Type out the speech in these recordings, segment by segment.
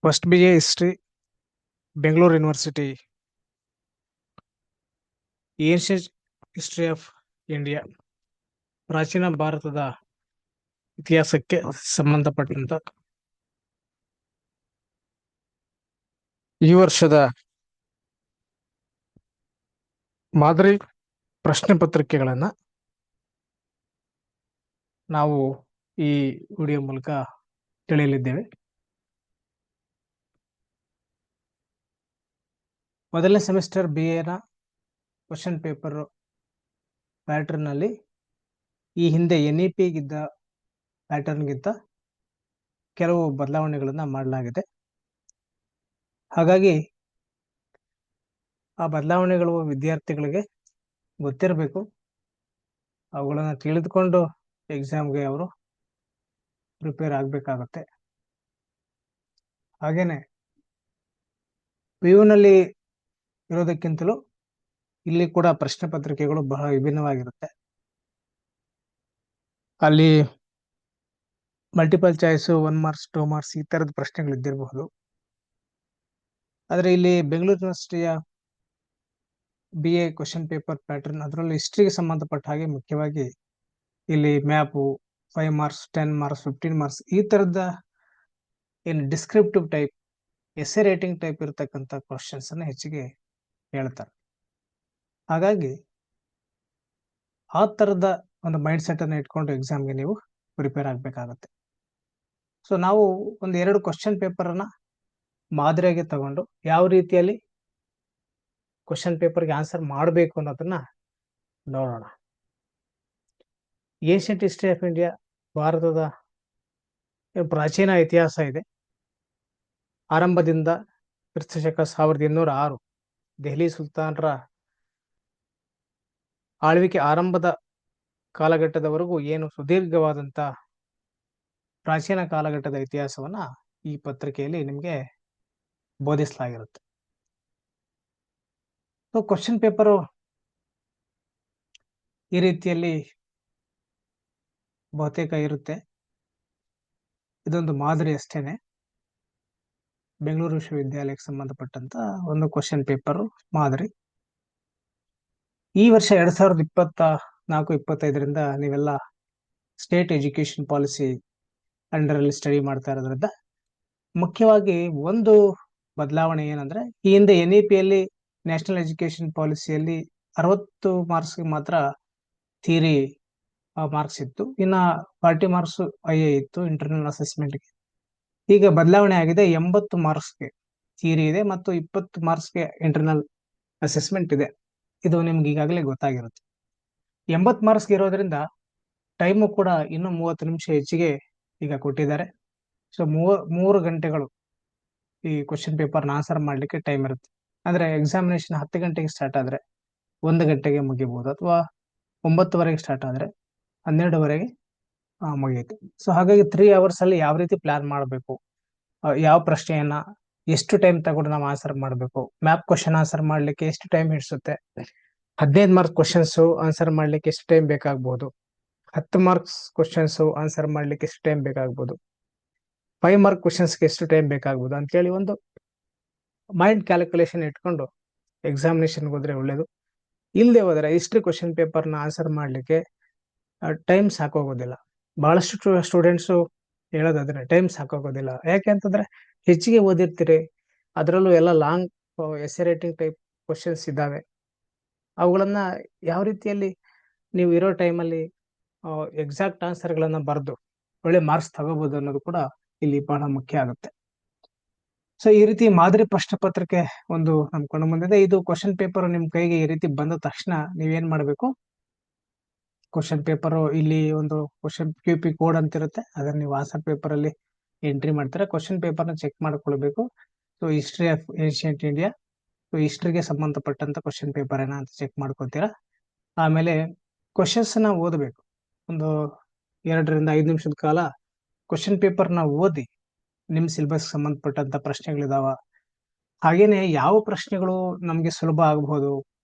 First BA history, Bengaluru university. Ancient history of India, ಪ್ರಾಚೀನ ಭಾರತದ ಇತಿಹಾಸಕ್ಕೆ ಸಂಬಂಧಪಟ್ಟಂತ ಈ ವರ್ಷದ ಮಾದರಿ ಪ್ರಶ್ನೆ ಪತ್ರಿಕೆಗಳನ್ನ ನಾವು ಈ ವಿಡಿಯೋ ಮೂಲಕ ತಿಳಿಯಲಿದ್ದೇವೆ. ಮೊದಲನೇ ಸೆಮಿಸ್ಟರ್ BA ನ ಕ್ವಶನ್ ಪೇಪರ್ ಪ್ಯಾಟರ್ನ್ ನಲ್ಲಿ ಈ ಹಿಂದೆ NEP ಗಿದ್ದ ಪ್ಯಾಟರ್ನ್ ಗಿಂತ ಕೆಲವು ಬದಲಾವಣೆಗಳನ್ನ ಮಾಡಲಾಗಿದೆ. ಹಾಗಾಗಿ ಆ ಬದಲಾವಣೆಗಳು ವಿದ್ಯಾರ್ಥಿಗಳಿಗೆ ಗೊತ್ತಿರಬೇಕು. ಅವುಗಳನ್ನ ತಿಳಿದುಕೊಂಡು ಎಕ್ಸಾಮ್ಗೆ ಅವರು ಪ್ರಿಪೇರ್ ಆಗಬೇಕಾಗತ್ತೆ. ಹಾಗೇನೆ PU ನಲ್ಲಿ ಇರೋದಕ್ಕಿಂತಲೂ ಇಲ್ಲಿ ಕೂಡ ಪ್ರಶ್ನೆ ಪತ್ರಿಕೆಗಳು ಬಹಳ ವಿಭಿನ್ನವಾಗಿರುತ್ತೆ. ಅಲ್ಲಿ ಮಲ್ಟಿಪಲ್ ಚಾಯ್ಸ್, 1 ಮಾರ್ಕ್ಸ್ 2 ಮಾರ್ಕ್ಸ್ ಈ ತರದ ಪ್ರಶ್ನೆಗಳು ಇದ್ದಿರಬಹುದು. ಆದ್ರೆ ಇಲ್ಲಿ ಬೆಂಗಳೂರು ಯೂನಿವರ್ಸಿಟಿಯ BA ಕ್ವಶನ್ ಪೇಪರ್ ಪ್ಯಾಟರ್ನ್, ಅದರಲ್ಲಿ ಹಿಸ್ಟ್ರಿಗೆ ಸಂಬಂಧಪಟ್ಟ ಹಾಗೆ ಮುಖ್ಯವಾಗಿ ಇಲ್ಲಿ ಮ್ಯಾಪು 5 ಮಾರ್ಕ್ಸ್ 10 ಮಾರ್ಕ್ಸ್ 15 ಮಾರ್ಕ್ಸ್ ಈ ತರದ ಏನು descriptive type, essay rating type ಇರತಕ್ಕಂಥ ಕ್ವಶನ್ಸ್ ಅನ್ನ ಹೆಚ್ಚಿಗೆ ಹೇಳ್ತಾರೆ. ಹಾಗಾಗಿ ಆ ತರದ ಒಂದು ಮೈಂಡ್ ಸೆಟ್ ಅನ್ನ ಇಟ್ಕೊಂಡು ಎಕ್ಸಾಮ್ಗೆ ನೀವು ಪ್ರಿಪೇರ್ ಆಗ್ಬೇಕಾಗತ್ತೆ. ಸೊ ನಾವು ಒಂದು 2 ಕ್ವಶನ್ ಪೇಪರ್ ಅನ್ನ ಮಾದರಿಯಾಗಿ ತಗೊಂಡು ಯಾವ ರೀತಿಯಲ್ಲಿ ಕ್ವಶನ್ ಪೇಪರ್ಗೆ ಆನ್ಸರ್ ಮಾಡಬೇಕು ಅನ್ನೋದನ್ನ ನೋಡೋಣ. ಏನ್ಷಿಯಂಟ್ ಹಿಸ್ಟ್ರಿ ಆಫ್ ಇಂಡಿಯಾ, ಭಾರತದ ಪ್ರಾಚೀನ ಇತಿಹಾಸ ಇದೆ. ಆರಂಭದಿಂದ ಕ್ರಿಸ್ತಶಕ 1806 ದೆಹಲಿ ಸುಲ್ತಾನರ ಆಳ್ವಿಕೆ ಆರಂಭದ ಕಾಲಘಟ್ಟದವರೆಗೂ ಏನು ಸುದೀರ್ಘವಾದಂತ ಪ್ರಾಚೀನ ಕಾಲಘಟ್ಟದ ಇತಿಹಾಸವನ್ನ ಈ ಪತ್ರಿಕೆಯಲ್ಲಿ ನಿಮಗೆ ಬೋಧಿಸಲಾಗಿರುತ್ತೆ. ಸೊ ಕ್ವಶನ್ ಪೇಪರು ಈ ರೀತಿಯಲ್ಲಿ ಬಹುತೇಕ ಇರುತ್ತೆ. ಇದೊಂದು ಮಾದರಿ ಅಷ್ಟೇನೆ. ಬೆಂಗಳೂರು ವಿಶ್ವವಿದ್ಯಾಲಯಕ್ಕೆ ಸಂಬಂಧಪಟ್ಟಂತ ಒಂದು ಕ್ವಶನ್ ಪೇಪರ್ ಮಾದರಿ. ಈ ವರ್ಷ 2024-25ರಿಂದ ನೀವೆಲ್ಲ ಸ್ಟೇಟ್ ಎಜುಕೇಶನ್ ಪಾಲಿಸಿ ಅಂಡರ್ ಅಲ್ಲಿ ಸ್ಟಡಿ ಮಾಡ್ತಾ ಇರೋದ್ರಿಂದ ಮುಖ್ಯವಾಗಿ ಒಂದು ಬದಲಾವಣೆ ಏನಂದ್ರೆ, ಈ ಹಿಂದೆ NEP ಯಲ್ಲಿ ನ್ಯಾಷನಲ್ ಎಜುಕೇಶನ್ ಪಾಲಿಸಿಯಲ್ಲಿ 60 ಮಾರ್ಕ್ಸ್ ಮಾತ್ರ ಥಿಯರಿ ಮಾರ್ಕ್ಸ್ ಇತ್ತು, ಇನ್ನ 40 ಮಾರ್ಕ್ಸ್ IA ಇತ್ತು ಇಂಟರ್ನಲ್ ಅಸೆಸ್ಮೆಂಟ್ಗೆ. ಈಗ ಬದಲಾವಣೆ ಆಗಿದೆ, 80 ಮಾರ್ಕ್ಸ್ಗೆ ಥಿಯರಿ ಇದೆ ಮತ್ತು 20 ಮಾರ್ಕ್ಸ್ಗೆ ಇಂಟರ್ನಲ್ ಅಸೆಸ್ಮೆಂಟ್ ಇದೆ. ಇದು ನಿಮ್ಗೆ ಈಗಾಗಲೇ ಗೊತ್ತಾಗಿರುತ್ತೆ. 80 ಮಾರ್ಕ್ಸ್ಗೆ ಇರೋದ್ರಿಂದ ಟೈಮು ಕೂಡ ಇನ್ನೂ 30 ನಿಮಿಷ ಹೆಚ್ಚಿಗೆ ಈಗ ಕೊಟ್ಟಿದ್ದಾರೆ. ಸೊ 3 ಗಂಟೆಗಳು ಈ ಕ್ವಶನ್ ಪೇಪರ್ನ ಆನ್ಸರ್ ಮಾಡ್ಲಿಕ್ಕೆ ಟೈಮ್ ಇರುತ್ತೆ. ಅಂದ್ರೆ ಎಕ್ಸಾಮಿನೇಷನ್ 10 ಗಂಟೆಗೆ ಸ್ಟಾರ್ಟ್ ಆದ್ರೆ 1 ಗಂಟೆಗೆ ಮುಗಿಬಹುದು, ಅಥವಾ 9ವರೆಗೆ ಸ್ಟಾರ್ಟ್ ಆದ್ರೆ 12ವರೆಗೆ ಮುಗಿಯುತ್ತೆ. ಸೊ ಹಾಗಾಗಿ 3 ಅವರ್ಸ್ ಅಲ್ಲಿ ಯಾವ ರೀತಿ ಪ್ಲಾನ್ ಮಾಡಬೇಕು, ಯಾವ ಪ್ರಶ್ನೆಯನ್ನ ಎಷ್ಟು ಟೈಮ್ ತಗೊಂಡು ನಾವು ಆನ್ಸರ್ ಮಾಡಬೇಕು, ಮ್ಯಾಪ್ ಕ್ವಶನ್ ಆನ್ಸರ್ ಮಾಡ್ಲಿಕ್ಕೆ ಎಷ್ಟು ಟೈಮ್ ಹಿಡಿಸುತ್ತೆ, 15 ಮಾರ್ಕ್ಸ್ ಕ್ವಶನ್ಸ್ ಆನ್ಸರ್ ಮಾಡ್ಲಿಕ್ಕೆ ಎಷ್ಟು ಟೈಮ್ ಬೇಕಾಗಬಹುದು, 10 ಮಾರ್ಕ್ಸ್ ಕ್ವಶನ್ಸ್ ಆನ್ಸರ್ ಮಾಡ್ಲಿಕ್ಕೆ ಎಷ್ಟು ಟೈಮ್ ಬೇಕಾಗಬಹುದು, 5 ಮಾರ್ಕ್ ಕ್ವಶನ್ಸ್ಗೆ ಎಷ್ಟು ಟೈಮ್ ಬೇಕಾಗಬಹುದು ಅಂತೇಳಿ ಒಂದು ಮೈಂಡ್ ಕ್ಯಾಲ್ಕುಲೇಷನ್ ಇಟ್ಕೊಂಡು ಎಕ್ಸಾಮಿನೇಷನ್ಗೆ ಹೋದ್ರೆ ಒಳ್ಳೇದು. ಇಲ್ಲದೆ ಹೋದ್ರೆ ಹಿಸ್ಟ್ರಿ ಕ್ವಶನ್ ಪೇಪರ್ನ ಆನ್ಸರ್ ಮಾಡ್ಲಿಕ್ಕೆ ಟೈಮ್ ಸಾಕೋಗೋದಿಲ್ಲ. ಬಹಳಷ್ಟು ಸ್ಟೂಡೆಂಟ್ಸು ಹೇಳೋದಾದ್ರೆ ಟೈಮ್ ಸಾಕೋಗೋದಿಲ್ಲ. ಯಾಕೆ ಅಂತಂದ್ರೆ ಹೆಚ್ಚಿಗೆ ಓದಿರ್ತೀರಿ, ಅದರಲ್ಲೂ ಎಲ್ಲ long essay rating type questions ಇದ್ದಾವೆ. ಅವುಗಳನ್ನ ಯಾವ ರೀತಿಯಲ್ಲಿ ನೀವು ಇರೋ ಟೈಮಲ್ಲಿ ಎಕ್ಸಾಕ್ಟ್ ಆನ್ಸರ್ಗಳನ್ನ ಬರೆದು ಒಳ್ಳೆ ಮಾರ್ಕ್ಸ್ ತಗೋಬಹುದು ಅನ್ನೋದು ಕೂಡ ಇಲ್ಲಿ ಬಹಳ ಮುಖ್ಯ ಆಗುತ್ತೆ. ಸೊ ಈ ರೀತಿ ಮಾದರಿ ಪ್ರಶ್ನೆ ಪತ್ರಿಕೆ ಒಂದು ನಮ್ ಕಣ್ಣು ಮುಂದಿದೆ. ಇದು ಕ್ವಶನ್ ಪೇಪರ್ ನಿಮ್ ಕೈಗೆ ಈ ರೀತಿ ಬಂದ ತಕ್ಷಣ ನೀವೇನ್ ಮಾಡ್ಬೇಕು, ಕ್ವಶನ್ ಪೇಪರ್ ಇಲ್ಲಿ ಒಂದು ಕ್ವಶನ್ QP ಕೋಡ್ ಅಂತ ಇರುತ್ತೆ, ಅದನ್ನ ನೀವು ಆನ್ಸರ್ ಪೇಪರ್ ಅಲ್ಲಿ ಎಂಟ್ರಿ ಮಾಡ್ತಾರೆ. ಕ್ವಶನ್ ಪೇಪರ್ ನ ಚೆಕ್ ಮಾಡ್ಕೊಳ್ಬೇಕು. So history of ancient India, so ಹಿಸ್ಟ್ರಿಗೆ ಸಂಬಂಧಪಟ್ಟಂತ ಕ್ವಶನ್ ಪೇಪರ್ ಏನ ಅಂತ ಚೆಕ್ ಮಾಡ್ಕೊತೀರಾ. ಆಮೇಲೆ ಕ್ವಶನ್ಸ್ ನ ಓದಬೇಕು. ಒಂದು 2 ರಿಂದ 5 ನಿಮಿಷದ ಕಾಲ ಕ್ವಶನ್ ಪೇಪರ್ ನ ಓದಿ ನಿಮ್ ಸಿಲೆಬಸ್ ಸಂಬಂಧಪಟ್ಟಂತ ಪ್ರಶ್ನೆಗಳಿದಾವ, ಹಾಗೇನೆ ಯಾವ ಪ್ರಶ್ನೆಗಳು ನಮ್ಗೆ ಸುಲಭ ಆಗಬಹುದು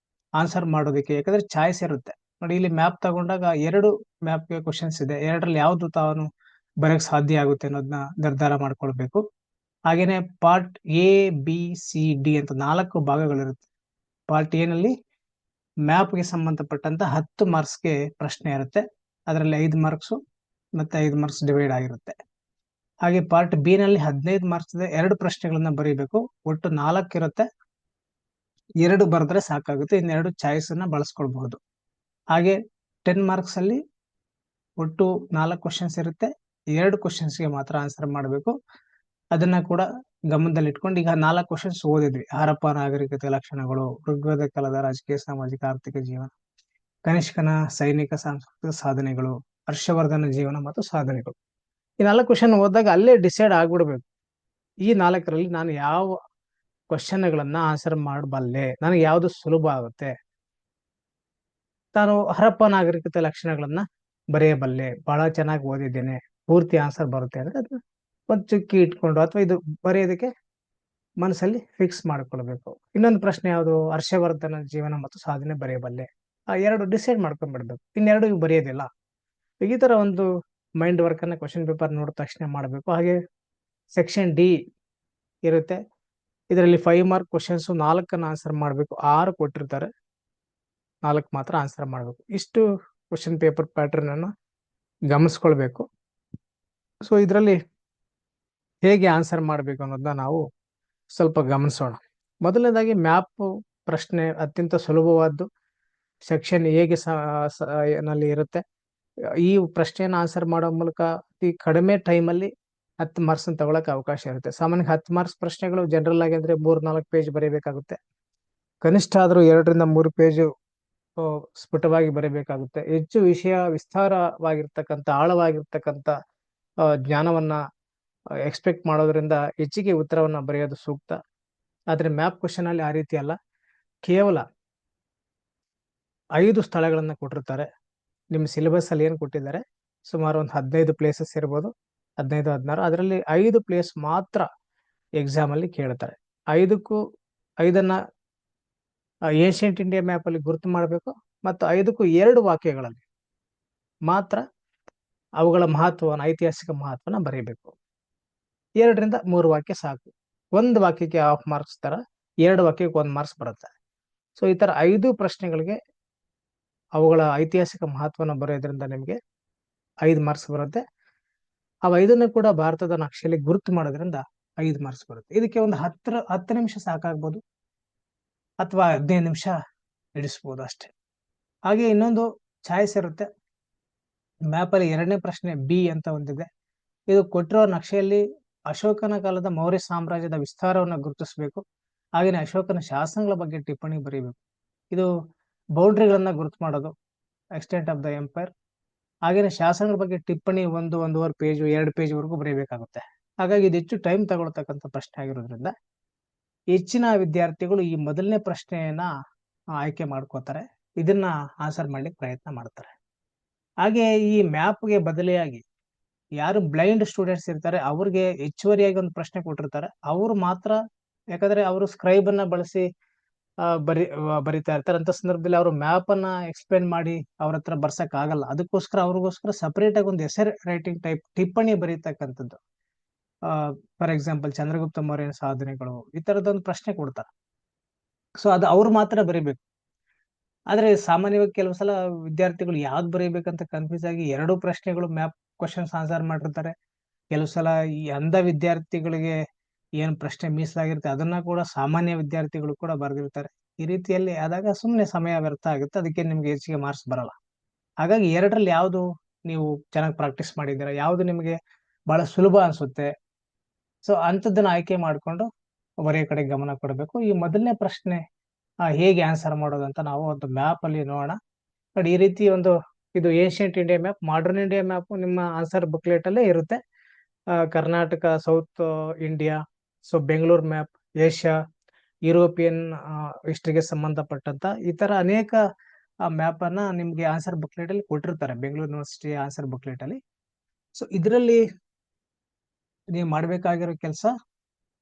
ಆನ್ಸರ್ ಮಾಡೋದಕ್ಕೆ. ಯಾಕಂದ್ರೆ ಚಾಯ್ಸ್ ಇರುತ್ತೆ ನೋಡಿ. ಇಲ್ಲಿ ಮ್ಯಾಪ್ ತಗೊಂಡಾಗ 2 ಮ್ಯಾಪ್ಗೆ ಕ್ವಶನ್ಸ್ ಇದೆ, 2ರಲ್ಲಿ ಯಾವ್ದು ತಾನು ಬರಕ್ ಸಾಧ್ಯ ಆಗುತ್ತೆ ಅನ್ನೋದನ್ನ ನಿರ್ಧಾರ ಮಾಡ್ಕೊಳ್ಬೇಕು. ಹಾಗೇನೆ part A, B, C, D ಅಂತ 4 ಭಾಗಗಳಿರುತ್ತೆ. ಪಾರ್ಟ್ ಎ ನಲ್ಲಿ ಮ್ಯಾಪ್ಗೆ ಸಂಬಂಧಪಟ್ಟಂತ 10 ಮಾರ್ಕ್ಸ್ಗೆ ಪ್ರಶ್ನೆ ಇರುತ್ತೆ. ಅದರಲ್ಲಿ 5 ಮಾರ್ಕ್ಸ್ ಮತ್ತೆ 5 ಮಾರ್ಕ್ಸ್ ಡಿವೈಡ್ ಆಗಿರುತ್ತೆ. ಹಾಗೆ ಪಾರ್ಟ್ ಬಿ ನಲ್ಲಿ 15 ಮಾರ್ಕ್ಸ್ ಇದೆ. 2 ಪ್ರಶ್ನೆಗಳನ್ನ ಬರೀಬೇಕು. ಒಟ್ಟು 4 ಇರುತ್ತೆ. 2 ಬರೆದ್ರೆ ಸಾಕಾಗುತ್ತೆ. ಇನ್ನೆರಡು ಚಾಯ್ಸ್ ಅನ್ನ ಬಳಸ್ಕೊಳ್ಬಹುದು. ಹಾಗೆ 10 ಮಾರ್ಕ್ಸ್ ಅಲ್ಲಿ ಒಟ್ಟು 4 ಕ್ವಶನ್ಸ್ ಇರುತ್ತೆ. 2 ಕ್ವಶನ್ಸ್ಗೆ ಮಾತ್ರ ಆನ್ಸರ್ ಮಾಡಬೇಕು. ಅದನ್ನ ಕೂಡ ಗಮನದಲ್ಲಿ ಇಟ್ಕೊಂಡು ಈಗ 4 ಕ್ವಶನ್ಸ್ ಓದಿದ್ವಿ. ಹರಪ್ಪ ನಾಗರಿಕತೆ ಲಕ್ಷಣಗಳು, ಋಗ್ವೇದ ಕಾಲದ ರಾಜಕೀಯ, ಸಾಮಾಜಿಕ, ಆರ್ಥಿಕ ಜೀವನ, ಕನಿಷ್ಕನ ಸೈನಿಕ ಸಾಂಸ್ಕೃತಿಕ ಸಾಧನೆಗಳು, ಹರ್ಷವರ್ಧನ ಜೀವನ ಮತ್ತು ಸಾಧನೆಗಳು. ಈ 4 ಕ್ವಶನ್ ಓದಿದಾಗ ಅಲ್ಲೇ ಡಿಸೈಡ್ ಆಗ್ಬಿಡ್ಬೇಕು. ಈ 4ರಲ್ಲಿ ನಾನು ಯಾವ ಕ್ವಶನ್ಗಳನ್ನ ಆನ್ಸರ್ ಮಾಡಬಲ್ಲೆ, ನನಗೆ ಯಾವ್ದು ಸುಲಭ ಆಗುತ್ತೆ, ನಾನು ಹರಪ್ಪ ನಾಗರಿಕತೆ ಲಕ್ಷಣಗಳನ್ನ ಬರೆಯಬಲ್ಲೆ, ಬಹಳ ಚೆನ್ನಾಗಿ ಓದಿದ್ದೇನೆ, ಪೂರ್ತಿ ಆನ್ಸರ್ ಬರುತ್ತೆ ಅಂದ್ರೆ ಅದನ್ನ ಒಂದು ಚುಕ್ಕಿ ಇಟ್ಕೊಂಡು ಅಥವಾ ಇದು ಬರೆಯೋದಕ್ಕೆ ಮನಸ್ಸಲ್ಲಿ ಫಿಕ್ಸ್ ಮಾಡ್ಕೊಳ್ಬೇಕು. ಇನ್ನೊಂದು ಪ್ರಶ್ನೆ ಯಾವುದು, ಹರ್ಷವರ್ಧನ ಜೀವನ ಮತ್ತು ಸಾಧನೆ ಬರೆಯಬಲ್ಲೆ. ಆ 2 ಡಿಸೈಡ್ ಮಾಡ್ಕೊಂಡ್ಬಿಡ್ಬೇಕು. ಇನ್ನೆರಡು ಇವು ಬರೆಯೋದಿಲ್ಲ. ಈ ತರ ಒಂದು ಮೈಂಡ್ ವರ್ಕ್ ಅನ್ನ ಕ್ವಶನ್ ಪೇಪರ್ ನೋಡಿದ ತಕ್ಷಣ ಮಾಡಬೇಕು. ಹಾಗೆ ಸೆಕ್ಷನ್ ಡಿ ಇರುತ್ತೆ. ಇದರಲ್ಲಿ 5 ಮಾರ್ಕ್ ಕ್ವಶನ್ಸ್ 4 ಆನ್ಸರ್ ಮಾಡಬೇಕು. 6 ಕೊಟ್ಟಿರ್ತಾರೆ, 4 ಮಾತ್ರ ಆನ್ಸರ್ ಮಾಡಬೇಕು. ಇಷ್ಟು ಕ್ವಶನ್ ಪೇಪರ್ ಪ್ಯಾಟರ್ನ್ ಅನ್ನು ಗಮನಿಸ್ಕೊಳ್ಬೇಕು. ಸೊ ಇದರಲ್ಲಿ ಹೇಗೆ ಆನ್ಸರ್ ಮಾಡಬೇಕು ಅನ್ನೋದನ್ನ ನಾವು ಸ್ವಲ್ಪ ಗಮನಿಸೋಣ. ಮೊದಲನೇದಾಗಿ ಮ್ಯಾಪ್ ಪ್ರಶ್ನೆ ಅತ್ಯಂತ ಸುಲಭವಾದ್ದು. ಸೆಕ್ಷನ್ ಹೇಗೆ ನಲ್ಲಿ ಇರುತ್ತೆ. ಈ ಪ್ರಶ್ನೆಯನ್ನು ಆನ್ಸರ್ ಮಾಡೋ ಮೂಲಕ ಅತಿ ಕಡಿಮೆ ಟೈಮಲ್ಲಿ 10 ಮಾರ್ಕ್ಸ್ ತಗೊಳಕ್ ಅವಕಾಶ ಇರುತ್ತೆ. ಸಾಮಾನ್ಯ 10 ಮಾರ್ಕ್ಸ್ ಪ್ರಶ್ನೆಗಳು ಜನರಲ್ ಆಗಿ ಅಂದ್ರೆ 3-4 ಪೇಜ್ ಬರೀಬೇಕಾಗುತ್ತೆ. ಕನಿಷ್ಠ ಆದ್ರೂ 2-3 ಪೇಜ್ ಸ್ಫುಟವಾಗಿ ಬರೀಬೇಕಾಗುತ್ತೆ. ಹೆಚ್ಚು ವಿಷಯ ವಿಸ್ತಾರವಾಗಿರ್ತಕ್ಕಂಥ ಆಳವಾಗಿರ್ತಕ್ಕಂಥ ಜ್ಞಾನವನ್ನ ಎಕ್ಸ್ಪೆಕ್ಟ್ ಮಾಡೋದ್ರಿಂದ ಹೆಚ್ಚಿಗೆ ಉತ್ತರವನ್ನ ಬರೆಯೋದು ಸೂಕ್ತ. ಆದ್ರೆ ಮ್ಯಾಪ್ ಕ್ವಶನ್ ಅಲ್ಲಿ ಆ ರೀತಿ ಅಲ್ಲ. ಕೇವಲ 5 ಸ್ಥಳಗಳನ್ನ ಕೊಟ್ಟಿರ್ತಾರೆ. ನಿಮ್ಮ ಸಿಲೆಬಸ್ ಅಲ್ಲಿ ಏನ್ ಕೊಟ್ಟಿದ್ದಾರೆ, ಸುಮಾರು ಒಂದು 15 ಪ್ಲೇಸಸ್ ಇರ್ಬೋದು, 15-16. ಅದರಲ್ಲಿ 5 ಪ್ಲೇಸ್ ಮಾತ್ರ ಎಕ್ಸಾಮ್ ಅಲ್ಲಿ ಕೇಳ್ತಾರೆ. 5ನ್ನ ಏನ್ಷಿಯಂಟ್ ಇಂಡಿಯಾ ಮ್ಯಾಪ್ ಅಲ್ಲಿ ಗುರುತು ಮಾಡಬೇಕು ಮತ್ತು 5ಕ್ಕೂ 2 ವಾಕ್ಯಗಳಲ್ಲಿ ಮಾತ್ರ ಅವುಗಳ ಮಹತ್ವವನ್ನು, ಐತಿಹಾಸಿಕ ಮಹತ್ವನ ಬರೀಬೇಕು. 2-3 ವಾಕ್ಯ ಸಾಕು. 1 ವಾಕ್ಯಕ್ಕೆ ಹಾಫ್ ಮಾರ್ಕ್ಸ್ ತರ, 2 ವಾಕ್ಯಕ್ಕೆ 1 ಮಾರ್ಕ್ಸ್ ಬರುತ್ತೆ. ಸೊ ಈ ತರ 5 ಪ್ರಶ್ನೆಗಳಿಗೆ ಅವುಗಳ ಐತಿಹಾಸಿಕ ಮಹತ್ವನ ಬರೆಯೋದ್ರಿಂದ ನಿಮಗೆ 5 ಮಾರ್ಕ್ಸ್ ಬರುತ್ತೆ. ಅವು 5ನ್ನು ಕೂಡ ಭಾರತದ ನಕ್ಷೆಯಲ್ಲಿ ಗುರುತು ಮಾಡೋದ್ರಿಂದ 5 ಮಾರ್ಕ್ಸ್ ಬರುತ್ತೆ. ಇದಕ್ಕೆ ಒಂದು 10 ನಿಮಿಷ ಸಾಕಾಗ್ಬೋದು ಅಥವಾ 15 ನಿಮಿಷ ಹಿಡಿಸ್ಬೋದು ಅಷ್ಟೇ. ಹಾಗೆ ಇನ್ನೊಂದು ಚಾಯ್ಸ್ ಇರುತ್ತೆ. ಮ್ಯಾಪ್ ಅಲ್ಲಿ 2ನೇ ಪ್ರಶ್ನೆ ಬಿ ಅಂತ ಒಂದಿದೆ. ಇದು ಕೊಟ್ಟಿರೋ ನಕ್ಷೆಯಲ್ಲಿ ಅಶೋಕನ ಕಾಲದ ಮೌರ್ಯ ಸಾಮ್ರಾಜ್ಯದ ವಿಸ್ತಾರವನ್ನ ಗುರುತಿಸಬೇಕು. ಹಾಗೆಯೇ ಅಶೋಕನ ಶಾಸನಗಳ ಬಗ್ಗೆ ಟಿಪ್ಪಣಿ ಬರೀಬೇಕು. ಇದು ಬೌಂಡ್ರಿಗಳನ್ನ ಗುರುತು ಮಾಡೋದು, ಎಕ್ಸ್ಟೆಂಟ್ ಆಫ್ ದ ಎಂಪೈರ್. ಹಾಗೇನೆ ಶಾಸನಗಳ ಬಗ್ಗೆ ಟಿಪ್ಪಣಿ 1-1.5 ಪೇಜ್ 2 ಪೇಜ್ ವರೆಗೂ ಬರೀಬೇಕಾಗುತ್ತೆ. ಹಾಗಾಗಿ ಇದು ಹೆಚ್ಚು ಟೈಮ್ ತಗೊಳ್ತಕ್ಕಂಥ ಪ್ರಶ್ನೆ ಆಗಿರೋದ್ರಿಂದ ಹೆಚ್ಚಿನ ವಿದ್ಯಾರ್ಥಿಗಳು ಈ ಮೊದಲನೇ ಪ್ರಶ್ನೆಯನ್ನ ಆಯ್ಕೆ ಮಾಡ್ಕೋತಾರೆ. ಇದನ್ನ ಆನ್ಸರ್ ಮಾಡ್ಲಿಕ್ಕೆ ಪ್ರಯತ್ನ ಮಾಡ್ತಾರೆ. ಹಾಗೆ ಈ ಮ್ಯಾಪ್ಗೆ ಬದಲಿಯಾಗಿ ಯಾರು ಬ್ಲೈಂಡ್ ಸ್ಟೂಡೆಂಟ್ಸ್ ಇರ್ತಾರೆ ಅವ್ರಿಗೆ ಹೆಚ್ಚುವರಿಯಾಗಿ ಒಂದು ಪ್ರಶ್ನೆ ಕೊಟ್ಟಿರ್ತಾರೆ. ಅವರು ಮಾತ್ರ, ಯಾಕಂದ್ರೆ ಅವರು ಸ್ಕ್ರೈಬ್ ಅನ್ನ ಬಳಸಿ ಬರಿತಾ ಇರ್ತಾರೆ. ಅಂತ ಸಂದರ್ಭದಲ್ಲಿ ಅವರು ಮ್ಯಾಪ್ ಅನ್ನ ಎಕ್ಸ್ಪ್ಲೇನ್ ಮಾಡಿ ಅವ್ರ ಹತ್ರ ಬರ್ಸಕ್ ಆಗಲ್ಲ. ಅದಕ್ಕೋಸ್ಕರ ಅವ್ರಿಗೋಸ್ಕರ ಸಪರೇಟ್ ಆಗಿ ಒಂದು ಎಸೆ ರೈಟಿಂಗ್ ಟೈಪ್ ಟಿಪ್ಪಣಿ ಬರೀತಕ್ಕಂಥದ್ದು. ಫಾರ್ ಎಕ್ಸಾಂಪಲ್ ಚಂದ್ರಗುಪ್ತ ಮೌರ್ಯನ ಸಾಧನೆಗಳು, ಈ ತರದೊಂದು ಪ್ರಶ್ನೆ ಕೊಡ್ತಾರೆ. ಸೊ ಅದು ಅವ್ರು ಮಾತ್ರ ಬರೀಬೇಕು. ಆದ್ರೆ ಸಾಮಾನ್ಯವಾಗಿ ಕೆಲವು ಸಲ ವಿದ್ಯಾರ್ಥಿಗಳು ಯಾವ್ದು ಬರೀಬೇಕಂತ ಕನ್ಫ್ಯೂಸ್ ಆಗಿ 2 ಪ್ರಶ್ನೆಗಳು ಮ್ಯಾಪ್ ಕ್ವಶನ್ಸ್ ಆನ್ಸರ್ ಮಾಡಿರ್ತಾರೆ. ಕೆಲವು ಸಲ ಈ ಅಂಧ ವಿದ್ಯಾರ್ಥಿಗಳಿಗೆ ಏನ್ ಪ್ರಶ್ನೆ ಮೀಸಲಾಗಿರುತ್ತೆ ಅದನ್ನ ಕೂಡ ಸಾಮಾನ್ಯ ವಿದ್ಯಾರ್ಥಿಗಳು ಕೂಡ ಬರೆದಿರ್ತಾರೆ. ಈ ರೀತಿಯಲ್ಲಿ ಆದಾಗ ಸುಮ್ಮನೆ ಸಮಯ ವ್ಯರ್ಥ ಆಗುತ್ತೆ. ಅದಕ್ಕೆ ನಿಮ್ಗೆ ಹೆಚ್ಚಿಗೆ ಮಾರ್ಕ್ಸ್ ಬರಲ್ಲ. ಹಾಗಾಗಿ 2ರಲ್ಲಿ ಯಾವ್ದು ನೀವು ಚೆನ್ನಾಗಿ ಪ್ರಾಕ್ಟೀಸ್ ಮಾಡಿದ್ದೀರಾ, ಯಾವ್ದು ನಿಮಗೆ ಬಹಳ ಸುಲಭ ಅನ್ಸುತ್ತೆ, ಸೊ ಅಂಥದ್ದನ್ನ ಆಯ್ಕೆ ಮಾಡಿಕೊಂಡು ಬರೆಯ ಕಡೆ ಗಮನ ಕೊಡಬೇಕು. ಈ ಮೊದಲನೇ ಪ್ರಶ್ನೆ ಹೇಗೆ ಆನ್ಸರ್ ಮಾಡೋದಂತ ನಾವು ಒಂದು ಮ್ಯಾಪ್ ಅಲ್ಲಿ ನೋಡೋಣ. ನೋಡಿ, ಈ ರೀತಿ ಒಂದು ಇದು ancient India map, modern India map ನಿಮ್ಮ ಆನ್ಸರ್ ಬುಕ್ಲೆಟ್ ಅಲ್ಲೇ ಇರುತ್ತೆ. Karnataka, South India, so Bengaluru map, Asia, European ಹಿಸ್ಟ್ರಿಗೆ ಸಂಬಂಧಪಟ್ಟಂತ ಈ ತರ ಅನೇಕ ಮ್ಯಾಪ್ ಅನ್ನ ನಿಮ್ಗೆ ಆನ್ಸರ್ ಬುಕ್ಲೆಟ್ ಅಲ್ಲಿ ಕೊಟ್ಟಿರ್ತಾರೆ, ಬೆಂಗಳೂರು ಯೂನಿವರ್ಸಿಟಿ ಆನ್ಸರ್ ಬುಕ್ಲೆಟ್ ಅಲ್ಲಿ. ಸೊ ಇದರಲ್ಲಿ ನೀವು ಮಾಡ್ಬೇಕಾಗಿರೋ ಕೆಲಸ,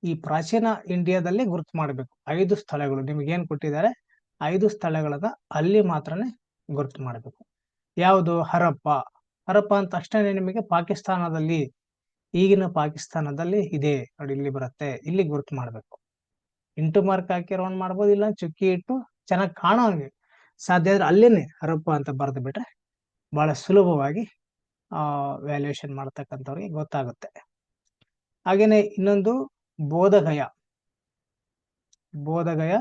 ಈ ಪ್ರಾಚೀನ ಇಂಡಿಯಾದಲ್ಲಿ ಗುರುತು ಮಾಡಬೇಕು. 5 ಸ್ಥಳಗಳು ನಿಮ್ಗೆ ಏನ್ ಕೊಟ್ಟಿದ್ದಾರೆ, 5 ಸ್ಥಳಗಳನ್ನ ಅಲ್ಲಿ ಮಾತ್ರನೇ ಗುರುತು ಮಾಡಬೇಕು. ಯಾವುದು, ಹರಪ್ಪ. ಹರಪ್ಪ ಅಂದ ತಕ್ಷಣ ನಿಮಗೆ ಪಾಕಿಸ್ತಾನದಲ್ಲಿ ಈಗಿನ ಪಾಕಿಸ್ತಾನದಲ್ಲಿ ಇದೆ ನೋಡಿ, ಇಲ್ಲಿ ಬರುತ್ತೆ, ಇಲ್ಲಿ ಗುರುತು ಮಾಡ್ಬೇಕು. ಇಂಟು ಮಾರ್ಕ್ ಹಾಕಿ ರೌಂಡ್ ಮಾಡ್ಬೋದು, ಇಲ್ಲ ಚುಕ್ಕಿ ಇಟ್ಟು ಚೆನ್ನಾಗಿ ಕಾಣೋ ಹಂಗೆ ಸಾಧ್ಯ ಆದ್ರೆ ಅಲ್ಲೇನೆ ಹರಪ್ಪ ಅಂತ ಬರೆದು ಬಿಟ್ರೆ ಬಹಳ ಸುಲಭವಾಗಿ ವ್ಯಾಲ್ಯೂಯೇಷನ್ ಮಾಡ್ತಕ್ಕಂಥವ್ರಿಗೆ ಗೊತ್ತಾಗುತ್ತೆ. ಹಾಗೇನೆ ಇನ್ನೊಂದು ಬೋಧಗಯ. ಬೋಧಗಯ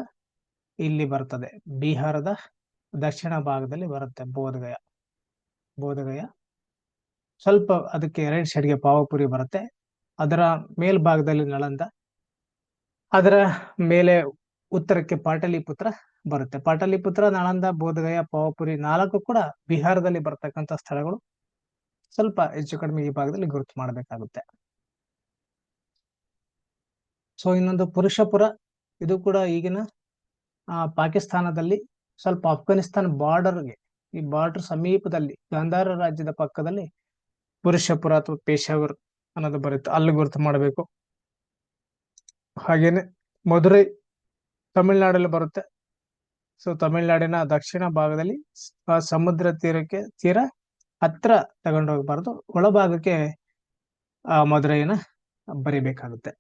ಇಲ್ಲಿ ಬರ್ತದೆ, ಬಿಹಾರದ ದಕ್ಷಿಣ ಭಾಗದಲ್ಲಿ ಬರುತ್ತೆ ಬೋಧಗಯ. ಬೋಧಗಯ ಸ್ವಲ್ಪ ಅದಕ್ಕೆ ರೈಟ್ ಸೈಡ್ಗೆ ಪಾವಪುರಿ ಬರುತ್ತೆ. ಅದರ ಮೇಲ್ಭಾಗದಲ್ಲಿ ನಳಂದ, ಅದರ ಮೇಲೆ ಉತ್ತರಕ್ಕೆ ಪಾಟಲಿಪುತ್ರ ಬರುತ್ತೆ. ಪಾಟಲಿಪುತ್ರ, ನಳಂದ, ಬೋಧಗಯ, ಪಾವಪುರಿ 4 ಕೂಡ ಬಿಹಾರದಲ್ಲಿ ಬರ್ತಕ್ಕಂಥ ಸ್ಥಳಗಳು. ಸ್ವಲ್ಪ ಹೆಚ್ಚು ಕಡಿಮೆ ಈ ಭಾಗದಲ್ಲಿ ಗುರುತು ಮಾಡಬೇಕಾಗುತ್ತೆ. ಸೊ ಇನ್ನೊಂದು ಪುರುಷಪುರ, ಇದು ಕೂಡ ಈಗಿನ ಪಾಕಿಸ್ತಾನದಲ್ಲಿ ಸ್ವಲ್ಪ ಅಫ್ಘಾನಿಸ್ತಾನ ಬಾರ್ಡರ್ಗೆ, ಈ ಬಾರ್ಡರ್ ಸಮೀಪದಲ್ಲಿ ಗಾಂಧಾರ ರಾಜ್ಯದ ಪಕ್ಕದಲ್ಲಿ ಪುರುಷಪುರ ಅಥವಾ ಪೇಶಾವರ್ ಅನ್ನೋದು ಬರುತ್ತೆ, ಅಲ್ಲಿ ಗುರುತು ಮಾಡಬೇಕು. ಹಾಗೇನೆ ಮಧುರೈ ತಮಿಳ್ನಾಡಲ್ಲಿ ಬರುತ್ತೆ. ಸೊ ತಮಿಳ್ನಾಡಿನ ದಕ್ಷಿಣ ಭಾಗದಲ್ಲಿ ಸಮುದ್ರ ತೀರ ಹತ್ರ ತಗೊಂಡೋಗ್ಬಾರ್ದು, ಒಳಭಾಗಕ್ಕೆ ಮಧುರೈನ ಬರಿಬೇಕಾಗುತ್ತೆ.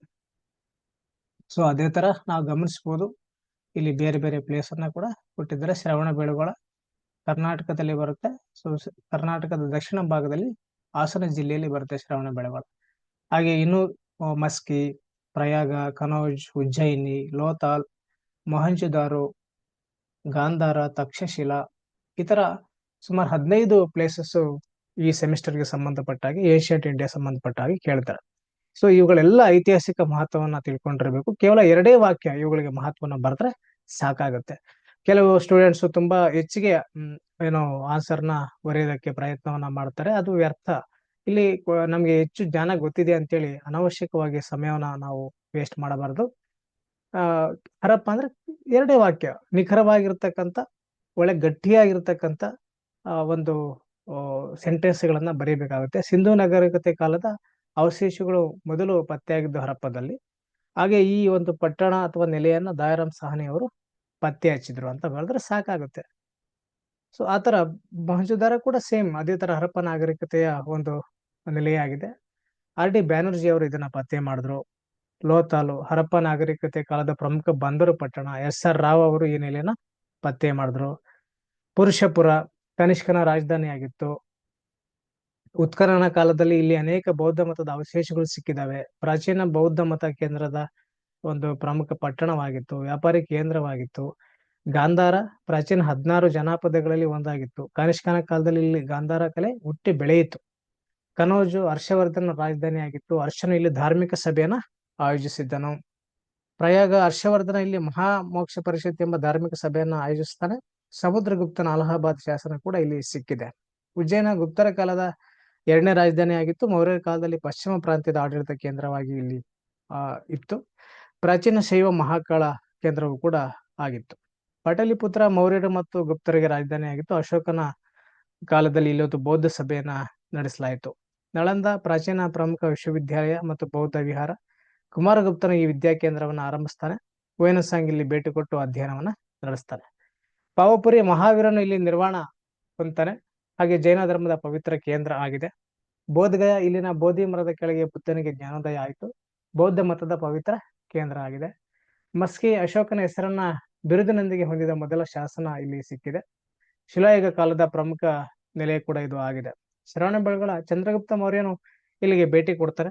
ಸೊ ಅದೇ ತರ ನಾವು ಗಮನಿಸಬಹುದು, ಇಲ್ಲಿ ಬೇರೆ ಬೇರೆ ಪ್ಲೇಸ್ ಅನ್ನ ಕೂಡ ಕೊಟ್ಟಿದ್ದಾರೆ. ಶ್ರವಣ ಬೆಳಗೊಳ ಕರ್ನಾಟಕದಲ್ಲಿ ಬರುತ್ತೆ. ಸೊ ಕರ್ನಾಟಕದ ದಕ್ಷಿಣ ಭಾಗದಲ್ಲಿ ಹಾಸನ ಜಿಲ್ಲೆಯಲ್ಲಿ ಬರುತ್ತೆ ಶ್ರವಣ ಬೆಳಗೊಳ. ಹಾಗೆ ಇನ್ನು ಮಸ್ಕಿ, ಪ್ರಯಾಗ, ಕನೌಜ್, ಉಜ್ಜಯಿನಿ, ಲೋಥಾಲ್, ಮೊಹಂಜುದಾರೋ, ಗಾಂಧಾರ, ತಕ್ಷಶಿಲಾ, ಈ ತರ ಸುಮಾರು 15 ಪ್ಲೇಸಸ್ ಈ ಸೆಮಿಸ್ಟರ್ಗೆ ಸಂಬಂಧಪಟ್ಟಾಗಿ, ಏಷ್ಯಾಟ್ ಇಂಡಿಯಾ ಸಂಬಂಧಪಟ್ಟ ಹಾಗೆ ಕೇಳ್ತಾರೆ. ಸೊ ಇವುಗಳೆಲ್ಲ ಐತಿಹಾಸಿಕ ಮಹತ್ವವನ್ನ ತಿಳ್ಕೊಂಡಿರ್ಬೇಕು. ಕೇವಲ 2 ವಾಕ್ಯ ಇವುಗಳಿಗೆ ಮಹತ್ವನ ಬರೆದ್ರೆ ಸಾಕಾಗುತ್ತೆ. ಕೆಲವು ಸ್ಟೂಡೆಂಟ್ಸ್ ತುಂಬಾ ಹೆಚ್ಚಿಗೆ ಏನೋ ಆನ್ಸರ್ನ ಬರೆಯೋದಕ್ಕೆ ಪ್ರಯತ್ನವನ್ನ ಮಾಡ್ತಾರೆ, ಅದು ವ್ಯರ್ಥ. ಇಲ್ಲಿ ನಮ್ಗೆ ಹೆಚ್ಚು ಜ್ಞಾನ ಗೊತ್ತಿದೆ ಅಂತೇಳಿ ಅನವಶ್ಯಕವಾಗಿ ಸಮಯವನ್ನ ನಾವು ವೇಸ್ಟ್ ಮಾಡಬಾರದು. ಹರಪ್ಪ ಅಂದ್ರೆ 2 ವಾಕ್ಯ, ನಿಖರವಾಗಿರ್ತಕ್ಕಂಥ, ಒಳ್ಳೆ ಗಟ್ಟಿಯಾಗಿರ್ತಕ್ಕಂಥ ಒಂದು ಸೆಂಟೆನ್ಸ್ ಗಳನ್ನ ಬರೀಬೇಕಾಗುತ್ತೆ. ಸಿಂಧೂ ನಾಗರಿಕತೆ ಕಾಲದ ಅವಶೇಷಗಳು ಮೊದಲು ಪತ್ತೆಯಾಗಿದ್ದು ಹರಪ್ಪದಲ್ಲಿ. ಹಾಗೆ ಈ ಒಂದು ಪಟ್ಟಣ ಅಥವಾ ನೆಲೆಯನ್ನ ದಯಾರಾಮ್ ಸಾಹನಿ ಅವರು ಪತ್ತೆ ಹಚ್ಚಿದ್ರು ಅಂತ ಬರೆದ್ರೆ ಸಾಕಾಗುತ್ತೆ. ಸೊ ಆತರ ಮೊಹಂಜೊದಾರೋ ಕೂಡ ಸೇಮ್ ಅದೇ ತರ ಹರಪ್ಪ ನಾಗರಿಕತೆಯ ಒಂದು ನೆಲೆಯಾಗಿದೆ. RD ಬ್ಯಾನರ್ಜಿ ಅವರು ಇದನ್ನ ಪತ್ತೆ ಮಾಡಿದ್ರು. ಲೋಥಾಲು ಹರಪ್ಪ ನಾಗರಿಕತೆ ಕಾಲದ ಪ್ರಮುಖ ಬಂದರು ಪಟ್ಟಣ. SR ರಾವ್ ಅವರು ಈ ನೆಲೆಯನ್ನ ಪತ್ತೆ ಮಾಡಿದ್ರು. ಪುರುಷಪುರ ಕನಿಷ್ಕನ ರಾಜಧಾನಿ ಆಗಿತ್ತು. ಉತ್ಖನನ ಕಾಲದಲ್ಲಿ ಇಲ್ಲಿ ಅನೇಕ ಬೌದ್ಧ ಮತದ ಅವಶೇಷಗಳು ಸಿಕ್ಕಿದಾವೆ. ಪ್ರಾಚೀನ ಬೌದ್ಧ ಮತ ಕೇಂದ್ರದ ಒಂದು ಪ್ರಮುಖ ಪಟ್ಟಣವಾಗಿತ್ತು, ವ್ಯಾಪಾರಿ ಕೇಂದ್ರವಾಗಿತ್ತು. ಗಾಂಧಾರ ಪ್ರಾಚೀನ 16 ಜನಪದಗಳಲ್ಲಿ ಒಂದಾಗಿತ್ತು. ಕನಿಷ್ಕನ ಕಾಲದಲ್ಲಿ ಇಲ್ಲಿ ಗಾಂಧಾರ ಕಲೆ ಹುಟ್ಟಿ ಬೆಳೆಯಿತು. ಕನೌಜು ಹರ್ಷವರ್ಧನ ರಾಜಧಾನಿ ಆಗಿತ್ತು. ಹರ್ಷನು ಇಲ್ಲಿ ಧಾರ್ಮಿಕ ಸಭೆಯನ್ನ ಆಯೋಜಿಸಿದ್ದನು. ಪ್ರಯಾಗ ಹರ್ಷವರ್ಧನ ಇಲ್ಲಿ ಮಹಾ ಮೋಕ್ಷ ಪರಿಷತ್ ಎಂಬ ಧಾರ್ಮಿಕ ಸಭೆಯನ್ನ ಆಯೋಜಿಸ್ತಾನೆ. ಸಮುದ್ರಗುಪ್ತನ ಅಲಹಾಬಾದ್ ಶಾಸನ ಕೂಡ ಇಲ್ಲಿ ಸಿಕ್ಕಿದೆ. ಉಜ್ಜಯಿನ ಗುಪ್ತರ ಕಾಲದ 2ನೇ ರಾಜಧಾನಿ ಆಗಿತ್ತು. ಮೌರ್ಯರ ಕಾಲದಲ್ಲಿ ಪಶ್ಚಿಮ ಪ್ರಾಂತ್ಯದ ಆಡಳಿತ ಕೇಂದ್ರವಾಗಿ ಇಲ್ಲಿ ಇತ್ತು. ಪ್ರಾಚೀನ ಶೈವ ಮಹಾಕಾಳ ಕೇಂದ್ರವೂ ಕೂಡ ಆಗಿತ್ತು. ಪಾಟಲಿಪುತ್ರ ಮೌರ್ಯರು ಮತ್ತು ಗುಪ್ತರಿಗೆ ರಾಜಧಾನಿ ಆಗಿತ್ತು. ಅಶೋಕನ ಕಾಲದಲ್ಲಿ ಇಲ್ಲೊಂದು ಬೌದ್ಧ ಸಭೆಯನ್ನ ನಡೆಸಲಾಯಿತು. ನಳಂದ ಪ್ರಾಚೀನ ಪ್ರಮುಖ ವಿಶ್ವವಿದ್ಯಾಲಯ ಮತ್ತು ಬೌದ್ಧ ವಿಹಾರ. ಕುಮಾರಗುಪ್ತನ ಈ ವಿದ್ಯಾ ಕೇಂದ್ರವನ್ನ ಆರಂಭಿಸ್ತಾನೆ. ಹುಯೆನ್ ಇಲ್ಲಿ ಭೇಟಿ ಕೊಟ್ಟು ಅಧ್ಯಯನವನ್ನ ನಡೆಸ್ತಾನೆ. ಪಾವಪುರಿ ಮಹಾವೀರನು ಇಲ್ಲಿ ನಿರ್ವಾಣ ಹೊಂದ್ತಾನೆ. ಹಾಗೆ ಜೈನ ಧರ್ಮದ ಪವಿತ್ರ ಕೇಂದ್ರ ಆಗಿದೆ. ಬೋಧಗಯ ಇಲ್ಲಿನ ಬೋಧಿ ಮರದ ಕೆಳಗೆ ಬುದ್ಧನಿಗೆ ಜ್ಞಾನೋದಯ ಆಯಿತು. ಬೌದ್ಧ ಮತದ ಪವಿತ್ರ ಕೇಂದ್ರ ಆಗಿದೆ. ಮಸ್ಕಿ ಅಶೋಕನ ಹೆಸರನ್ನ ಬಿರುದಿನೊಂದಿಗೆ ಹೊಂದಿದ ಮೊದಲ ಶಾಸನ ಇಲ್ಲಿ ಸಿಕ್ಕಿದೆ. ಶಿಲಾಯುಗ ಕಾಲದ ಪ್ರಮುಖ ನೆಲೆ ಕೂಡ ಇದು ಆಗಿದೆ. ಶ್ರವಣ ಬೆಳಗೊಳ ಚಂದ್ರಗುಪ್ತ ಮೌರ್ಯನು ಇಲ್ಲಿಗೆ ಭೇಟಿ ಕೊಡ್ತಾರೆ.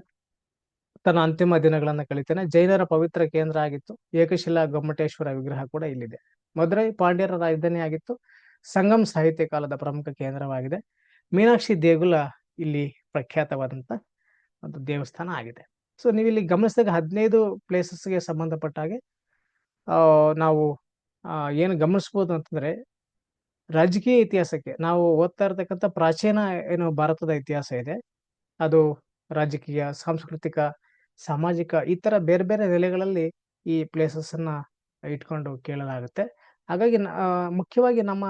ತನ್ನ ಅಂತಿಮ ದಿನಗಳನ್ನ ಕಳಿತಾನೆ. ಜೈನರ ಪವಿತ್ರ ಕೇಂದ್ರ ಆಗಿತ್ತು. ಏಕಶಿಲಾ ಗೊಮ್ಮಟೇಶ್ವರ ವಿಗ್ರಹ ಕೂಡ ಇಲ್ಲಿದೆ. ಮಧುರೈ ಪಾಂಡ್ಯರ ರಾಜಧಾನಿ ಆಗಿತ್ತು. ಸಂಗಮ್ ಸಾಹಿತ್ಯ ಕಾಲದ ಪ್ರಮುಖ ಕೇಂದ್ರವಾಗಿದೆ. ಮೀನಾಕ್ಷಿ ದೇಗುಲ ಇಲ್ಲಿ ಪ್ರಖ್ಯಾತವಾದಂತ ಒಂದು ದೇವಸ್ಥಾನ ಆಗಿದೆ. ಸೊ ನೀವು ಇಲ್ಲಿ ಗಮನಿಸಿದಾಗ 15 ಪ್ಲೇಸಸ್ಗೆ ಸಂಬಂಧಪಟ್ಟ ಹಾಗೆ ನಾವು ಏನು ಗಮನಿಸ್ಬೋದು ಅಂತಂದ್ರೆ, ರಾಜಕೀಯ ಇತಿಹಾಸಕ್ಕೆ ನಾವು ಓದ್ತಾ ಇರ್ತಕ್ಕಂಥ ಪ್ರಾಚೀನ ಏನು ಭಾರತದ ಇತಿಹಾಸ ಇದೆ, ಅದು ರಾಜಕೀಯ, ಸಾಂಸ್ಕೃತಿಕ, ಸಾಮಾಜಿಕ ಈ ತರ ಬೇರೆ ಬೇರೆ ನೆಲೆಗಳಲ್ಲಿ ಈ ಪ್ಲೇಸಸ್ ಅನ್ನ ಇಟ್ಕೊಂಡು ಕೇಳಲಾಗುತ್ತೆ. ಹಾಗಾಗಿ ಮುಖ್ಯವಾಗಿ ನಮ್ಮ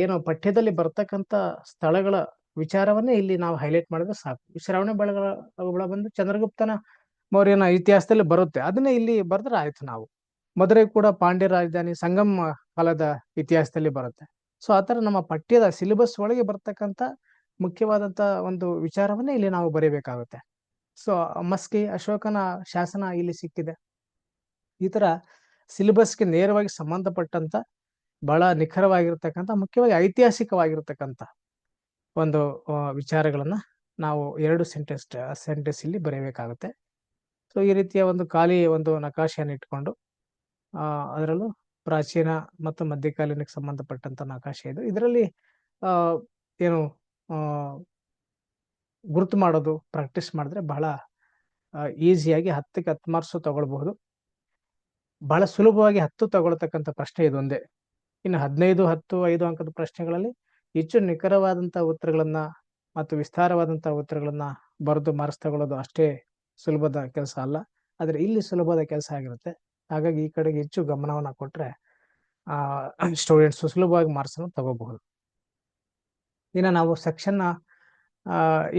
ಏನು ಪಠ್ಯದಲ್ಲಿ ಬರ್ತಕ್ಕಂಥ ಸ್ಥಳಗಳ ವಿಚಾರವನ್ನೇ ಇಲ್ಲಿ ನಾವು ಹೈಲೈಟ್ ಮಾಡಿದ್ರೆ ಸಾಕು. ಶ್ರವಣ ಬೆಳಗೊಳ ಬಂದು ಚಂದ್ರಗುಪ್ತನ ಮೌರ್ಯನ ಇತಿಹಾಸದಲ್ಲಿ ಬರುತ್ತೆ, ಅದನ್ನೇ ಇಲ್ಲಿ ಬರೆದ್ರೆ ಆಯ್ತು. ನಾವು ಮಧುರೈ ಕೂಡ ಪಾಂಡ್ಯ ರಾಜಧಾನಿ, ಸಂಗಮ್ ಕಾಲದ ಇತಿಹಾಸದಲ್ಲಿ ಬರುತ್ತೆ. ಸೊ ಆತರ ನಮ್ಮ ಪಠ್ಯದ ಸಿಲೆಬಸ್ ಒಳಗೆ ಬರ್ತಕ್ಕಂಥ ಮುಖ್ಯವಾದಂತ ಒಂದು ವಿಚಾರವನ್ನೇ ಇಲ್ಲಿ ನಾವು ಬರೀಬೇಕಾಗುತ್ತೆ. ಸೊ ಮಸ್ಕಿ ಅಶೋಕನ ಶಾಸನ ಇಲ್ಲಿ ಸಿಕ್ಕಿದೆ. ಈ ತರ ಸಿಲೆಬಸ್ಗೆ ನೇರವಾಗಿ ಸಂಬಂಧಪಟ್ಟಂತ ಬಹಳ ನಿಖರವಾಗಿರ್ತಕ್ಕಂಥ, ಮುಖ್ಯವಾಗಿ ಐತಿಹಾಸಿಕವಾಗಿರ್ತಕ್ಕಂಥ ಒಂದು ವಿಚಾರಗಳನ್ನ ನಾವು 2 ಸೆಂಟೆನ್ಸ್ ಇಲ್ಲಿ ಬರೆಯಬೇಕಾಗುತ್ತೆ. ಸೊ ಈ ರೀತಿಯ ಒಂದು ಖಾಲಿ ಒಂದು ನಕಾಶೆಯನ್ನು ಇಟ್ಕೊಂಡು ಅದರಲ್ಲೂ ಪ್ರಾಚೀನ ಮತ್ತು ಮಧ್ಯಕಾಲೀನಕ್ಕೆ ಸಂಬಂಧಪಟ್ಟಂತ ನಕಾಶೆ ಇದು. ಇದರಲ್ಲಿ ಏನು ಗುರುತು ಮಾಡೋದು ಪ್ರಾಕ್ಟೀಸ್ ಮಾಡಿದ್ರೆ ಬಹಳ ಈಸಿಯಾಗಿ 10ಕ್ಕೆ 10 ಮಾರ್ಕ್ಸ್ ತಗೊಳ್ಬಹುದು. ಬಹಳ ಸುಲಭವಾಗಿ 10 ತಗೊಳ್ತಕ್ಕಂಥ ಪ್ರಶ್ನೆ ಇದೊಂದೇ. ಇನ್ನು 15, 10, 5 ಅಂಕದ ಪ್ರಶ್ನೆಗಳಲ್ಲಿ ಹೆಚ್ಚು ನಿಖರವಾದಂತಹ ಉತ್ತರಗಳನ್ನ ಮತ್ತು ವಿಸ್ತಾರವಾದಂತಹ ಉತ್ತರಗಳನ್ನ ಬರೆದು ಮಾರ್ಕ್ಸ್ ತಗೊಳ್ಳೋದು ಅಷ್ಟೇ ಸುಲಭದ ಕೆಲಸ ಅಲ್ಲ. ಆದ್ರೆ ಇಲ್ಲಿ ಸುಲಭದ ಕೆಲಸ ಆಗಿರುತ್ತೆ. ಹಾಗಾಗಿ ಈ ಕಡೆಗೆ ಹೆಚ್ಚು ಗಮನವನ್ನ ಕೊಟ್ರೆ ಸ್ಟೂಡೆಂಟ್ಸ್ ಸುಲಭವಾಗಿ ಮಾರ್ಕ್ಸ್ ಅನ್ನು ತಗೋಬಹುದು. ಇನ್ನು ನಾವು ಸೆಕ್ಷನ್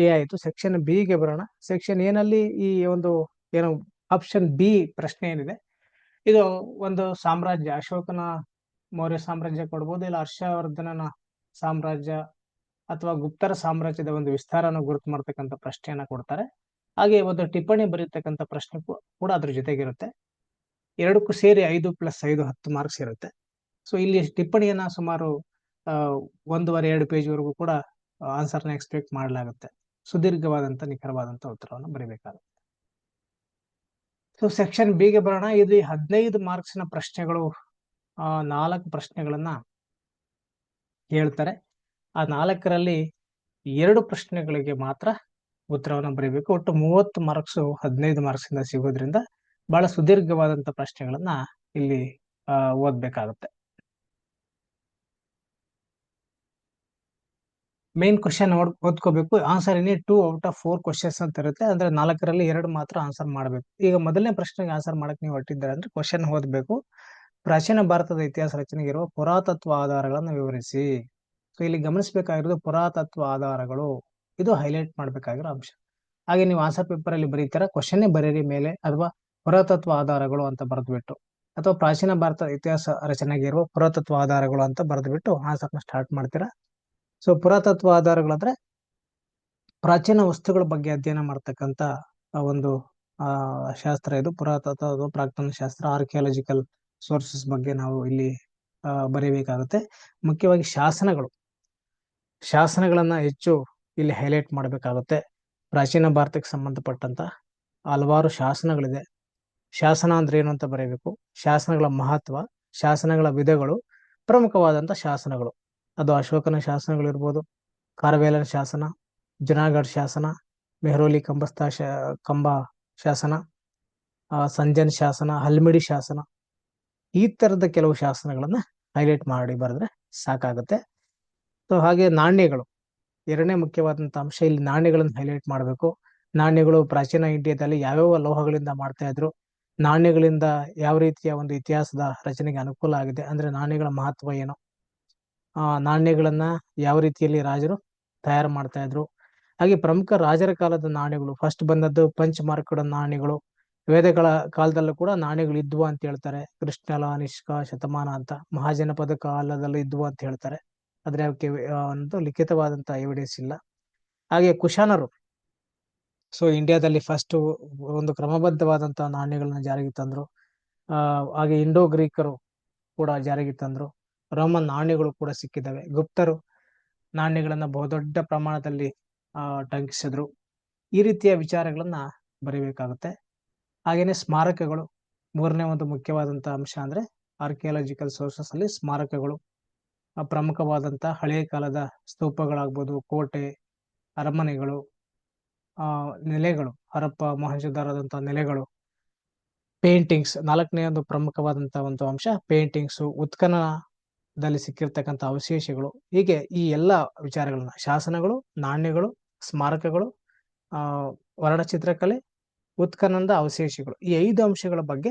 ಎ ಆಯ್ತು. ಸೆಕ್ಷನ್ ಬಿ ಗೆ ಬರೋಣ. ಸೆಕ್ಷನ್ ಎ ನಲ್ಲಿ ಈ ಒಂದು ಏನು ಆಪ್ಷನ್ ಬಿ ಪ್ರಶ್ನೆ ಏನಿದೆ, ಇದು ಒಂದು ಸಾಮ್ರಾಜ್ಯ, ಅಶೋಕನ ಮೌರ್ಯ ಸಾಮ್ರಾಜ್ಯ ಕೊಡ್ಬೋದು, ಇಲ್ಲ ಹರ್ಷವರ್ಧನನ ಸಾಮ್ರಾಜ್ಯ ಅಥವಾ ಗುಪ್ತರ ಸಾಮ್ರಾಜ್ಯದ ಒಂದು ವಿಸ್ತಾರನ ಗುರುತು ಮಾಡ್ತಕ್ಕಂಥ ಪ್ರಶ್ನೆಯನ್ನ ಕೊಡ್ತಾರೆ. ಹಾಗೆ ಒಂದು ಟಿಪ್ಪಣಿ ಬರೀತಕ್ಕಂಥ ಪ್ರಶ್ನೆ ಕೂಡ ಅದ್ರ ಜೊತೆಗಿರುತ್ತೆ. ಎರಡಕ್ಕೂ ಸೇರಿ 5+5 10 ಮಾರ್ಕ್ಸ್ ಇರುತ್ತೆ. ಸೊ ಇಲ್ಲಿ ಟಿಪ್ಪಣಿಯನ್ನ ಸುಮಾರು 1.5-2 ಪೇಜ್ ವರೆಗೂ ಕೂಡ ಆನ್ಸರ್ನ ಎಕ್ಸ್ಪೆಕ್ಟ್ ಮಾಡಲಾಗುತ್ತೆ. ಸುದೀರ್ಘವಾದಂತ ನಿಖರವಾದಂತ ಉತ್ತರವನ್ನು ಬರೀಬೇಕಾಗುತ್ತೆ. ಸೊ ಸೆಕ್ಷನ್ ಬಿ ಗೆ ಬರೋಣ. ಇದು 15 ಮಾರ್ಕ್ಸ್ ನ ಪ್ರಶ್ನೆಗಳು, 4 ಪ್ರಶ್ನೆಗಳನ್ನ ಹೇಳ್ತಾರೆ. ಆ 4ರಲ್ಲಿ 2 ಪ್ರಶ್ನೆಗಳಿಗೆ ಮಾತ್ರ ಉತ್ತರವನ್ನು ಬರೀಬೇಕು. ಒಟ್ಟು 30 ಮಾರ್ಕ್ಸ್ 15 ಮಾರ್ಕ್ಸ್ ಇಂದ ಸಿಗೋದ್ರಿಂದ ಬಹಳ ಸುದೀರ್ಘವಾದಂತ ಪ್ರಶ್ನೆಗಳನ್ನ ಇಲ್ಲಿ ಓದ್ಬೇಕಾಗುತ್ತೆ. ಮೇನ್ ಕ್ವಶನ್ ಓದ್ಕೋಬೇಕು. Answer any 2 out of 4 questions ಅಂತ ಇರುತ್ತೆ. ಅಂದ್ರೆ 4ರಲ್ಲಿ 2 ಮಾತ್ರ ಆನ್ಸರ್ ಮಾಡಬೇಕು. ಈಗ ಮೊದಲನೇ ಪ್ರಶ್ನೆಗೆ ಆನ್ಸರ್ ಮಾಡಕ್ ನೀವು ಹೊರಟಿದ್ದಾರೆ ಅಂದ್ರೆ ಕ್ವಶನ್ ಓದ್ಬೇಕು. ಪ್ರಾಚೀನ ಭಾರತದ ಇತಿಹಾಸ ರಚನೆಗೆ ಇರುವ ಪುರಾತತ್ವ ಆಧಾರಗಳನ್ನು ವಿವರಿಸಿ. ಸೊ ಇಲ್ಲಿ ಗಮನಿಸಬೇಕಾಗಿರೋದು ಪುರಾತತ್ವ ಆಧಾರಗಳು, ಇದು ಹೈಲೈಟ್ ಮಾಡ್ಬೇಕಾಗಿರೋ ಅಂಶ. ಹಾಗೆ ನೀವು ಆನ್ಸರ್ ಪೇಪರ್ ಅಲ್ಲಿ ಬರೀತೀರ, ಕ್ವಶನ್ನೇ ಬರೀರಿ ಮೇಲೆ, ಅಥವಾ ಪುರಾತತ್ವ ಆಧಾರಗಳು ಅಂತ ಬರೆದ್ಬಿಟ್ಟು, ಅಥವಾ ಪ್ರಾಚೀನ ಭಾರತ ಇತಿಹಾಸ ರಚನೆಗೆ ಇರುವ ಪುರಾತತ್ವ ಆಧಾರಗಳು ಅಂತ ಬರೆದ್ಬಿಟ್ಟು ಆನ್ಸರ್ನ ಸ್ಟಾರ್ಟ್ ಮಾಡ್ತೀರಾ. ಸೊ ಪುರಾತತ್ವ ಆಧಾರಗಳಂದ್ರೆ ಪ್ರಾಚೀನ ವಸ್ತುಗಳ ಬಗ್ಗೆ ಅಧ್ಯಯನ ಮಾಡ್ತಕ್ಕಂಥ ಒಂದು ಶಾಸ್ತ್ರ ಇದು. ಪುರಾತತ್ವ ಪ್ರಾಕ್ತನ ಶಾಸ್ತ್ರ, ಆರ್ಕಿಯಾಲಜಿಕಲ್ ಸೋರ್ಸಸ್ ಬಗ್ಗೆ ನಾವು ಇಲ್ಲಿ ಬರೀಬೇಕಾಗುತ್ತೆ. ಮುಖ್ಯವಾಗಿ ಶಾಸನಗಳನ್ನ ಹೆಚ್ಚು ಇಲ್ಲಿ ಹೈಲೈಟ್ ಮಾಡಬೇಕಾಗುತ್ತೆ. ಪ್ರಾಚೀನ ಭಾರತಕ್ಕೆ ಸಂಬಂಧಪಟ್ಟಂತ ಹಲವಾರು ಶಾಸನಗಳಿದೆ. ಶಾಸನ ಅಂದ್ರೆ ಏನು ಅಂತ ಬರೀಬೇಕು, ಶಾಸನಗಳ ಮಹತ್ವ, ಶಾಸನಗಳ ವಿಧಗಳು, ಪ್ರಮುಖವಾದಂತ ಶಾಸನಗಳು. ಅದು ಅಶೋಕನ ಶಾಸನಗಳಿರ್ಬೋದು, ಖಾರವೇಲನ ಶಾಸನ, ಜುನಾಗಢ ಶಾಸನ, ಮೆಹ್ರೌಲಿ ಕಂಬ ಶಾಸನ, ಸಂಜನ್ ಶಾಸನ, ಹಲ್ಮಿಡಿ ಶಾಸನ, ಈ ತರದ ಕೆಲವು ಶಾಸನಗಳನ್ನ ಹೈಲೈಟ್ ಮಾಡಿ ಬರೆದ್ರೆ ಸಾಕಾಗುತ್ತೆ. ಸೊ ಹಾಗೆ ನಾಣ್ಯಗಳು, ಎರಡನೇ ಮುಖ್ಯವಾದಂತ ಅಂಶ. ಇಲ್ಲಿ ನಾಣ್ಯಗಳನ್ನು ಹೈಲೈಟ್ ಮಾಡಬೇಕು. ನಾಣ್ಯಗಳು ಪ್ರಾಚೀನ ಇಂಡಿಯಾದಲ್ಲಿ ಯಾವ್ಯಾವ ಲೋಹಗಳಿಂದ ಮಾಡ್ತಾ ಇದ್ರು, ನಾಣ್ಯಗಳಿಂದ ಯಾವ ರೀತಿಯ ಒಂದು ಇತಿಹಾಸದ ರಚನೆಗೆ ಅನುಕೂಲ ಆಗಿದೆ, ಅಂದ್ರೆ ನಾಣ್ಯಗಳ ಮಹತ್ವ ಏನು, ನಾಣ್ಯಗಳನ್ನ ಯಾವ ರೀತಿಯಲ್ಲಿ ರಾಜರು ತಯಾರು ಮಾಡ್ತಾ ಇದ್ರು. ಹಾಗೆ ಪ್ರಮುಖ ರಾಜರ ಕಾಲದ ನಾಣ್ಯಗಳು, ಫಸ್ಟ್ ಬಂದದ್ದು ಪಂಚಮಾರ್ಕಡ ನಾಣ್ಯಗಳು. ವೇದಗಳ ಕಾಲದಲ್ಲೂ ಕೂಡ ನಾಣ್ಯಗಳು ಇದ್ವು ಅಂತ ಹೇಳ್ತಾರೆ. ಕೃಷ್ಣಲ, ನಿಷ್ಕ, ಶತಮಾನ ಅಂತ ಮಹಾಜನಪದ ಕಾಲದಲ್ಲೂ ಇದ್ವು ಅಂತ ಹೇಳ್ತಾರೆ. ಆದ್ರೆ ಅವಕ್ಕೆ ಒಂದು ಲಿಖಿತವಾದಂತ ಎವಿಡೆನ್ಸ್ ಇಲ್ಲ. ಹಾಗೆ ಕುಶಾನರು, ಸೊ ಇಂಡಿಯಾದಲ್ಲಿ ಫಸ್ಟ್ ಒಂದು ಕ್ರಮಬದ್ಧವಾದಂತಹ ನಾಣ್ಯಗಳನ್ನ ಜಾರಿಗೆ ತಂದ್ರು. ಹಾಗೆ ಇಂಡೋ ಗ್ರೀಕರು ಕೂಡ ಜಾರಿಗೆ ತಂದ್ರು. ರೋಮನ್ ನಾಣ್ಯಗಳು ಕೂಡ ಸಿಕ್ಕಿದ್ದಾವೆ. ಗುಪ್ತರು ನಾಣ್ಯಗಳನ್ನ ಬಹುದೊಡ್ಡ ಪ್ರಮಾಣದಲ್ಲಿ ಟಂಕಿಸಿದ್ರು. ಈ ರೀತಿಯ ವಿಚಾರಗಳನ್ನ ಬರೀಬೇಕಾಗುತ್ತೆ. ಹಾಗೇನೆ ಸ್ಮಾರಕಗಳು, ಮೂರನೇ ಒಂದು ಮುಖ್ಯವಾದಂತಹ ಅಂಶ ಅಂದ್ರೆ ಆರ್ಕಿಯಾಲಜಿಕಲ್ ಸೋರ್ಸಸ್ ಅಲ್ಲಿ ಸ್ಮಾರಕಗಳು, ಪ್ರಮುಖವಾದಂತ ಹಳೆಯ ಕಾಲದ ಸ್ತೂಪಗಳಾಗ್ಬೋದು, ಕೋಟೆ, ಅರಮನೆಗಳು, ನೆಲೆಗಳು, ಹರಪ್ಪ ಮೊಹಂಜೊದಾರೋದಂತಹ ನೆಲೆಗಳು, ಪೇಂಟಿಂಗ್ಸ್, ನಾಲ್ಕನೇ ಒಂದು ಪ್ರಮುಖವಾದಂತಹ ಒಂದು ಅಂಶ ಪೇಂಟಿಂಗ್ಸ್, ಉತ್ಖನನದಲ್ಲಿ ಸಿಕ್ಕಿರ್ತಕ್ಕಂಥ ಅವಶೇಷಗಳು. ಹೀಗೆ ಈ ಎಲ್ಲ ವಿಚಾರಗಳನ್ನ, ಶಾಸನಗಳು, ನಾಣ್ಯಗಳು, ಸ್ಮಾರಕಗಳು, ವರ್ಣಚಿತ್ರಕಲೆ, ಉತ್ಖನನದ ಅವಶೇಷಗಳು, ಈ 5 ಅಂಶಗಳ ಬಗ್ಗೆ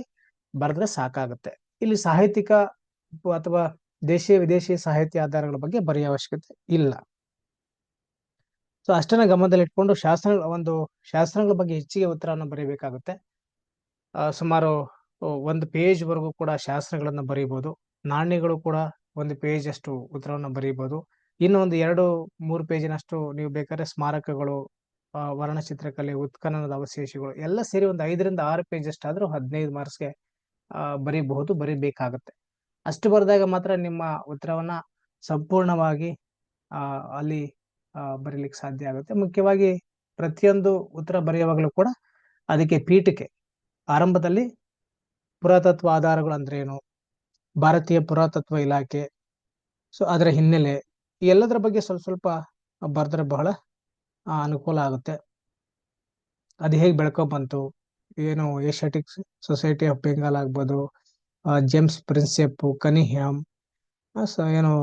ಬರೆದ್ರೆ ಸಾಕಾಗುತ್ತೆ. ಇಲ್ಲಿ ಸಾಹಿತ್ಯಿಕ ಅಥವಾ ದೇಶೀಯ ವಿದೇಶಿ ಸಾಹಿತ್ಯ ಆಧಾರಗಳ ಬಗ್ಗೆ ಬರೆಯುವ ಅವಶ್ಯಕತೆ ಇಲ್ಲ. ಸೊ ಅಷ್ಟನ್ನ ಗಮನದಲ್ಲಿಟ್ಕೊಂಡು ಶಾಸನಗಳ ಬಗ್ಗೆ ಹೆಚ್ಚಿಗೆ ಉತ್ತರವನ್ನು ಬರೀಬೇಕಾಗುತ್ತೆ. ಸುಮಾರು 1 ಪೇಜ್ ವರೆಗೂ ಕೂಡ ಶಾಸನಗಳನ್ನ ಬರೀಬಹುದು. ನಾಣ್ಯಗಳು ಕೂಡ 1 ಪೇಜ್ ಅಷ್ಟು ಉತ್ತರವನ್ನು ಬರೀಬಹುದು. ಇನ್ನು ಒಂದು 2-3 ಪೇಜಿನಷ್ಟು ನೀವು ಬೇಕಾದ್ರೆ ಸ್ಮಾರಕಗಳು, ವರ್ಣಚಿತ್ರಕಲೆ, ಉತ್ಖನನದ ಅವಶೇಷಗಳು ಎಲ್ಲ ಸೇರಿ ಒಂದು 5ರಿಂದ 6 ಪೇಜ್ ಅಷ್ಟಾದ್ರೂ 15 ಮಾರ್ಕ್ಸ್ಗೆ ಬರೀಬಹುದು, ಬರೀಬೇಕಾಗುತ್ತೆ. ಅಷ್ಟು ಬರೆದಾಗ ಮಾತ್ರ ನಿಮ್ಮ ಉತ್ತರವನ್ನ ಸಂಪೂರ್ಣವಾಗಿ ಅಲ್ಲಿ ಬರೀಲಿಕ್ಕೆ ಸಾಧ್ಯ ಆಗುತ್ತೆ. ಮುಖ್ಯವಾಗಿ ಪ್ರತಿಯೊಂದು ಉತ್ತರ ಬರೆಯುವಾಗಲೂ ಕೂಡ ಅದಕ್ಕೆ ಪೀಠಿಕೆ, ಆರಂಭದಲ್ಲಿ ಪುರಾತತ್ವ ಆಧಾರಗಳು ಅಂದ್ರೆ ಏನು, ಭಾರತೀಯ ಪುರಾತತ್ವ ಇಲಾಖೆ, ಸೊ ಅದರ ಹಿನ್ನೆಲೆ, ಈ ಎಲ್ಲದರ ಬಗ್ಗೆ ಸ್ವಲ್ಪ ಸ್ವಲ್ಪ ಬರೆದ್ರೆ ಬಹಳ ಅನುಕೂಲ ಆಗುತ್ತೆ. ಅದು ಹೇಗೆ ಬೆಳ್ಕೊಂಡ್ ಬಂತು, ಏನು ಏಷ್ಯಾಟಿಕ್ ಸೊಸೈಟಿ ಆಫ್ ಬೆಂಗಾಲ್ ಆಗ್ಬೋದು, ಜೇಮ್ಸ್ ಪ್ರಿನ್ಸೆಪ್, ಕನಿಹ್ಯಾಮ್, ಏನು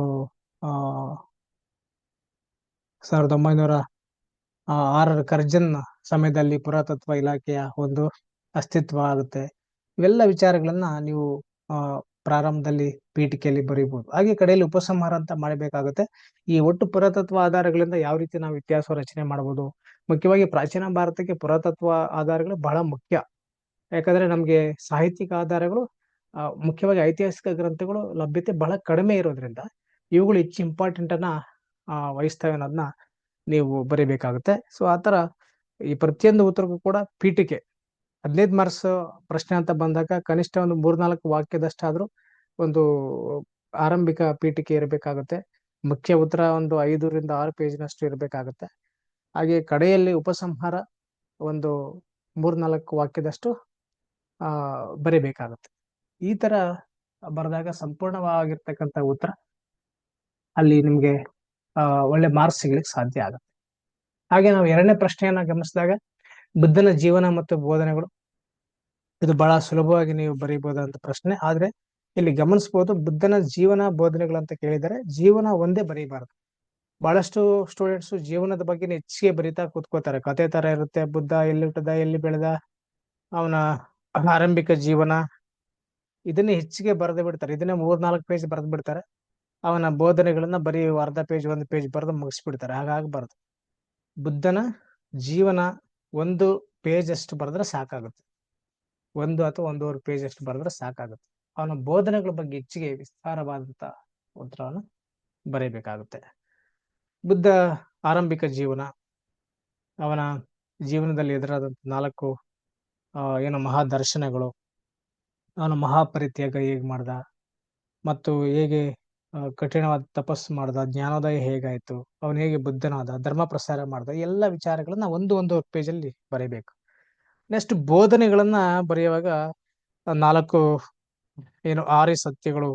1906ರ ಕರ್ಜನ್ ಸಮಯದಲ್ಲಿ ಪುರಾತತ್ವ ಇಲಾಖೆಯ ಒಂದು ಅಸ್ತಿತ್ವ ಆಗುತ್ತೆ. ಇವೆಲ್ಲ ವಿಚಾರಗಳನ್ನ ನೀವು ಪ್ರಾರಂಭದಲ್ಲಿ ಪೀಠಿಕೆಯಲ್ಲಿ ಬರೀಬಹುದು. ಹಾಗೆ ಕಡೆಯಲ್ಲಿ ಉಪಸಂಹಾರ ಅಂತ ಮಾಡಬೇಕಾಗುತ್ತೆ. ಈ ಒಟ್ಟು ಪುರಾತತ್ವ ಆಧಾರಗಳಿಂದ ಯಾವ ರೀತಿ ನಾವು ಇತಿಹಾಸ ರಚನೆ ಮಾಡಬಹುದು, ಮುಖ್ಯವಾಗಿ ಪ್ರಾಚೀನ ಭಾರತಕ್ಕೆ ಪುರಾತತ್ವ ಆಧಾರಗಳು ಬಹಳ ಮುಖ್ಯ. ಯಾಕಂದ್ರೆ ನಮ್ಗೆ ಸಾಹಿತ್ಯಿಕ ಆಧಾರಗಳು, ಮುಖ್ಯವಾಗಿ ಐತಿಹಾಸಿಕ ಗ್ರಂಥಗಳು ಲಭ್ಯತೆ ಬಹಳ ಕಡಿಮೆ ಇರೋದ್ರಿಂದ ಇವುಗಳು ಹೆಚ್ಚು ಇಂಪಾರ್ಟೆಂಟ್ ಅನ್ನ ವಹಿಸ್ತವೆ ಅನ್ನೋದನ್ನ ನೀವು ಬರೀಬೇಕಾಗುತ್ತೆ. ಸೊ ಆತರ ಈ ಪ್ರತಿಯೊಂದು ಉತ್ತರಕ್ಕೂ ಕೂಡ ಪೀಠಿಕೆ 15 ಮಾರ್ಕ್ಸ್ ಪ್ರಶ್ನೆ ಅಂತ ಬಂದಾಗ ಕನಿಷ್ಠ ಒಂದು 3-4 ವಾಕ್ಯದಷ್ಟಾದ್ರೂ ಒಂದು ಆರಂಭಿಕ ಪೀಠಿಕೆ ಇರಬೇಕಾಗುತ್ತೆ. ಮುಖ್ಯ ಉತ್ತರ ಒಂದು 5ರಿಂದ 6 ಪೇಜ್ನಷ್ಟು ಇರಬೇಕಾಗುತ್ತೆ. ಹಾಗೆ ಕಡೆಯಲ್ಲಿ ಉಪಸಂಹಾರ ಒಂದು 3-4 ವಾಕ್ಯದಷ್ಟು ಬರೀಬೇಕಾಗುತ್ತೆ. ಈ ತರ ಬರೆದಾಗ ಸಂಪೂರ್ಣವಾಗಿರ್ತಕ್ಕಂಥ ಉತ್ತರ ಅಲ್ಲಿ ನಿಮ್ಗೆ ಒಳ್ಳೆ ಮಾರ್ಕ್ಸ್ ಸಿಗ್ಲಿಕ್ಕೆ ಸಾಧ್ಯ ಆಗುತ್ತೆ. ಹಾಗೆ ನಾವು 2ನೇ ಪ್ರಶ್ನೆಯನ್ನ ಗಮನಿಸಿದಾಗ ಬುದ್ಧನ ಜೀವನ ಮತ್ತು ಬೋಧನೆಗಳು, ಇದು ಬಹಳ ಸುಲಭವಾಗಿ ನೀವು ಬರೀಬಹುದಂತ ಪ್ರಶ್ನೆ. ಆದ್ರೆ ಇಲ್ಲಿ ಗಮನಿಸಬಹುದು, ಬುದ್ಧನ ಜೀವನ ಬೋಧನೆಗಳು ಅಂತ ಕೇಳಿದರೆ ಜೀವನ ಒಂದೇ ಬರೀಬಾರದು. ಬಹಳಷ್ಟು ಸ್ಟೂಡೆಂಟ್ಸ್ ಜೀವನದ ಬಗ್ಗೆ ಹೆಚ್ಚಿಗೆ ಬರೀತಾ ಕೂತ್ಕೋತಾರೆ. ಕತೆ ತರ ಇರುತ್ತೆ, ಬುದ್ಧ ಎಲ್ಲಿ ಹುಟ್ಟದ, ಎಲ್ಲಿ ಬೆಳೆದ, ಅವನ ಆರಂಭಿಕ ಜೀವನ, ಇದನ್ನೇ ಹೆಚ್ಚಿಗೆ ಬರೆದು ಬಿಡ್ತಾರೆ. ಇದನ್ನೇ 3-4 ಪೇಜ್ ಬರೆದು ಬಿಡ್ತಾರೆ. ಅವನ ಬೋಧನೆಗಳನ್ನ ಬರೀ ಅರ್ಧ ಪೇಜ್ 1 ಪೇಜ್ ಬರೆದು ಮುಗಿಸ್ಬಿಡ್ತಾರೆ. ಹಾಗಾಗಬಾರ್ದು. ಬುದ್ಧನ ಜೀವನ 1 ಪೇಜ್ ಅಷ್ಟು ಬರೆದ್ರೆ ಸಾಕಾಗುತ್ತೆ. 1 ಅಥವಾ 1.5 ಪೇಜ್ ಅಷ್ಟು ಬರೆದ್ರೆ ಸಾಕಾಗುತ್ತೆ. ಅವನ ಬೋಧನೆಗಳ ಬಗ್ಗೆ ಹೆಚ್ಚಿಗೆ ವಿಸ್ತಾರವಾದಂತ ಉತ್ತರವನ್ನು ಬರೀಬೇಕಾಗುತ್ತೆ. ಬುದ್ಧ ಆರಂಭಿಕ ಜೀವನ, ಅವನ ಜೀವನದಲ್ಲಿ ಎದುರಾದಂತ 4 ಏನು ಮಹಾದರ್ಶನಗಳು, ಅವನ ಮಹಾಪರಿತ್ಯಾಗ ಹೇಗ್ ಮಾಡ್ದ, ಮತ್ತು ಹೇಗೆ ಕಠಿಣವಾದ ತಪಸ್ಸು ಮಾಡ್ದ, ಜ್ಞಾನೋದಯ ಹೇಗಾಯ್ತು, ಅವನು ಹೇಗೆ ಬುದ್ಧನಾದ, ಧರ್ಮ ಪ್ರಸಾರ ಮಾಡ್ದ, ಎಲ್ಲ ವಿಚಾರಗಳನ್ನ 1-1.5 ಪೇಜಲ್ಲಿ ಬರೀಬೇಕು. ನೆಕ್ಸ್ಟ್ ಬೋಧನೆಗಳನ್ನ ಬರೆಯುವಾಗ 4 ಏನು ಆರ್ಯ ಸತ್ಯಗಳು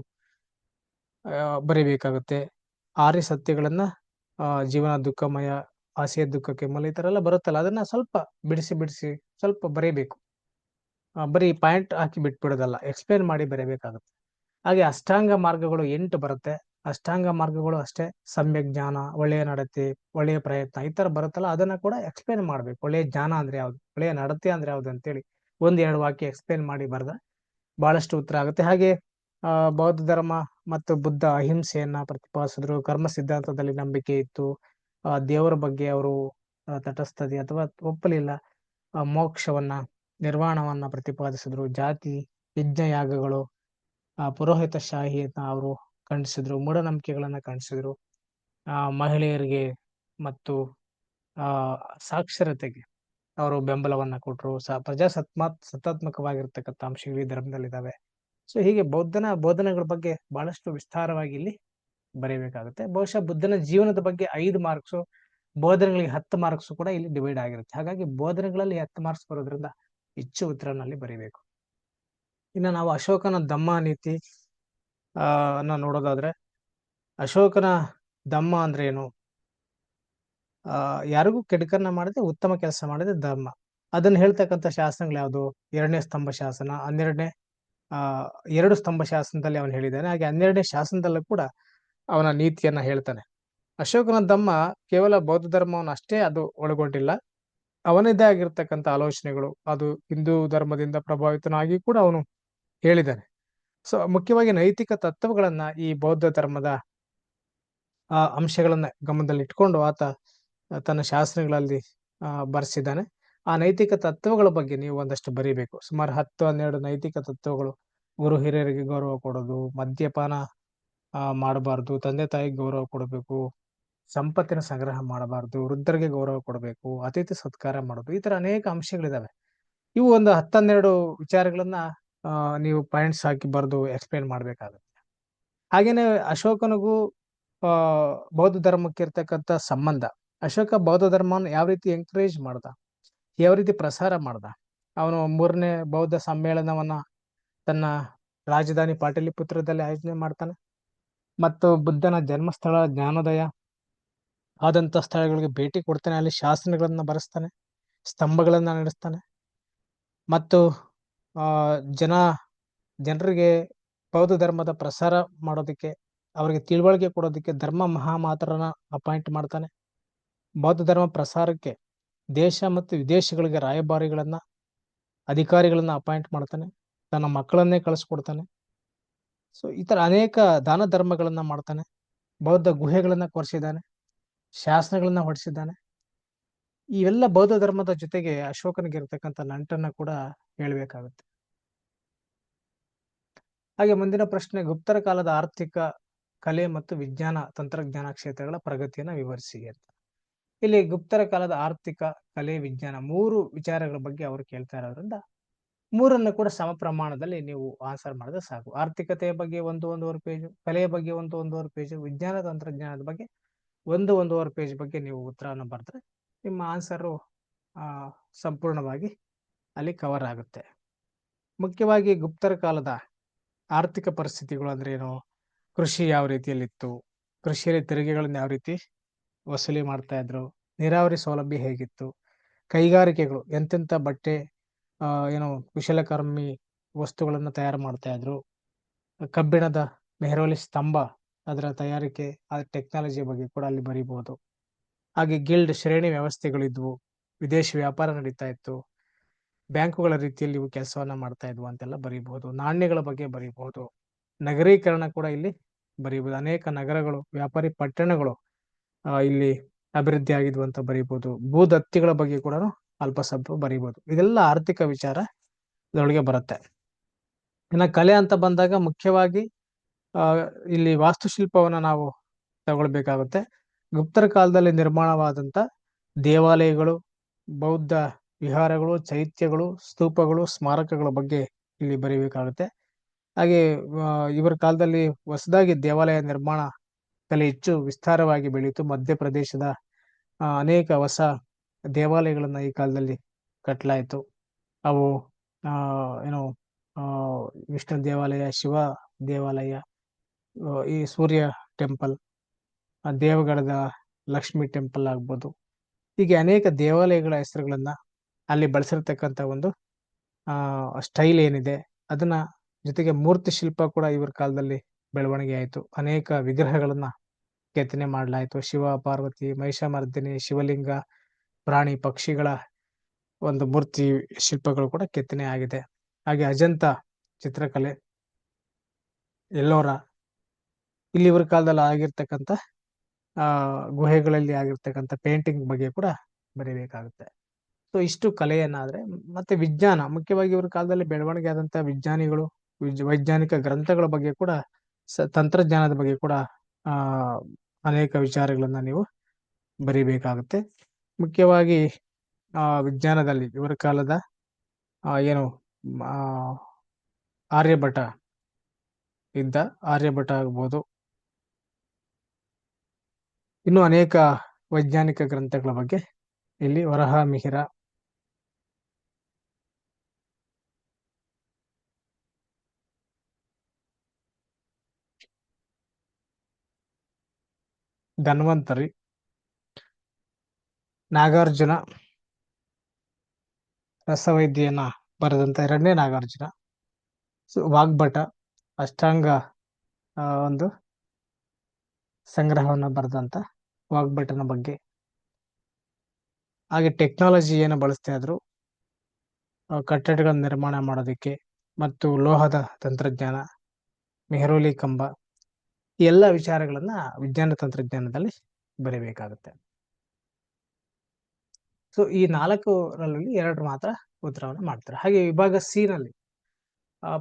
ಬರೀಬೇಕಾಗುತ್ತೆ. ಆರ್ಯ ಸತ್ಯಗಳನ್ನ ಜೀವನ ದುಃಖಮಯ, ಆಸೆಯ ದುಃಖಕ್ಕೆ ಮೂಲ, ಈ ತರ ಎಲ್ಲ ಬರುತ್ತಲ್ಲ, ಅದನ್ನ ಸ್ವಲ್ಪ ಬಿಡಿಸಿ ಸ್ವಲ್ಪ ಬರೀಬೇಕು. ಬರೀ ಪಾಯಿಂಟ್ ಹಾಕಿ ಬಿಟ್ಬಿಡೋದಲ್ಲ, ಎಕ್ಸ್ಪ್ಲೇನ್ ಮಾಡಿ ಬರೀಬೇಕಾಗುತ್ತೆ. ಹಾಗೆ ಅಷ್ಟಾಂಗ ಮಾರ್ಗಗಳು 8 ಬರುತ್ತೆ. ಅಷ್ಟಾಂಗ ಮಾರ್ಗಗಳು ಅಷ್ಟೇ, ಸಮ್ಯಕ್ ಜ್ಞಾನ, ಒಳ್ಳೆಯ ನಡತೆ, ಒಳ್ಳೆಯ ಪ್ರಯತ್ನ, ಈ ತರ ಬರುತ್ತಲ್ಲ, ಅದನ್ನ ಕೂಡ ಎಕ್ಸ್ಪ್ಲೇನ್ ಮಾಡ್ಬೇಕು. ಒಳ್ಳೆಯ ಜ್ಞಾನ ಅಂದ್ರೆ ಯಾವ್ದು, ಒಳ್ಳೆಯ ನಡತೆ ಅಂದ್ರೆ ಯಾವ್ದು ಅಂತೇಳಿ 1-2 ವಾಕ್ಯ ಎಕ್ಸ್ಪ್ಲೇನ್ ಮಾಡಿ ಬರೆದ ಬಹಳಷ್ಟು ಉತ್ತರ ಆಗುತ್ತೆ. ಹಾಗೆ ಬೌದ್ಧ ಧರ್ಮ ಮತ್ತು ಬುದ್ಧ ಅಹಿಂಸೆಯನ್ನ ಪ್ರತಿಪಾದಿಸಿದ್ರು, ಕರ್ಮ ಸಿದ್ಧಾಂತದಲ್ಲಿ ನಂಬಿಕೆ ಇತ್ತು, ದೇವರ ಬಗ್ಗೆ ಅವರು ತಟಸ್ಥತೆ ಅಥವಾ ಒಪ್ಪಲಿಲ್ಲ, ಮೋಕ್ಷವನ್ನ, ನಿರ್ವಾಣವನ್ನ ಪ್ರತಿಪಾದಿಸಿದ್ರು, ಜಾತಿ ಯಜ್ಞ ಯಾಗಗಳು, ಪುರೋಹಿತ ಶಾಹಿಯನ್ನ ಅವರು ಖಂಡಿಸಿದ್ರು, ಮೂಢನಂಬಿಕೆಗಳನ್ನ ಖಂಡಿಸಿದ್ರು, ಮಹಿಳೆಯರಿಗೆ ಮತ್ತು ಸಾಕ್ಷರತೆಗೆ ಅವರು ಬೆಂಬಲವನ್ನ ಕೊಟ್ಟರು. ಸತ್ತಾತ್ಮಕವಾಗಿರ್ತಕ್ಕಂಥ ಅಂಶಗಳು ಈ ಧರ್ಮದಲ್ಲಿದ್ದಾವೆ. ಸೊ ಹೀಗೆ ಬೌದ್ಧನ ಬೋಧನೆಗಳ ಬಗ್ಗೆ ಬಹಳಷ್ಟು ವಿಸ್ತಾರವಾಗಿ ಇಲ್ಲಿ ಬರೀಬೇಕಾಗುತ್ತೆ. ಬಹುಶಃ ಬುದ್ಧನ ಜೀವನದ ಬಗ್ಗೆ 5 ಮಾರ್ಕ್ಸ್, ಬೋಧನೆಗಳಿಗೆ 10 ಮಾರ್ಕ್ಸ್ ಕೂಡ ಇಲ್ಲಿ ಡಿವೈಡ್ ಆಗಿರುತ್ತೆ. ಹಾಗಾಗಿ ಬೋಧನೆಗಳಲ್ಲಿ 10 ಮಾರ್ಕ್ಸ್ ಬರೋದ್ರಿಂದ ಹೆಚ್ಚು ಉತ್ತರನಲ್ಲಿ ಬರೀಬೇಕು. ಇನ್ನು ನಾವು ಅಶೋಕನ ಧಮ್ಮ ನೀತಿ ಅನ್ನ ನೋಡೋದಾದ್ರೆ, ಅಶೋಕನ ಧಮ್ಮ ಅಂದ್ರೆ ಏನು, ಯಾರಿಗೂ ಕೆಡುಕನ್ನ ಮಾಡದೆ ಉತ್ತಮ ಕೆಲಸ ಮಾಡದೆ ಧರ್ಮ, ಅದನ್ನ ಹೇಳ್ತಕ್ಕಂಥ ಶಾಸನಗಳು ಯಾವುದು, 2ನೇ ಸ್ತಂಭ ಶಾಸನ, 12ನೇ 2 ಸ್ತಂಭ ಶಾಸನದಲ್ಲಿ ಅವನು ಹೇಳಿದ್ದಾನೆ. ಹಾಗೆ 12ನೇ ಶಾಸನದಲ್ಲೂ ಕೂಡ ಅವನ ನೀತಿಯನ್ನ ಹೇಳ್ತಾನೆ. ಅಶೋಕನ ಧಮ್ಮ ಕೇವಲ ಬೌದ್ಧ ಧರ್ಮವನ್ನು ಅಷ್ಟೇ ಅದು ಒಳಗೊಂಡಿಲ್ಲ, ಅವನದೇ ಆಗಿರ್ತಕ್ಕಂಥ ಆಲೋಚನೆಗಳು, ಅದು ಹಿಂದೂ ಧರ್ಮದಿಂದ ಪ್ರಭಾವಿತನಾಗಿ ಕೂಡ ಅವನು ಹೇಳಿದ್ದಾನೆ. ಸೊ ಮುಖ್ಯವಾಗಿ ನೈತಿಕ ತತ್ವಗಳನ್ನ ಈ ಬೌದ್ಧ ಧರ್ಮದ ಅಂಶಗಳನ್ನ ಗಮನದಲ್ಲಿ ಇಟ್ಕೊಂಡು ಆತ ತನ್ನ ಶಾಸ್ತ್ರಗಳಲ್ಲಿ ಬರೆಸಿದ್ದಾನೆ. ಆ ನೈತಿಕ ತತ್ವಗಳ ಬಗ್ಗೆ ನೀವು ಒಂದಷ್ಟು ಬರೀಬೇಕು. ಸುಮಾರು 10-12 ನೈತಿಕ ತತ್ವಗಳು. ಗುರು ಹಿರಿಯರಿಗೆ ಗೌರವ ಕೊಡೋದು, ಮದ್ಯಪಾನ ಮಾಡಬಾರ್ದು, ತಂದೆ ತಾಯಿಗೆ ಗೌರವ ಕೊಡಬೇಕು, ಸಂಪತ್ತಿನ ಸಂಗ್ರಹ ಮಾಡಬಾರದು, ವೃದ್ಧರಿಗೆ ಗೌರವ ಕೊಡಬೇಕು, ಅತಿಥಿ ಸತ್ಕಾರ ಮಾಡೋದು, ಈ ತರ ಅನೇಕ ಅಂಶಗಳಿದಾವೆ. ಇವು ಒಂದು 10-12 ವಿಚಾರಗಳನ್ನ ನೀವು ಪಾಯಿಂಟ್ಸ್ ಹಾಕಿ ಬರೆದು ಎಕ್ಸ್‌ಪ್ಲೇನ್ ಮಾಡ್ಬೇಕಾಗುತ್ತೆ. ಹಾಗೇನೆ ಅಶೋಕನಿಗೂ ಆ ಬೌದ್ಧ ಧರ್ಮಕ್ಕೆ ಇರ್ತಕ್ಕಂಥ ಸಂಬಂಧ. ಅಶೋಕ ಬೌದ್ಧ ಧರ್ಮವನ್ನು ಯಾವ ರೀತಿ ಎಂಕರೇಜ್ ಮಾಡ್ದ? ಯಾವ ರೀತಿ ಪ್ರಸಾರ ಮಾಡ್ದ? ಅವನು 3ನೇ ಬೌದ್ಧ ಸಮ್ಮೇಳನವನ್ನ ತನ್ನ ರಾಜಧಾನಿ ಪಾಟಲಿಪುತ್ರದಲ್ಲಿ ಆಯೋಜನೆ ಮಾಡ್ತಾನೆ. ಮತ್ತು ಬುದ್ಧನ ಜನ್ಮಸ್ಥಳ ಜ್ಞಾನೋದಯ ಆದಂತ ಸ್ಥಳಗಳಿಗೆ ಭೇಟಿ ಕೊಡ್ತಾನೆ. ಅಲ್ಲಿ ಶಾಸನಗಳನ್ನ ಬರೆಸ್ತಾನೆ, ಸ್ತಂಭಗಳನ್ನ ನಡೆಸ್ತಾನೆ. ಮತ್ತು ಆ ಜನ ಜನರಿಗೆ ಬೌದ್ಧ ಧರ್ಮದ ಪ್ರಸಾರ ಮಾಡೋದಕ್ಕೆ, ಅವರಿಗೆ ತಿಳುವಳಿಕೆ ಕೊಡೋದಕ್ಕೆ ಧರ್ಮ ಮಹಾಮಾತರನ್ನ ಅಪಾಯಿಂಟ್ ಮಾಡ್ತಾನೆ. ಬೌದ್ಧ ಧರ್ಮ ಪ್ರಸಾರಕ್ಕೆ ದೇಶ ಮತ್ತು ವಿದೇಶಗಳಿಗೆ ರಾಯಭಾರಿಗಳನ್ನ, ಅಧಿಕಾರಿಗಳನ್ನ ಅಪಾಯಿಂಟ್ ಮಾಡ್ತಾನೆ. ತನ್ನ ಮಕ್ಕಳನ್ನೇ ಕಳಿಸ್ಕೊಡ್ತಾನೆ. ಸೊ ಈ ತರ ಅನೇಕ ದಾನ ಧರ್ಮಗಳನ್ನ ಮಾಡ್ತಾನೆ. ಬೌದ್ಧ ಗುಹೆಗಳನ್ನ ಕೊರೆಸಿದ್ದಾನೆ, ಶಾಸನಗಳನ್ನ ಹೊರಡಿಸಿದ್ದಾನೆ. ಇವೆಲ್ಲ ಬೌದ್ಧ ಧರ್ಮದ ಜೊತೆಗೆ ಅಶೋಕನಿಗೆ ಇರತಕ್ಕಂಥ ನಂಟನ್ನ ಕೂಡ ಹೇಳ್ಬೇಕಾಗುತ್ತೆ. ಹಾಗೆ ಮುಂದಿನ ಪ್ರಶ್ನೆ, ಗುಪ್ತರ ಕಾಲದ ಆರ್ಥಿಕ, ಕಲೆ ಮತ್ತು ವಿಜ್ಞಾನ ತಂತ್ರಜ್ಞಾನ ಕ್ಷೇತ್ರಗಳ ಪ್ರಗತಿಯನ್ನ ವಿವರಿಸಿ ಅಂತ. ಇಲ್ಲಿ ಗುಪ್ತರ ಕಾಲದ ಆರ್ಥಿಕ, ಕಲೆ, ವಿಜ್ಞಾನ 3 ವಿಚಾರಗಳ ಬಗ್ಗೆ ಅವರು ಕೇಳ್ತಾ ಇರೋದ್ರಿಂದ 3ಅನ್ನು ಕೂಡ ಸಮ ಪ್ರಮಾಣದಲ್ಲಿ ನೀವು ಆನ್ಸರ್ ಮಾಡಿದ್ರೆ ಸಾಕು. ಆರ್ಥಿಕತೆಯ ಬಗ್ಗೆ 1-1.5 ಪೇಜ್, ಕಲೆಯ ಬಗ್ಗೆ 1-1.5 ಪೇಜ್, ವಿಜ್ಞಾನ ತಂತ್ರಜ್ಞಾನದ ಬಗ್ಗೆ 1-1.5 ಪೇಜ್ ಬಗ್ಗೆ ನೀವು ಉತ್ತರವನ್ನು ಬರೆದ್ರೆ ನಿಮ್ಮ ಆನ್ಸರು ಸಂಪೂರ್ಣವಾಗಿ ಅಲ್ಲಿ ಕವರ್ ಆಗುತ್ತೆ. ಮುಖ್ಯವಾಗಿ ಗುಪ್ತರ ಕಾಲದ ಆರ್ಥಿಕ ಪರಿಸ್ಥಿತಿಗಳು ಅಂದ್ರೆ ಏನು, ಕೃಷಿ ಯಾವ ರೀತಿಯಲ್ಲಿತ್ತು, ಕೃಷಿಯಲ್ಲಿ ತೆರಿಗೆಗಳನ್ನ ಯಾವ ರೀತಿ ವಸೂಲಿ ಮಾಡ್ತಾ ಇದ್ರು, ನೀರಾವರಿ ಸೌಲಭ್ಯ ಹೇಗಿತ್ತು, ಕೈಗಾರಿಕೆಗಳು ಎಂತೆಂಥ ಬಟ್ಟೆ ಏನು ಕುಶಲಕರ್ಮಿ ವಸ್ತುಗಳನ್ನ ತಯಾರು ಮಾಡ್ತಾ ಇದ್ರು, ಕಬ್ಬಿಣದ ಮೆಹರವಲಿ ಸ್ತಂಭ ಅದರ ತಯಾರಿಕೆ, ಆ ಟೆಕ್ನಾಲಜಿ ಬಗ್ಗೆ ಕೂಡ ಅಲ್ಲಿ ಬರೀಬಹುದು. ಹಾಗೆ ಗಿಲ್ಡ್ ಶ್ರೇಣಿ ವ್ಯವಸ್ಥೆಗಳಿದ್ವು, ವಿದೇಶಿ ವ್ಯಾಪಾರ ನಡೀತಾ ಇತ್ತು, ಬ್ಯಾಂಕುಗಳ ರೀತಿಯಲ್ಲಿ ಇವು ಕೆಲಸವನ್ನ ಮಾಡ್ತಾ ಇದ್ವು ಅಂತೆಲ್ಲ ಬರೀಬಹುದು. ನಾಣ್ಯಗಳ ಬಗ್ಗೆ ಬರೀಬಹುದು. ನಗರೀಕರಣ ಕೂಡ ಇಲ್ಲಿ ಬರೀಬಹುದು. ಅನೇಕ ನಗರಗಳು, ವ್ಯಾಪಾರಿ ಪಟ್ಟಣಗಳು ಇಲ್ಲಿ ಅಭಿವೃದ್ಧಿ ಆಗಿದ್ವು ಅಂತ ಬರೀಬಹುದು. ಭೂದತ್ತಿಗಳ ಬಗ್ಗೆ ಕೂಡ ಅಲ್ಪ ಸ್ವಲ್ಪ ಬರೀಬಹುದು. ಇದೆಲ್ಲ ಆರ್ಥಿಕ ವಿಚಾರ ಇದರೊಳಗೆ ಬರುತ್ತೆ. ಇನ್ನ ಕಲೆ ಅಂತ ಬಂದಾಗ ಮುಖ್ಯವಾಗಿ ಇಲ್ಲಿ ವಾಸ್ತುಶಿಲ್ಪವನ್ನ ನಾವು ತಗೊಳ್ಬೇಕಾಗುತ್ತೆ. ಗುಪ್ತರ ಕಾಲದಲ್ಲಿ ನಿರ್ಮಾಣವಾದಂತ ದೇವಾಲಯಗಳು, ಬೌದ್ಧ ವಿಹಾರಗಳು, ಚೈತ್ಯಗಳು, ಸ್ತೂಪಗಳು, ಸ್ಮಾರಕಗಳ ಬಗ್ಗೆ ಇಲ್ಲಿ ಬರೀಬೇಕಾಗುತ್ತೆ. ಹಾಗೆ ಇವರ ಕಾಲದಲ್ಲಿ ಹೊಸದಾಗಿ ದೇವಾಲಯ ನಿರ್ಮಾಣ ಕಲೆ ಹೆಚ್ಚು ವಿಸ್ತಾರವಾಗಿ ಬೆಳೀತು. ಮಧ್ಯಪ್ರದೇಶದ ಅನೇಕ ಹೊಸ ದೇವಾಲಯಗಳನ್ನ ಈ ಕಾಲದಲ್ಲಿ ಕಟ್ಟಲಾಯಿತು. ಅವು ಏನು ವಿಷ್ಣು ದೇವಾಲಯ, ಶಿವ ದೇವಾಲಯ, ಈ ಸೂರ್ಯ ಟೆಂಪಲ್, ದೇವಗಢದ ಲಕ್ಷ್ಮಿ ಟೆಂಪಲ್ ಆಗ್ಬೋದು. ಹೀಗೆ ಅನೇಕ ದೇವಾಲಯಗಳ ಹೆಸರುಗಳನ್ನ ಅಲ್ಲಿ ಬಳಸಿರ್ತಕ್ಕಂಥ ಒಂದು ಸ್ಟೈಲ್ ಏನಿದೆ ಅದನ್ನ, ಜೊತೆಗೆ ಮೂರ್ತಿ ಶಿಲ್ಪ ಕೂಡ ಇವರ ಕಾಲದಲ್ಲಿ ಬೆಳವಣಿಗೆ ಆಯಿತು. ಅನೇಕ ವಿಗ್ರಹಗಳನ್ನ ಕೆತ್ತನೆ ಮಾಡಲಾಯಿತು. ಶಿವ, ಪಾರ್ವತಿ, ಮಹಿಷಮರ್ದಿನಿ, ಶಿವಲಿಂಗ, ಪ್ರಾಣಿ ಪಕ್ಷಿಗಳ ಒಂದು ಮೂರ್ತಿ ಶಿಲ್ಪಗಳು ಕೂಡ ಕೆತ್ತನೆ ಆಗಿದೆ. ಹಾಗೆ ಅಜಂತ ಚಿತ್ರಕಲೆ, ಎಲ್ಲೋರ, ಇಲ್ಲಿ ಇವರ ಕಾಲದಲ್ಲಿ ಆಗಿರ್ತಕ್ಕಂಥ ಗುಹೆಗಳಲ್ಲಿ ಆಗಿರ್ತಕ್ಕಂಥ ಪೇಂಟಿಂಗ್ ಬಗ್ಗೆ ಕೂಡ ಬರೀಬೇಕಾಗುತ್ತೆ. ಸೊ ಇಷ್ಟು ಕಲೆಯನ್ನಾದ್ರೆ, ಮತ್ತೆ ವಿಜ್ಞಾನ ಮುಖ್ಯವಾಗಿ ಇವರ ಕಾಲದಲ್ಲಿ ಬೆಳವಣಿಗೆ ಆದಂತಹ ವಿಜ್ಞಾನಿಗಳು, ವೈಜ್ಞಾನಿಕ ಗ್ರಂಥಗಳ ಬಗ್ಗೆ ಕೂಡ, ತಂತ್ರಜ್ಞಾನದ ಬಗ್ಗೆ ಕೂಡ ಅನೇಕ ವಿಚಾರಗಳನ್ನ ನೀವು ಬರೀಬೇಕಾಗುತ್ತೆ. ಮುಖ್ಯವಾಗಿ ವಿಜ್ಞಾನದಲ್ಲಿ ಇವರ ಕಾಲದ ಏನು ಆರ್ಯಭಟ ಇದ್ದ, ಆರ್ಯಭಟ ಆಗ್ಬೋದು, ಇನ್ನು ಅನೇಕ ವೈಜ್ಞಾನಿಕ ಗ್ರಂಥಗಳ ಬಗ್ಗೆ ಇಲ್ಲಿ ವರಹ ಮಿಹಿರ, ಧನ್ವಂತರಿ, ನಾಗಾರ್ಜುನ, ರಸವೈದ್ಯನ ಬರೆದಂತ 2ನೇ ನಾಗಾರ್ಜುನ, ವಾಗ್ಭಟ ಅಷ್ಟಾಂಗ ಒಂದು ಸಂಗ್ರಹವನ್ನ ಬರೆದಂತ ವಾಗ್ಭಟನ ಬಗ್ಗೆ. ಹಾಗೆ ಟೆಕ್ನಾಲಜಿ ಏನು ಬಳಸ್ತಾ ಇದ್ರು ಕಟ್ಟಡಗಳ ನಿರ್ಮಾಣ ಮಾಡೋದಕ್ಕೆ, ಮತ್ತು ಲೋಹದ ತಂತ್ರಜ್ಞಾನ, ಮೆಹರೋಲಿ ಕಂಬ, ಈ ಎಲ್ಲ ವಿಚಾರಗಳನ್ನ ವಿಜ್ಞಾನ ತಂತ್ರಜ್ಞಾನದಲ್ಲಿ ಬರೀಬೇಕಾಗುತ್ತೆ. ಸೊ ಈ 4ರಲ್ಲಿ 2 ಮಾತ್ರ ಉತ್ತರವನ್ನು ಮಾಡ್ತಾರೆ. ಹಾಗೆ ವಿಭಾಗ ಸಿ ನಲ್ಲಿ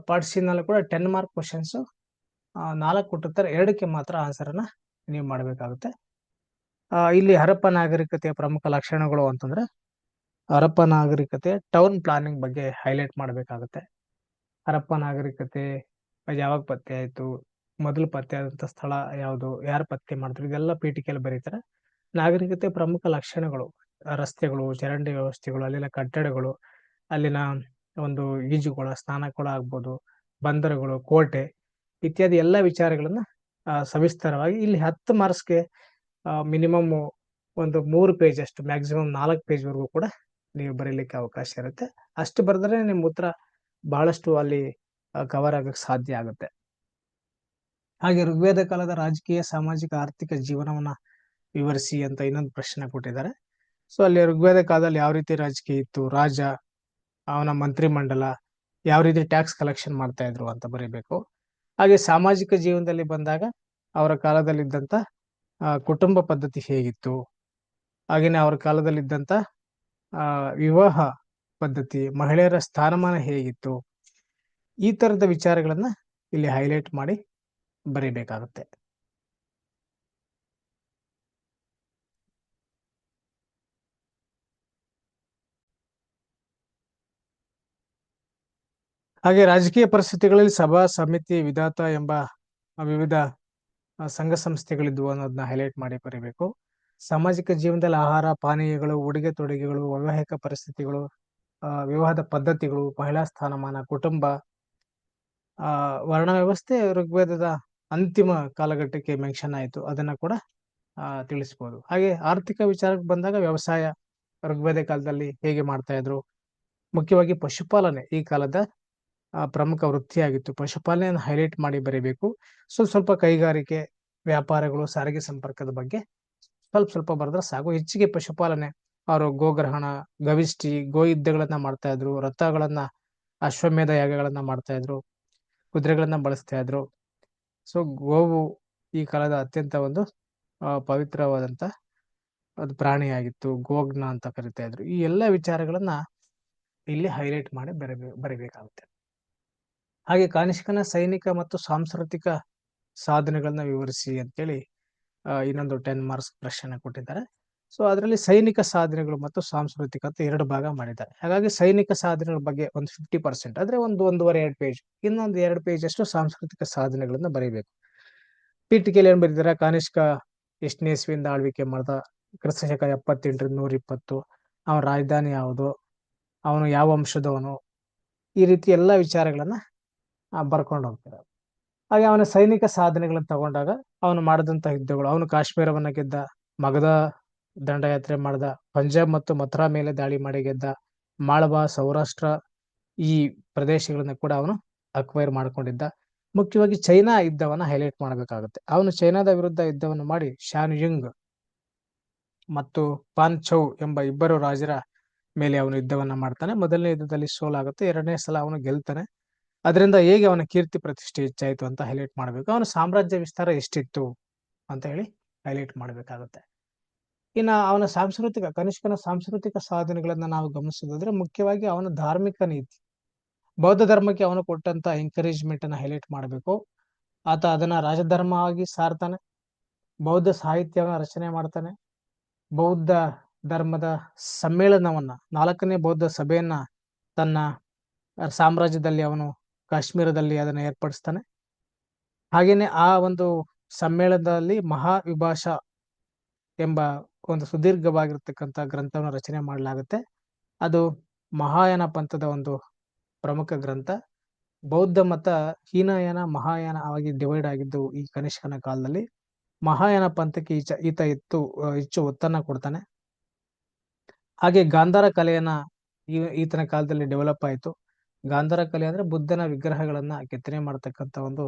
ಪಾರ್ಟ್ ಸಿ ನಲ್ಲಿ ಕೂಡ 10 ಮಾರ್ಕ್ ಕ್ವಶನ್ಸ್ 4 ಕೊಟ್ಟಿರ್ತಾರೆ, 2ಕ್ಕೆ ಮಾತ್ರ ಆನ್ಸರ್ ಅನ್ನ ನೀವು ಮಾಡಬೇಕಾಗುತ್ತೆ. ಇಲ್ಲಿ ಹರಪ್ಪ ನಾಗರಿಕತೆಯ ಪ್ರಮುಖ ಲಕ್ಷಣಗಳು ಅಂತಂದ್ರೆ ಹರಪ್ಪ ನಾಗರಿಕತೆ ಟೌನ್ ಪ್ಲಾನಿಂಗ್ ಬಗ್ಗೆ ಹೈಲೈಟ್ ಮಾಡಬೇಕಾಗುತ್ತೆ. ಹರಪ್ಪ ನಾಗರಿಕತೆ ಯಾವಾಗ ಪತ್ತೆ ಆಯ್ತು, ಮೊದಲು ಪತ್ತೆ ಆದಂತ ಸ್ಥಳ ಯಾವುದು, ಯಾರು ಪತ್ತೆ ಮಾಡಿದ್ರು, ಇದೆಲ್ಲ ಪೀಠಿಕೆಯಲ್ಲಿ ಬರೀತಾರೆ. ನಾಗರಿಕತೆ ಪ್ರಮುಖ ಲಕ್ಷಣಗಳು, ರಸ್ತೆಗಳು, ಚರಂಡಿ ವ್ಯವಸ್ಥೆಗಳು, ಅಲ್ಲಿನ ಕಟ್ಟಡಗಳು, ಅಲ್ಲಿನ ಒಂದು ಈಜುಕೊಳ, ಸ್ನಾನಕೊಳ ಆಗ್ಬೋದು, ಬಂದರುಗಳು, ಕೋಟೆ ಇತ್ಯಾದಿ ಎಲ್ಲ ವಿಚಾರಗಳನ್ನ ಸವಿಸ್ತಾರವಾಗಿ ಇಲ್ಲಿ 10 ಮಾರ್ಕ್ಸ್ಗೆ ಮಿನಿಮಮ್ ಒಂದು 3 ಪೇಜ್ ಅಷ್ಟು, ಮ್ಯಾಕ್ಸಿಮಮ್ 4 ಪೇಜ್ ವರೆಗೂ ಕೂಡ ನೀವು ಬರೀಲಿಕ್ಕೆ ಅವಕಾಶ ಇರುತ್ತೆ. ಅಷ್ಟು ಬರೆದ್ರೆ ನಿಮ್ಮ ಉತ್ತರ ಬಹಳಷ್ಟು ಅಲ್ಲಿ ಕವರ್ ಆಗಕ್ಕೆ ಸಾಧ್ಯ ಆಗುತ್ತೆ. ಹಾಗೆ ಋಗ್ವೇದ ಕಾಲದ ರಾಜಕೀಯ, ಸಾಮಾಜಿಕ, ಆರ್ಥಿಕ ಜೀವನವನ್ನ ವಿವರಿಸಿ ಅಂತ ಇನ್ನೊಂದು ಪ್ರಶ್ನೆ ಕೊಟ್ಟಿದ್ದಾರೆ. ಸೊ ಅಲ್ಲಿ ಋಗ್ವೇದ ಕಾಲದಲ್ಲಿ ಯಾವ ರೀತಿ ರಾಜಕೀಯ ಇತ್ತು, ರಾಜ, ಅವನ ಮಂತ್ರಿ ಮಂಡಲ ಯಾವ ರೀತಿ ಟ್ಯಾಕ್ಸ್ ಕಲೆಕ್ಷನ್ ಮಾಡ್ತಾ ಇದ್ರು ಅಂತ ಬರೀಬೇಕು. ಹಾಗೆ ಸಾಮಾಜಿಕ ಜೀವನದಲ್ಲಿ ಬಂದಾಗ ಅವರ ಕಾಲದಲ್ಲಿದ್ದಂತ ಕುಟುಂಬ ಪದ್ಧತಿ ಹೇಗಿತ್ತು, ಹಾಗೇನೆ ಅವರ ಕಾಲದಲ್ಲಿದ್ದಂತ ವಿವಾಹ ಪದ್ಧತಿ, ಮಹಿಳೆಯರ ಸ್ಥಾನಮಾನ ಹೇಗಿತ್ತು, ಈ ತರದ ವಿಚಾರಗಳನ್ನ ಇಲ್ಲಿ ಹೈಲೈಟ್ ಮಾಡಿ ಬರೀಬೇಕಾಗುತ್ತೆ. ಹಾಗೆ ರಾಜಕೀಯ ಪರಿಸ್ಥಿತಿಗಳಲ್ಲಿ ಸಭಾ, ಸಮಿತಿ, ವಿಧಾತ ಎಂಬ ವಿವಿಧ ಸಂಘ ಸಂಸ್ಥೆಗಳಿದ್ವು ಅನ್ನೋದನ್ನ ಹೈಲೈಟ್ ಮಾಡಿ ಬರೀಬೇಕು. ಸಾಮಾಜಿಕ ಜೀವನದಲ್ಲಿ ಆಹಾರ, ಪಾನೀಯಗಳು, ಉಡುಗೆ ತೊಡುಗೆಗಳು, ವೈವಾಹಿಕ ಪರಿಸ್ಥಿತಿಗಳು, ವಿವಾಹದ ಪದ್ಧತಿಗಳು, ಮಹಿಳಾ ಸ್ಥಾನಮಾನ, ಕುಟುಂಬ, ವರ್ಣ ವ್ಯವಸ್ಥೆ ಋಗ್ವೇದದ ಅಂತಿಮ ಕಾಲಘಟ್ಟಕ್ಕೆ ಮೆನ್ಷನ್ ಆಯಿತು, ಅದನ್ನ ಕೂಡ ತಿಳಿಸ್ಬೋದು. ಹಾಗೆ ಆರ್ಥಿಕ ವಿಚಾರಕ್ಕೆ ಬಂದಾಗ ವ್ಯವಸಾಯ ಋಗ್ವೇದ ಕಾಲದಲ್ಲಿ ಹೇಗೆ ಮಾಡ್ತಾ ಇದ್ರು, ಮುಖ್ಯವಾಗಿ ಪಶುಪಾಲನೆ ಈ ಕಾಲದ ಪ್ರಮುಖ ವೃತ್ತಿಯಾಗಿತ್ತು. ಪಶುಪಾಲನೆಯನ್ನು ಹೈಲೈಟ್ ಮಾಡಿ ಬರೀಬೇಕು. ಸ್ವಲ್ಪ ಕೈಗಾರಿಕೆ, ವ್ಯಾಪಾರಗಳು, ಸಾರಿಗೆ ಸಂಪರ್ಕದ ಬಗ್ಗೆ ಸ್ವಲ್ಪ ಬರೆದ್ರೆ ಸಾಕು. ಹೆಚ್ಚಿಗೆ ಪಶುಪಾಲನೆ, ಅವರು ಗೋಗ್ರಹಣ, ಗವಿಷ್ಟಿ, ಗೋ ಯುದ್ಧಗಳನ್ನ ಮಾಡ್ತಾ ಇದ್ರು, ರಥಗಳನ್ನ, ಅಶ್ವಮೇಧ ಯಾಗಗಳನ್ನ ಮಾಡ್ತಾ ಇದ್ರು, ಕುದುರೆಗಳನ್ನ ಬಳಸ್ತಾ ಇದ್ರು. ಸೊ ಗೋವು ಈ ಕಾಲದ ಅತ್ಯಂತ ಒಂದು ಪವಿತ್ರವಾದಂತ ಒಂದು ಪ್ರಾಣಿಯಾಗಿತ್ತು, ಗೋಗ್ನ ಅಂತ ಕರಿತಾ ಇದ್ರು. ಈ ಎಲ್ಲ ವಿಚಾರಗಳನ್ನ ಇಲ್ಲಿ ಹೈಲೈಟ್ ಮಾಡಿ ಬರಿಬೇಕಾಗುತ್ತೆ. ಹಾಗೆ ಕಾನಿಷ್ಕನ ಸೈನಿಕ ಮತ್ತು ಸಾಂಸ್ಕೃತಿಕ ಸಾಧನೆಗಳನ್ನ ವಿವರಿಸಿ ಅಂತೇಳಿ ಇನ್ನೊಂದು 10 ಮಾರ್ಕ್ಸ್ ಪ್ರಶ್ನೆ ಕೊಟ್ಟಿದ್ದಾರೆ. ಸೊ ಅದರಲ್ಲಿ ಸೈನಿಕ ಸಾಧನೆಗಳು ಮತ್ತು ಸಾಂಸ್ಕೃತಿಕ ಅಂತ 2 ಭಾಗ ಮಾಡಿದ್ದಾರೆ. ಹಾಗಾಗಿ ಸೈನಿಕ ಸಾಧನೆಗಳ ಬಗ್ಗೆ ಒಂದು 50%, ಅಂದ್ರೆ ಒಂದೂವರೆ 2 ಪೇಜ್, ಇನ್ನೊಂದು 2 ಪೇಜ್ ಅಷ್ಟು ಸಾಂಸ್ಕೃತಿಕ ಸಾಧನೆಗಳನ್ನ ಬರೀಬೇಕು. ಪೀಠಿಕೆಯಲ್ಲಿ ಏನ್ ಬರೀತಾರೆ, ಕಾನಿಷ್ಕ ಎಷ್ಟನೇ ಇಸ್ವಿಯಿಂದ ಆಳ್ವಿಕೆ ಮಾಡ್ದ, ಕ್ರಿಸ್ತಶಕ 78 120, ಅವನ ರಾಜಧಾನಿ ಯಾವುದು, ಅವನು ಯಾವ ವಂಶದವನು, ಈ ರೀತಿ ಎಲ್ಲ ವಿಚಾರಗಳನ್ನ ಬರ್ಕೊಂಡು ಹೋಗ್ತಾರೆ. ಹಾಗೆ ಅವನ ಸೈನಿಕ ಸಾಧನೆಗಳನ್ನ ತಗೊಂಡಾಗ ಅವನು ಮಾಡಿದಂತ ಯುದ್ಧಗಳು, ಅವನು ಕಾಶ್ಮೀರವನ್ನ ಗೆದ್ದ, ಮಗಧ ದಂಡಯಾತ್ರೆ ಮಾಡ್ದ, ಪಂಜಾಬ್ ಮತ್ತು ಮಥುರಾ ಮೇಲೆ ದಾಳಿ ಮಾಡಿ ಗೆದ್ದ, ಮಾಳವ, ಸೌರಾಷ್ಟ್ರ ಈ ಪ್ರದೇಶಗಳನ್ನ ಕೂಡ ಅವನು ಅಕ್ವೈರ್ ಮಾಡ್ಕೊಂಡಿದ್ದ. ಮುಖ್ಯವಾಗಿ ಚೈನಾ ಯುದ್ಧವನ್ನ ಹೈಲೈಟ್ ಮಾಡಬೇಕಾಗುತ್ತೆ. ಅವನು ಚೈನಾದ ವಿರುದ್ಧ ಯುದ್ಧವನ್ನು ಮಾಡಿ ಶಾನ್ ಯುಂಗ್ ಮತ್ತು ಪಾನ್ ಚೌ ಎಂಬ ಇಬ್ಬರು ರಾಜರ ಮೇಲೆ ಅವನು ಯುದ್ಧವನ್ನ ಮಾಡ್ತಾನೆ. ಮೊದಲನೇ ಯುದ್ಧದಲ್ಲಿ ಸೋಲಾಗುತ್ತೆ, 2ನೇ ಸಲ ಅವನು ಗೆಲ್ತಾನೆ. ಅದರಿಂದ ಹೇಗೆ ಅವನ ಕೀರ್ತಿ ಪ್ರತಿಷ್ಠೆ ಹೆಚ್ಚಾಯಿತು ಅಂತ ಹೈಲೈಟ್ ಮಾಡಬೇಕು. ಅವನ ಸಾಮ್ರಾಜ್ಯ ವಿಸ್ತಾರ ಎಷ್ಟಿತ್ತು ಅಂತ ಹೇಳಿ ಹೈಲೈಟ್ ಮಾಡಬೇಕಾಗುತ್ತೆ. ಇನ್ನು ಅವನ ಕನಿಷ್ಕನ ಸಾಂಸ್ಕೃತಿಕ ಸಾಧನೆಗಳನ್ನ ನಾವು ಗಮನಿಸೋದಾದ್ರೆ ಮುಖ್ಯವಾಗಿ ಅವನ ಧಾರ್ಮಿಕ ನೀತಿ, ಬೌದ್ಧ ಧರ್ಮಕ್ಕೆ ಅವನು ಕೊಟ್ಟಂತ ಎಂಕರೇಜ್ಮೆಂಟ್ ಅನ್ನ ಹೈಲೈಟ್ ಮಾಡಬೇಕು. ಆತ ಅದನ್ನ ರಾಜಧರ್ಮವಾಗಿ ಸಾರ್ತಾನೆ, ಬೌದ್ಧ ಸಾಹಿತ್ಯವನ್ನ ರಚನೆ ಮಾಡ್ತಾನೆ, ಬೌದ್ಧ ಧರ್ಮದ ಸಮ್ಮೇಳನವನ್ನ, 4ನೇ ಬೌದ್ಧ ಸಭೆಯನ್ನ ತನ್ನ ಸಾಮ್ರಾಜ್ಯದಲ್ಲಿ ಅವನು ಕಾಶ್ಮೀರದಲ್ಲಿ ಅದನ್ನ ಏರ್ಪಡಿಸ್ತಾನೆ. ಹಾಗೇನೆ ಆ ಒಂದು ಸಮ್ಮೇಳನದಲ್ಲಿ ಮಹಾವಿಭಾಷಾ ಎಂಬ ಒಂದು ಸುದೀರ್ಘವಾಗಿರ್ತಕ್ಕಂಥ ಗ್ರಂಥವನ್ನು ರಚನೆ ಮಾಡಲಾಗುತ್ತೆ. ಅದು ಮಹಾಯಾನ ಪಂಥದ ಒಂದು ಪ್ರಮುಖ ಗ್ರಂಥ. ಬೌದ್ಧ ಮತ ಹೀನಯಾನ, ಮಹಾಯಾನ ಆಗಿ ಡಿವೈಡ್ ಆಗಿದ್ದು ಈ ಕನಿಷ್ಕನ ಕಾಲದಲ್ಲಿ. ಮಹಾಯಾನ ಪಂಥಕ್ಕೆ ಈತ ಹೆಚ್ಚು ಒತ್ತನ್ನ ಕೊಡ್ತಾನೆ. ಹಾಗೆ ಗಾಂಧಾರ ಕಲೆಯನ್ನ ಈತನ ಕಾಲದಲ್ಲಿ ಡೆವಲಪ್ ಆಯಿತು. ಗಾಂಧಾರ ಕಲೆ ಅಂದ್ರೆ ಬುದ್ಧನ ವಿಗ್ರಹಗಳನ್ನ ಕೆತ್ತನೆ ಮಾಡತಕ್ಕಂತ ಒಂದು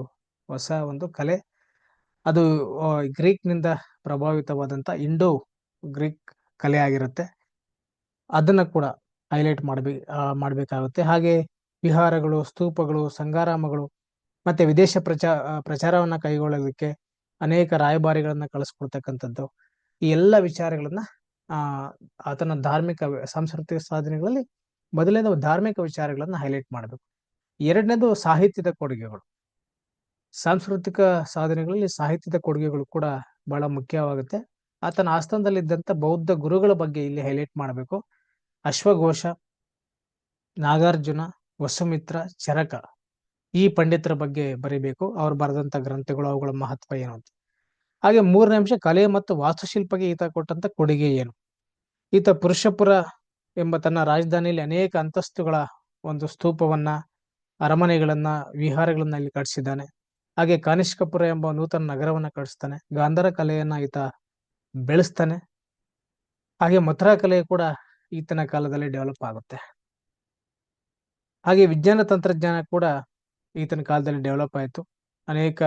ಹೊಸ ಒಂದು ಕಲೆ. ಅದು ಗ್ರೀಕ್ ನಿಂದ ಪ್ರಭಾವಿತವಾದಂತ ಇಂಡೋ ಗ್ರೀಕ್ ಕಲೆ ಆಗಿರುತ್ತೆ. ಅದನ್ನ ಕೂಡ ಹೈಲೈಟ್ ಮಾಡ್ಬೇಕಾಗುತ್ತೆ. ಹಾಗೆ ವಿಹಾರಗಳು, ಸ್ತೂಪಗಳು, ಸಂಗಾರಾಮಗಳು, ಮತ್ತೆ ವಿದೇಶ ಪ್ರಚಾರವನ್ನ ಕೈಗೊಳ್ಳಲಿಕ್ಕೆ ಅನೇಕ ರಾಯಭಾರಿಗಳನ್ನ ಕಳಿಸ್ಕೊಡ್ತಕ್ಕಂಥದ್ದು, ಈ ಎಲ್ಲ ವಿಚಾರಗಳನ್ನ ಆತನ ಧಾರ್ಮಿಕ ಸಾಂಸ್ಕೃತಿಕ ಸಾಧನೆಗಳಲ್ಲಿ ಮೊದಲನೇದು ಧಾರ್ಮಿಕ ವಿಚಾರಗಳನ್ನ ಹೈಲೈಟ್ ಮಾಡಬೇಕು. ಎರಡನೇದು ಸಾಹಿತ್ಯದ ಕೊಡುಗೆಗಳು. ಸಾಂಸ್ಕೃತಿಕ ಸಾಧನೆಗಳಲ್ಲಿ ಸಾಹಿತ್ಯದ ಕೊಡುಗೆಗಳು ಕೂಡ ಬಹಳ ಮುಖ್ಯವಾಗುತ್ತೆ. ಆತನ ಆಸ್ಥಾನದಲ್ಲಿದ್ದಂತ ಬೌದ್ಧ ಗುರುಗಳ ಬಗ್ಗೆ ಇಲ್ಲಿ ಹೈಲೈಟ್ ಮಾಡಬೇಕು. ಅಶ್ವಘೋಷ, ನಾಗಾರ್ಜುನ, ವಸುಮಿತ್ರ, ಚರಕ, ಈ ಪಂಡಿತರ ಬಗ್ಗೆ ಬರೀಬೇಕು. ಅವ್ರು ಬರೆದಂತ ಗ್ರಂಥಗಳು, ಅವುಗಳ ಮಹತ್ವ ಏನು ಅಂತ. ಹಾಗೆ 3ನೇ ಅಂಶ, ಕಲೆ ಮತ್ತು ವಾಸ್ತುಶಿಲ್ಪಕ್ಕೆ ಈತ ಕೊಟ್ಟಂತ ಕೊಡುಗೆ ಏನು. ಈತ ಪುರುಷಪುರ ಎಂಬ ತನ್ನ ರಾಜಧಾನಿಯಲ್ಲಿ ಅನೇಕ ಅಂತಸ್ತುಗಳ ಒಂದು ಸ್ತೂಪವನ್ನ, ಅರಮನೆಗಳನ್ನ, ವಿಹಾರಗಳನ್ನ ಇಲ್ಲಿ ಕಟ್ಟಿಸಿದ್ದಾನೆ. ಹಾಗೆ ಕಾನಿಷ್ಕಪುರ ಎಂಬ ನೂತನ ನಗರವನ್ನ ಕಟ್ಟಿಸ್ತಾನೆ. ಗಾಂಧಾರ ಕಲೆಯನ್ನ ಈತ ಬೆಳೆಸ್ತಾನೆ. ಹಾಗೆ ಮಥುರಾ ಕಲೆ ಕೂಡ ಈತನ ಕಾಲದಲ್ಲಿ ಡೆವಲಪ್ ಆಗುತ್ತೆ. ಹಾಗೆ ವಿಜ್ಞಾನ ತಂತ್ರಜ್ಞಾನ ಕೂಡ ಈತನ ಕಾಲದಲ್ಲಿ ಡೆವಲಪ್ ಆಯಿತು. ಅನೇಕ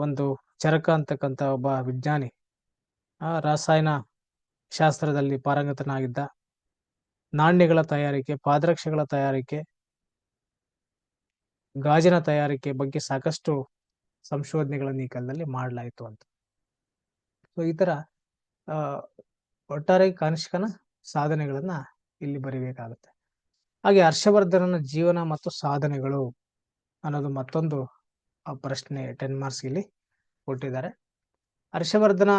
ಒಂದು ಚರಕ ಅಂತಕ್ಕಂಥ ಒಬ್ಬ ವಿಜ್ಞಾನಿ ರಾಸಾಯನ ಶಾಸ್ತ್ರದಲ್ಲಿ ಪಾರಂಗತನಾಗಿದ್ದ. ನಾಣ್ಯಗಳ ತಯಾರಿಕೆ, ಪಾದರಕ್ಷೆಗಳ ತಯಾರಿಕೆ, ಗಾಜಿನ ತಯಾರಿಕೆ ಬಗ್ಗೆ ಸಾಕಷ್ಟು ಸಂಶೋಧನೆಗಳನ್ನು ಈ ಕಾಲದಲ್ಲಿ ಮಾಡಲಾಯಿತು ಅಂತ. ಸೊ ಈ ತರ ಒಟ್ಟಾರೆ ಕಾನಿಷ್ಕನ ಸಾಧನೆಗಳನ್ನ ಇಲ್ಲಿ ಬರಿಬೇಕಾಗುತ್ತೆ. ಹಾಗೆ ಹರ್ಷವರ್ಧನನ ಜೀವನ ಮತ್ತು ಸಾಧನೆಗಳು ಅನ್ನೋದು ಮತ್ತೊಂದು ಪ್ರಶ್ನೆ 10 ಮಾರ್ಕ್ಸ್ ಇಲ್ಲಿ ಕೊಟ್ಟಿದ್ದಾರೆ. ಹರ್ಷವರ್ಧನ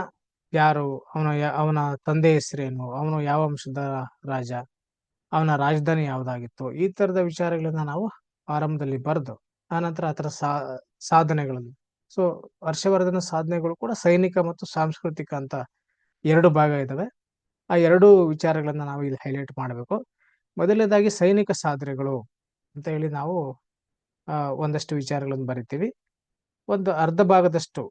ಯಾರು, ಅವನ ತಂದೆ ಹೆಸರೇನು, ಅವನು ಯಾವ ವಂಶದ ರಾಜ, ಅವನ ರಾಜಧಾನಿ ಯಾವ್ದಾಗಿತ್ತು, ಈ ತರದ ವಿಚಾರಗಳನ್ನ ನಾವು ಆರಂಭದಲ್ಲಿ ಬರೆದು ಆನಂತರ ಆತರ ಸಾಧನೆಗಳನ್ನು. ಸೊ ಹರ್ಷವರ್ಧನ ಸಾಧನೆಗಳು ಕೂಡ ಸೈನಿಕ ಮತ್ತು ಸಾಂಸ್ಕೃತಿಕ ಅಂತ 2 ಭಾಗ ಇದಾವೆ. ಆ 2 ವಿಚಾರಗಳನ್ನ ನಾವು ಇಲ್ಲಿ ಹೈಲೈಟ್ ಮಾಡಬೇಕು. ಮೊದಲನೇದಾಗಿ ಸೈನಿಕ ಸಾಧನೆಗಳು ಅಂತ ಹೇಳಿ ನಾವು ಒಂದಷ್ಟು ವಿಚಾರಗಳನ್ನು ಬರಿತೀವಿ. ಒಂದು ಅರ್ಧ ಭಾಗದಷ್ಟು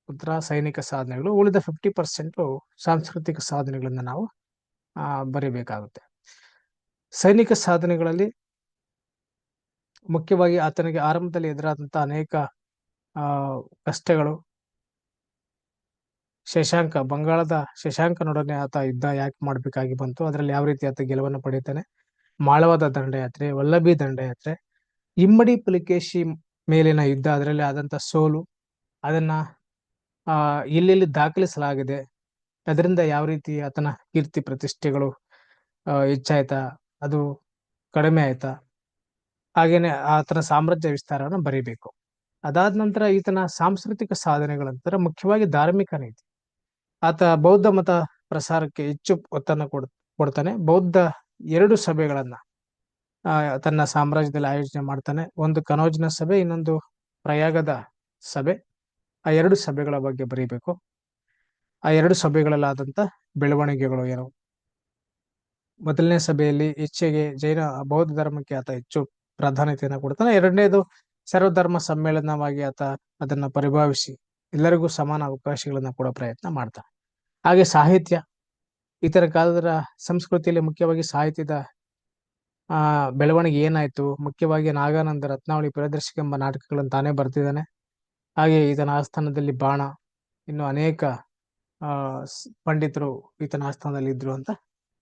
ಉತ್ತರ ಸೈನಿಕ ಸಾಧನೆಗಳು, ಉಳಿದ 50% ಸಾಂಸ್ಕೃತಿಕ ಸಾಧನೆಗಳನ್ನ ನಾವು ಬರಿಬೇಕಾಗುತ್ತೆ. ಸೈನಿಕ ಸಾಧನೆಗಳಲ್ಲಿ ಮುಖ್ಯವಾಗಿ ಆತನಿಗೆ ಆರಂಭದಲ್ಲಿ ಎದುರಾದಂತ ಅನೇಕ ಕಷ್ಟಗಳು. ಶಶಾಂಕ, ಬಂಗಾಳದ ಶಶಾಂಕನೊಡನೆ ಆತ ಯುದ್ಧ ಯಾಕೆ ಮಾಡ್ಬೇಕಾಗಿ ಬಂತು, ಅದರಲ್ಲಿ ಯಾವ ರೀತಿ ಆತ ಗೆಲುವನ್ನು ಪಡೀತಾನೆ, ಮಾಳವಾದ ದಂಡಯಾತ್ರೆ, ವಲ್ಲಭಿ ದಂಡಯಾತ್ರೆ, ಇಮ್ಮಡಿ ಪುಲಿಕೇಶಿ ಮೇಲಿನ ಯುದ್ಧ, ಅದರಲ್ಲಿ ಆದಂತ ಸೋಲು, ಅದನ್ನ ಎಲ್ಲೆಲ್ಲಿ ದಾಖಲಿಸಲಾಗಿದೆ, ಅದರಿಂದ ಯಾವ ರೀತಿ ಆತನ ಕೀರ್ತಿ ಪ್ರತಿಷ್ಠೆಗಳು ಹೆಚ್ಚಾಯ್ತಾ, ಅದು ಕಡಿಮೆ ಆಯ್ತಾ, ಹಾಗೇನೆ ಆತನ ಸಾಮ್ರಾಜ್ಯ ವಿಸ್ತಾರವನ್ನು ಬರೀಬೇಕು. ಅದಾದ ನಂತರ ಈತನ ಸಾಂಸ್ಕೃತಿಕ ಸಾಧನೆಗಳಂತರ ಮುಖ್ಯವಾಗಿ ಧಾರ್ಮಿಕ ನೀತಿ. ಆತ ಬೌದ್ಧ ಮತ ಪ್ರಸಾರಕ್ಕೆ ಹೆಚ್ಚು ಒತ್ತನ್ನು ಕೊಡ್ತಾನೆ. ಬೌದ್ಧ 2 ಸಭೆಗಳನ್ನ ತನ್ನ ಸಾಮ್ರಾಜ್ಯದಲ್ಲಿ ಆಯೋಜನೆ ಮಾಡ್ತಾನೆ. ಒಂದು ಕನೌಜ್ನ ಸಭೆ, ಇನ್ನೊಂದು ಪ್ರಯಾಗದ ಸಭೆ. ಆ 2 ಸಭೆಗಳ ಬಗ್ಗೆ ಬರೀಬೇಕು. ಆ 2 ಸಭೆಗಳಲ್ಲಾದಂತ ಬೆಳವಣಿಗೆಗಳು ಏನು. ಮೊದಲನೇ ಸಭೆಯಲ್ಲಿ ಹೆಚ್ಚಿಗೆ ಜೈನ ಬೌದ್ಧ ಧರ್ಮಕ್ಕೆ ಆತ ಹೆಚ್ಚು ಪ್ರಾಧಾನ್ಯತೆಯನ್ನು ಕೊಡ್ತಾನೆ. 2ನೇದು ಸರ್ವಧರ್ಮ ಸಮ್ಮೇಳನವಾಗಿ ಆತ ಅದನ್ನ ಪರಿಭಾವಿಸಿ ಎಲ್ಲರಿಗೂ ಸಮಾನ ಅವಕಾಶಗಳನ್ನ ಕೊಡೋ ಪ್ರಯತ್ನ ಮಾಡ್ತಾನೆ. ಹಾಗೆ ಸಾಹಿತ್ಯ, ಇತರ ಕಾಲದ ಸಂಸ್ಕೃತಿಯಲ್ಲಿ ಮುಖ್ಯವಾಗಿ ಸಾಹಿತ್ಯದ ಬೆಳವಣಿಗೆ ಏನಾಯ್ತು, ಮುಖ್ಯವಾಗಿ ನಾಗಾನಂದ ರತ್ನಾವಳಿ ಪ್ರಿಯದರ್ಶಿಕೆ ಎಂಬ ನಾಟಕಗಳನ್ನು ತಾನೇ ಬರ್ತಿದ್ದಾನೆ. ಹಾಗೆ ಈತನ ಆಸ್ಥಾನದಲ್ಲಿ ಬಾಣ, ಇನ್ನು ಅನೇಕ ಪಂಡಿತರು ಈತನ ಆಸ್ಥಾನದಲ್ಲಿ ಇದ್ರು ಅಂತ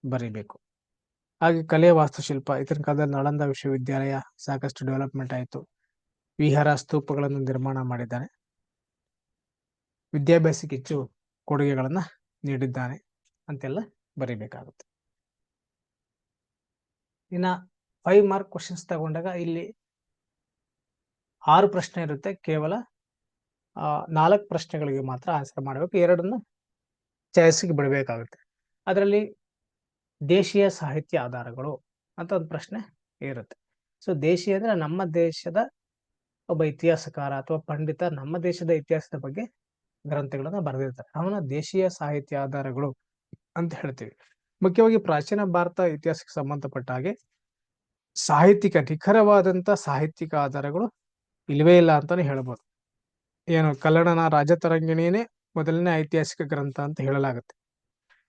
ಬರೀಬೇಕು. ಹಾಗೆ ಕಲೆ, ವಾಸ್ತುಶಿಲ್ಪ, ಈತನ ಕಾಲದಲ್ಲಿ ನಳಂದ ವಿಶ್ವವಿದ್ಯಾಲಯ ಸಾಕಷ್ಟು ಡೆವಲಪ್ಮೆಂಟ್ ಆಯಿತು. ವಿಹಾರ, ಸ್ತೂಪಗಳನ್ನು ನಿರ್ಮಾಣ ಮಾಡಿದ್ದಾನೆ. ವಿದ್ಯಾಭ್ಯಾಸಕ್ಕೆ ಹೆಚ್ಚು ಕೊಡುಗೆಗಳನ್ನ ನೀಡಿದ್ದಾನೆ ಅಂತೆಲ್ಲ ಬರೀಬೇಕಾಗುತ್ತೆ. ಇನ್ನ 5 ಮಾರ್ಕ್ ಕ್ವಶನ್ಸ್ ತಗೊಂಡಾಗ ಇಲ್ಲಿ 6 ಪ್ರಶ್ನೆ ಇರುತ್ತೆ. ಕೇವಲ 4 ಪ್ರಶ್ನೆಗಳಿಗೆ ಮಾತ್ರ ಆನ್ಸರ್ ಮಾಡಬೇಕು. 2 ಚಾಯ್ಸ್ಗೆ ಬಿಡಬೇಕಾಗುತ್ತೆ. ಅದರಲ್ಲಿ ದೇಶೀಯ ಸಾಹಿತ್ಯ ಆಧಾರಗಳು ಅಂತ ಒಂದು ಪ್ರಶ್ನೆ ಇರುತ್ತೆ. ಸೊ ದೇಶೀಯ ಅಂದ್ರೆ ನಮ್ಮ ದೇಶದ ಒಬ್ಬ ಇತಿಹಾಸಕಾರ ಅಥವಾ ಪಂಡಿತ ನಮ್ಮ ದೇಶದ ಇತಿಹಾಸದ ಬಗ್ಗೆ ಗ್ರಂಥಗಳನ್ನ ಬರೆದಿರ್ತಾರೆ. ಅವನ ದೇಶೀಯ ಸಾಹಿತ್ಯ ಆಧಾರಗಳು ಅಂತ ಹೇಳ್ತೀವಿ. ಮುಖ್ಯವಾಗಿ ಪ್ರಾಚೀನ ಭಾರತ ಇತಿಹಾಸಕ್ಕೆ ಸಂಬಂಧಪಟ್ಟ ಹಾಗೆ ನಿಖರವಾದಂತ ಸಾಹಿತ್ಯಿಕ ಆಧಾರಗಳು ಇಲ್ವೇ ಇಲ್ಲ ಅಂತಾನೆ ಹೇಳ್ಬೋದು. ಏನು ಕಲ್ಲಡನ ರಾಜತರಂಗಿಣಿನೇ ಮೊದಲನೇ ಐತಿಹಾಸಿಕ ಗ್ರಂಥ ಅಂತ ಹೇಳಲಾಗುತ್ತೆ.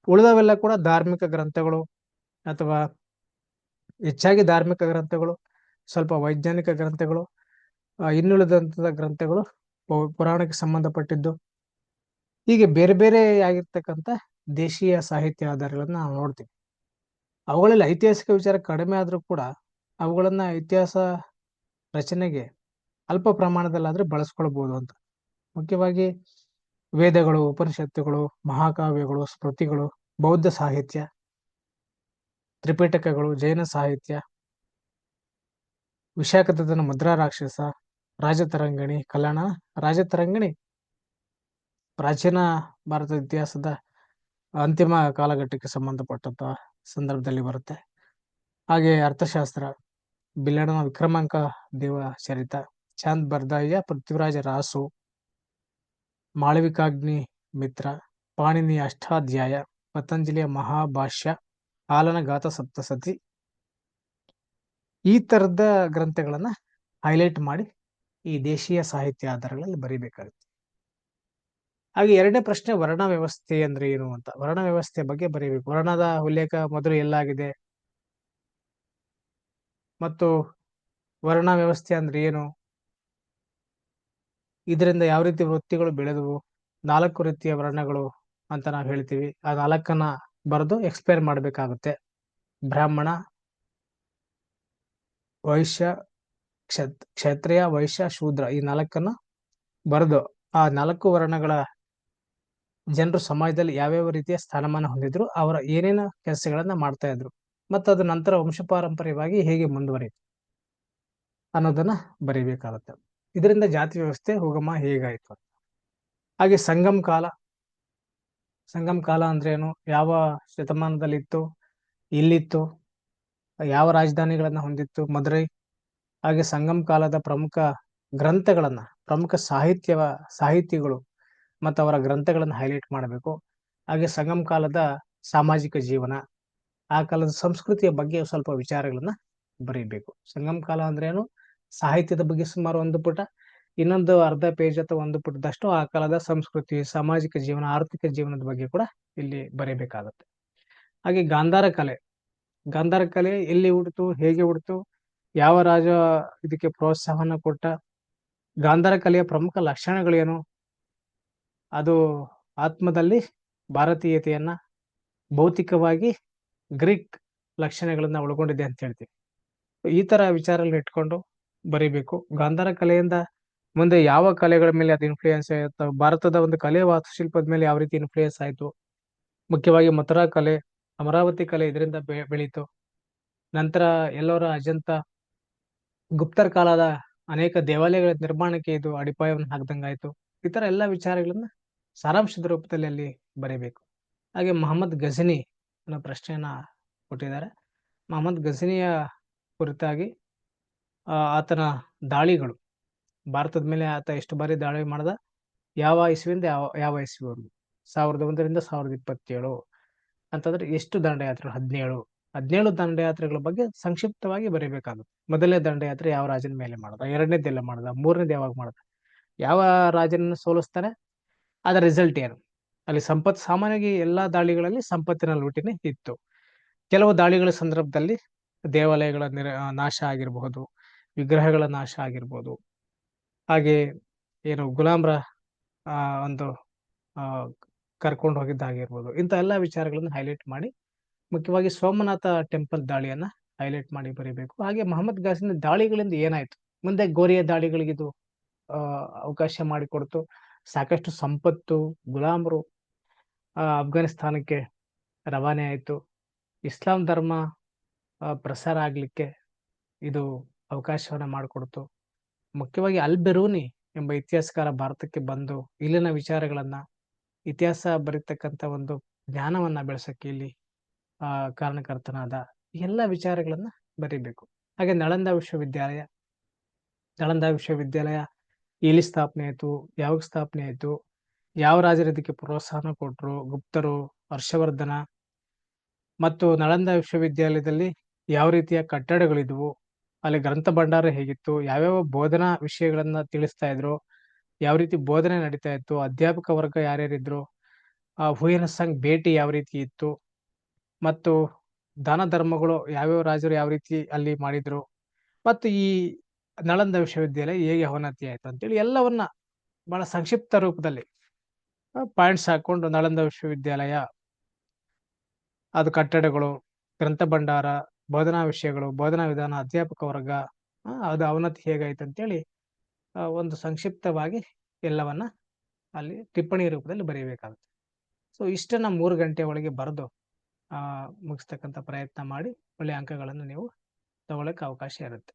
ಉಳಿದವೆಲ್ಲ ಕೂಡ ಧಾರ್ಮಿಕ ಗ್ರಂಥಗಳು ಅಥವಾ ಹೆಚ್ಚಾಗಿ ಧಾರ್ಮಿಕ ಗ್ರಂಥಗಳು, ಸ್ವಲ್ಪ ವೈಜ್ಞಾನಿಕ ಗ್ರಂಥಗಳು, ಇನ್ನುಳಿದಂತ ಗ್ರಂಥಗಳು ಪುರಾಣಕ್ಕೆ ಸಂಬಂಧಪಟ್ಟಿದ್ದು, ಹೀಗೆ ಬೇರೆ ಬೇರೆ ಆಗಿರ್ತಕ್ಕಂಥ ದೇಶೀಯ ಸಾಹಿತ್ಯ ಆಧಾರಗಳನ್ನ ನಾವು ನೋಡ್ತೀವಿ. ಅವುಗಳಲ್ಲಿ ಐತಿಹಾಸಿಕ ವಿಚಾರ ಕಡಿಮೆ ಆದ್ರೂ ಕೂಡ ಅವುಗಳನ್ನ ಇತಿಹಾಸ ರಚನೆಗೆ ಅಲ್ಪ ಪ್ರಮಾಣದಲ್ಲಾದ್ರೂ ಬಳಸ್ಕೊಳ್ಬಹುದು ಅಂತ. ಮುಖ್ಯವಾಗಿ ವೇದಗಳು, ಉಪನಿಷತ್ತುಗಳು, ಮಹಾಕಾವ್ಯಗಳು, ಸ್ಮೃತಿಗಳು, ಬೌದ್ಧ ಸಾಹಿತ್ಯ, ತ್ರಿಪಿಟಕಗಳು, ಜೈನ ಸಾಹಿತ್ಯ, ವಿಶಾಖದತ್ತನ ಮುದ್ರಾ ರಾಕ್ಷಸ, ರಾಜತರಂಗಿಣಿ, ಕಲ್ಯಾಣ ರಾಜತರಂಗಿಣಿ ಪ್ರಾಚೀನ ಭಾರತದ ಇತಿಹಾಸದ ಅಂತಿಮ ಕಾಲಘಟ್ಟಕ್ಕೆ ಸಂಬಂಧಪಟ್ಟಂತ ಸಂದರ್ಭದಲ್ಲಿ ಬರುತ್ತೆ. ಹಾಗೆ ಅರ್ಥಶಾಸ್ತ್ರ, ಬಿಲ್ಲಡನ ವಿಕ್ರಮಾಂಕ ದೇವ ಚರಿತ, ಚಾಂದ್ ಬರ್ದಾಯಿಯ ಪೃಥ್ವಿರಾಜ ರಾಸು, ಮಾಳವಿಕಾಗ್ನಿ ಮಿತ್ರ, ಪಾಣಿನಿಯ ಅಷ್ಟಾಧ್ಯಾಯ, ಪತಂಜಲಿಯ ಮಹಾಭಾಷ್ಯ, ಹಾಲನ ಗಾಥ ಸಪ್ತಸತಿ, ಈ ತರದ ಗ್ರಂಥಗಳನ್ನ ಹೈಲೈಟ್ ಮಾಡಿ ಈ ದೇಶೀಯ ಸಾಹಿತ್ಯ ಆಧಾರಗಳಲ್ಲಿ ಬರೀಬೇಕಾಗುತ್ತೆ. ಹಾಗೆ ಎರಡನೇ ಪ್ರಶ್ನೆ, ವರ್ಣ ವ್ಯವಸ್ಥೆ ಅಂದ್ರೆ ಏನು ಅಂತ. ವರ್ಣ ವ್ಯವಸ್ಥೆ ಬಗ್ಗೆ ಬರೀಬೇಕು. ವರ್ಣದ ಉಲ್ಲೇಖ ಮೊದಲು ಎಲ್ಲಾಗಿದೆ ಮತ್ತು ವರ್ಣ ವ್ಯವಸ್ಥೆ ಅಂದ್ರೆ ಏನು, ಇದರಿಂದ ಯಾವ ರೀತಿ ವೃತ್ತಿಗಳು ಬೆಳೆದವು, 4 ರೀತಿಯ ವರ್ಣಗಳು ಅಂತ ನಾವು ಹೇಳ್ತೀವಿ. ಆ 4 ಬರೆದು ಎಕ್ಸ್ಪ್ಲೇನ್ ಮಾಡ್ಬೇಕಾಗುತ್ತೆ. ಬ್ರಾಹ್ಮಣ, ವೈಶ್ಯ, ಕ್ಷತ್ರಿಯ, ವೈಶ್ಯ, ಶೂದ್ರ, ಈ 4 ಬರೆದು ಆ 4 ವರ್ಣಗಳ ಜನರು ಸಮಾಜದಲ್ಲಿ ಯಾವ್ಯಾವ ರೀತಿಯ ಸ್ಥಾನಮಾನ ಹೊಂದಿದ್ರು, ಅವರ ಏನೇನು ಕೆಲಸಗಳನ್ನ ಮಾಡ್ತಾ ಇದ್ರು, ಮತ್ತು ಅದು ನಂತರ ವಂಶಪಾರಂಪರ್ಯವಾಗಿ ಹೇಗೆ ಮುಂದುವರಿಯಿತು ಅನ್ನೋದನ್ನ ಬರೀಬೇಕಾಗುತ್ತೆ. ಇದರಿಂದ ಜಾತಿ ವ್ಯವಸ್ಥೆ ಉಗಮ ಹೇಗಾಯ್ತು. ಹಾಗೆ ಸಂಗಮ್ ಕಾಲ. ಸಂಗಮ್ ಕಾಲ ಅಂದ್ರೆ ಏನು, ಯಾವ ಶತಮಾನದಲ್ಲಿತ್ತು, ಎಲ್ಲಿತ್ತು, ಯಾವ ರಾಜಧಾನಿಗಳನ್ನ ಹೊಂದಿತ್ತು, ಮದುರೈ. ಹಾಗೆ ಸಂಗಮ್ ಕಾಲದ ಪ್ರಮುಖ ಗ್ರಂಥಗಳನ್ನ, ಪ್ರಮುಖ ಸಾಹಿತಿಗಳು ಮತ್ತು ಅವರ ಗ್ರಂಥಗಳನ್ನು ಹೈಲೈಟ್ ಮಾಡಬೇಕು. ಹಾಗೆ ಸಂಗಮ್ ಕಾಲದ ಸಾಮಾಜಿಕ ಜೀವನ, ಆ ಕಾಲದ ಸಂಸ್ಕೃತಿಯ ಬಗ್ಗೆ ಸ್ವಲ್ಪ ವಿಚಾರಗಳನ್ನ ಬರೀಬೇಕು. ಸಂಗಮ್ ಕಾಲ ಅಂದ್ರೆ ಏನು, ಸಾಹಿತ್ಯದ ಬಗ್ಗೆ ಸುಮಾರು 1 ಪುಟ, ಇನ್ನೊಂದು ಅರ್ಧ ಪೇಜ್ ಅಥವಾ 1 ಪುಟದಷ್ಟು ಆ ಕಾಲದ ಸಂಸ್ಕೃತಿ, ಸಾಮಾಜಿಕ ಜೀವನ, ಆರ್ಥಿಕ ಜೀವನದ ಬಗ್ಗೆ ಕೂಡ ಇಲ್ಲಿ ಬರೀಬೇಕಾಗುತ್ತೆ. ಹಾಗೆ ಗಾಂಧಾರ ಕಲೆ. ಗಾಂಧಾರ ಕಲೆ ಎಲ್ಲಿ ಹುಟ್ಟಿತು, ಹೇಗೆ ಹುಟ್ಟಿತು, ಯಾವ ರಾಜ ಇದಕ್ಕೆ ಪ್ರೋತ್ಸಾಹನ ಕೊಟ್ಟ, ಗಾಂಧಾರ ಕಲೆಯ ಪ್ರಮುಖ ಲಕ್ಷಣಗಳೇನು, ಅದು ಆತ್ಮದಲ್ಲಿ ಭಾರತೀಯತೆಯನ್ನ, ಭೌತಿಕವಾಗಿ ಗ್ರೀಕ್ ಲಕ್ಷಣಗಳನ್ನ ಒಳಗೊಂಡಿದೆ ಅಂತ ಹೇಳ್ತೀವಿ. ಈ ತರ ವಿಚಾರಗಳನ್ನ ಇಟ್ಕೊಂಡು ಬರೀಬೇಕು. ಗಾಂಧಾರ ಕಲೆಯಿಂದ ಮುಂದೆ ಯಾವ ಕಲೆಗಳ ಮೇಲೆ ಅದು ಇನ್ಫ್ಲೂಯೆನ್ಸ್ ಆಯ್ತು, ಭಾರತದ ಒಂದು ಕಲೆ ವಾಸ್ತುಶಿಲ್ಪದ ಮೇಲೆ ಯಾವ ರೀತಿ ಇನ್ಫ್ಲೂಯೆನ್ಸ್ ಆಯ್ತು, ಮುಖ್ಯವಾಗಿ ಮಥುರಾ ಕಲೆ, ಅಮರಾವತಿ ಕಲೆ ಇದರಿಂದ ಬೆಳೀತು. ನಂತರ ಎಲ್ಲೋರ ಅಜಂತ, ಗುಪ್ತರ ಕಾಲದ ಅನೇಕ ದೇವಾಲಯಗಳ ನಿರ್ಮಾಣಕ್ಕೆ ಇದು ಅಡಿಪಾಯವನ್ನು ಹಾಕ್ದಂಗಾಯ್ತು. ಈ ತರ ಎಲ್ಲಾ ವಿಚಾರಗಳನ್ನ ಸಾರಾಂಶದ ರೂಪದಲ್ಲಿ ಅಲ್ಲಿ ಬರೀಬೇಕು. ಹಾಗೆ ಮೊಹಮ್ಮದ್ ಗಜನಿ ಅನ್ನೋ ಪ್ರಶ್ನೆಯನ್ನ ಕೊಟ್ಟಿದ್ದಾರೆ. ಮೊಹಮ್ಮದ್ ಗಜನಿಯ ಕುರಿತಾಗಿ ಆತನ ದಾಳಿಗಳು, ಭಾರತದ ಮೇಲೆ ಆತ ಎಷ್ಟು ಬಾರಿ ದಾಳಿ ಮಾಡ್ದ, ಯಾವ ಇಸ್ವಿಯಿಂದ ಯಾವ ಇಸ್ವಿವರೆಗೂ, 1001ರಿಂದ 1027 ಅಂತಂದ್ರೆ ಎಷ್ಟು ದಂಡಯಾತ್ರೆ, 17 ದಂಡಯಾತ್ರೆಗಳ ಬಗ್ಗೆ ಸಂಕ್ಷಿಪ್ತವಾಗಿ ಬರೀಬೇಕಾಗುತ್ತೆ. ಮೊದಲನೇ ದಂಡಯಾತ್ರೆ ಯಾವ ರಾಜನ ಮೇಲೆ ಮಾಡ್ದ, ಎರಡನೇದೆಲ್ಲ ಮಾಡ್ದ, ಮೂರನೇದು ಯಾವಾಗ ಮಾಡ್ದ, ಯಾವ ರಾಜನನ್ನ ಸೋಲಿಸ್ತಾನೆ, ಅದರ ರಿಸಲ್ಟ್ ಏನು. ಅಲ್ಲಿ ಸಾಮಾನ್ಯವಾಗಿ ಎಲ್ಲಾ ದಾಳಿಗಳಲ್ಲಿ ಸಂಪತ್ತಿನ ಲೂಟಿನೇ ಇತ್ತು. ಕೆಲವು ದಾಳಿಗಳ ಸಂದರ್ಭದಲ್ಲಿ ದೇವಾಲಯಗಳ ನಾಶ ಆಗಿರಬಹುದು, ವಿಗ್ರಹಗಳ ನಾಶ ಆಗಿರ್ಬೋದು, ಹಾಗೆ ಏನು ಗುಲಾಮ್ರ ಒಂದು ಕರ್ಕೊಂಡು ಹೋಗಿದ್ದಾಗಿರ್ಬೋದು. ಇಂಥ ಎಲ್ಲಾ ವಿಚಾರಗಳನ್ನು ಹೈಲೈಟ್ ಮಾಡಿ, ಮುಖ್ಯವಾಗಿ ಸೋಮನಾಥ ಟೆಂಪಲ್ ದಾಳಿಯನ್ನ ಹೈಲೈಟ್ ಮಾಡಿ ಬರೀಬೇಕು. ಹಾಗೆ ಮೊಹಮ್ಮದ್ ಗಾಜಿನ ದಾಳಿಗಳಿಂದ ಏನಾಯ್ತು, ಮುಂದೆ ಗೋರಿಯ ದಾಳಿಗಳಿಗಿದು ಅವಕಾಶ ಮಾಡಿಕೊಡ್ತು. ಸಾಕಷ್ಟು ಸಂಪತ್ತು, ಗುಲಾಮರು ಅಫ್ಘಾನಿಸ್ತಾನಕ್ಕೆ ರವಾನೆ ಆಯಿತು. ಇಸ್ಲಾಂ ಧರ್ಮ ಪ್ರಸಾರ ಆಗ್ಲಿಕ್ಕೆ ಇದು ಅವಕಾಶವನ್ನ ಮಾಡಿಕೊಡ್ತು. ಮುಖ್ಯವಾಗಿ ಅಲ್ ಬೆರೂನಿ ಎಂಬ ಇತಿಹಾಸಕಾರ ಭಾರತಕ್ಕೆ ಬಂದು ಇಲ್ಲಿನ ವಿಚಾರಗಳನ್ನ, ಇತಿಹಾಸ ಬರೀತಕ್ಕಂಥ ಒಂದು ಜ್ಞಾನವನ್ನ ಬೆಳೆಸಕ್ಕೆ ಇಲ್ಲಿ ಕಾರಣಕರ್ತನಾದ. ಎಲ್ಲ ವಿಚಾರಗಳನ್ನ ಬರೀಬೇಕು. ಹಾಗೆ ನಳಂದ ವಿಶ್ವವಿದ್ಯಾಲಯ ಎಲ್ಲಿ ಸ್ಥಾಪನೆ ಆಯ್ತು, ಯಾವಾಗ ಸ್ಥಾಪನೆ ಆಯ್ತು, ಯಾವ ರಾಜರು ಇದಕ್ಕೆ ಪ್ರೋತ್ಸಾಹನ ಕೊಟ್ರು, ಗುಪ್ತರು, ಹರ್ಷವರ್ಧನ, ಮತ್ತು ನಳಂದ ವಿಶ್ವವಿದ್ಯಾಲಯದಲ್ಲಿ ಯಾವ ರೀತಿಯ ಕಟ್ಟಡಗಳಿದ್ವು, ಅಲ್ಲಿ ಗ್ರಂಥ ಭಂಡಾರ ಹೇಗಿತ್ತು, ಯಾವ್ಯಾವ ಬೋಧನಾ ವಿಷಯಗಳನ್ನ ತಿಳಿಸ್ತಾ ಇದ್ರು, ಯಾವ ರೀತಿ ಬೋಧನೆ ನಡೀತಾ ಇತ್ತು, ಅಧ್ಯಾಪಕ ವರ್ಗ ಯಾರ್ಯಾರಿದ್ರು, ಹುಯೆನ್ ಸಾಂಗ್ ಭೇಟಿ ಯಾವ ರೀತಿ ಇತ್ತು, ಮತ್ತು ದಾನ ಧರ್ಮಗಳು ಯಾವ್ಯಾವ ರಾಜರು ಯಾವ ರೀತಿ ಅಲ್ಲಿ ಮಾಡಿದ್ರು, ಮತ್ತು ಈ ನಳಂದ ವಿಶ್ವವಿದ್ಯಾಲಯ ಹೇಗೆ ಅವನತಿ ಆಯ್ತು ಅಂತೇಳಿ ಎಲ್ಲವನ್ನ ಬಹಳ ಸಂಕ್ಷಿಪ್ತ ರೂಪದಲ್ಲಿ ಪಾಯಿಂಟ್ಸ್ ಹಾಕೊಂಡು, ನಳಂದ ವಿಶ್ವವಿದ್ಯಾಲಯ, ಅದು ಕಟ್ಟಡಗಳು, ಗ್ರಂಥ ಭಂಡಾರ, ಬೋಧನಾ ವಿಷಯಗಳು, ಬೋಧನಾ ವಿಧಾನ, ಅಧ್ಯಾಪಕ ವರ್ಗ, ಅದು ಅವನತಿ ಹೇಗಾಯ್ತು ಅಂತೇಳಿ ಒಂದು ಸಂಕ್ಷಿಪ್ತವಾಗಿ ಎಲ್ಲವನ್ನ ಅಲ್ಲಿ ಟಿಪ್ಪಣಿ ರೂಪದಲ್ಲಿ ಬರೀಬೇಕಾಗುತ್ತೆ. ಸೊ ಇಷ್ಟನ್ನ 3 ಗಂಟೆ ಒಳಗೆ ಬರೆದು ಮುಗಿಸ್ತಕ್ಕಂಥ ಪ್ರಯತ್ನ ಮಾಡಿ ಒಳ್ಳೆ ಅಂಕಗಳನ್ನು ನೀವು ತಗೊಳಕ್ಕೆ ಅವಕಾಶ ಇರುತ್ತೆ.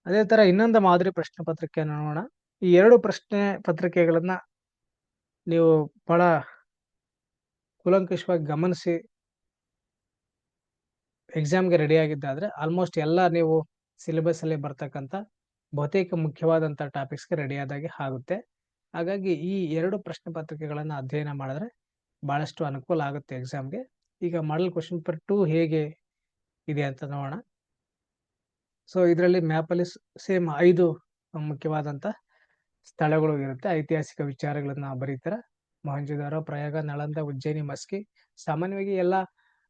ಅದೇ ತರ ಇನ್ನೊಂದು ಮಾದರಿ ಪ್ರಶ್ನೆ ಪತ್ರಿಕೆ ನೋಡೋಣ. ಈ 2 ಪ್ರಶ್ನೆ ಪತ್ರಿಕೆಗಳನ್ನ ನೀವು ಬಹಳ ಕೂಲಂಕಷವಾಗಿ ಗಮನಿಸಿ ಎಕ್ಸಾಮ್ಗೆ ರೆಡಿ ಆಗಿದ್ದಾದ್ರೆ ಆಲ್ಮೋಸ್ಟ್ ಎಲ್ಲ ನೀವು ಸಿಲೆಬಸ್ ಅಲ್ಲಿ ಬರ್ತಕ್ಕಂಥ ಬಹುತೇಕ ಮುಖ್ಯವಾದಂತ ಟಾಪಿಕ್ಸ್ಗೆ ರೆಡಿ ಆದಾಗೆ ಆಗುತ್ತೆ. ಹಾಗಾಗಿ ಈ 2 ಪ್ರಶ್ನೆ ಪತ್ರಿಕೆಗಳನ್ನ ಅಧ್ಯಯನ ಮಾಡಿದ್ರೆ ಬಹಳಷ್ಟು ಅನುಕೂಲ ಆಗುತ್ತೆ ಎಕ್ಸಾಮ್ಗೆ. ಈಗ ಮಾಡಲ್ ಕ್ವಶನ್ ಪೇಪರ್ 2 ಹೇಗೆ ಇದೆ ಅಂತ ನೋಡೋಣ. ಸೊ ಇದರಲ್ಲಿ ಮ್ಯಾಪ್ ಅಲ್ಲಿ ಸೇಮ್ 5 ಮುಖ್ಯವಾದಂತ ಸ್ಥಳಗಳು ಇರುತ್ತೆ. ಐತಿಹಾಸಿಕ ವಿಚಾರಗಳನ್ನ ಬರೀತಾರೆ. ಮೊಹಂಜೊದಾರೋ, ಪ್ರಯಾಗ, ನಳಂದ, ಉಜ್ಜಯಿನಿ, ಮಸ್ಕಿ. ಸಾಮಾನ್ಯವಾಗಿ ಎಲ್ಲ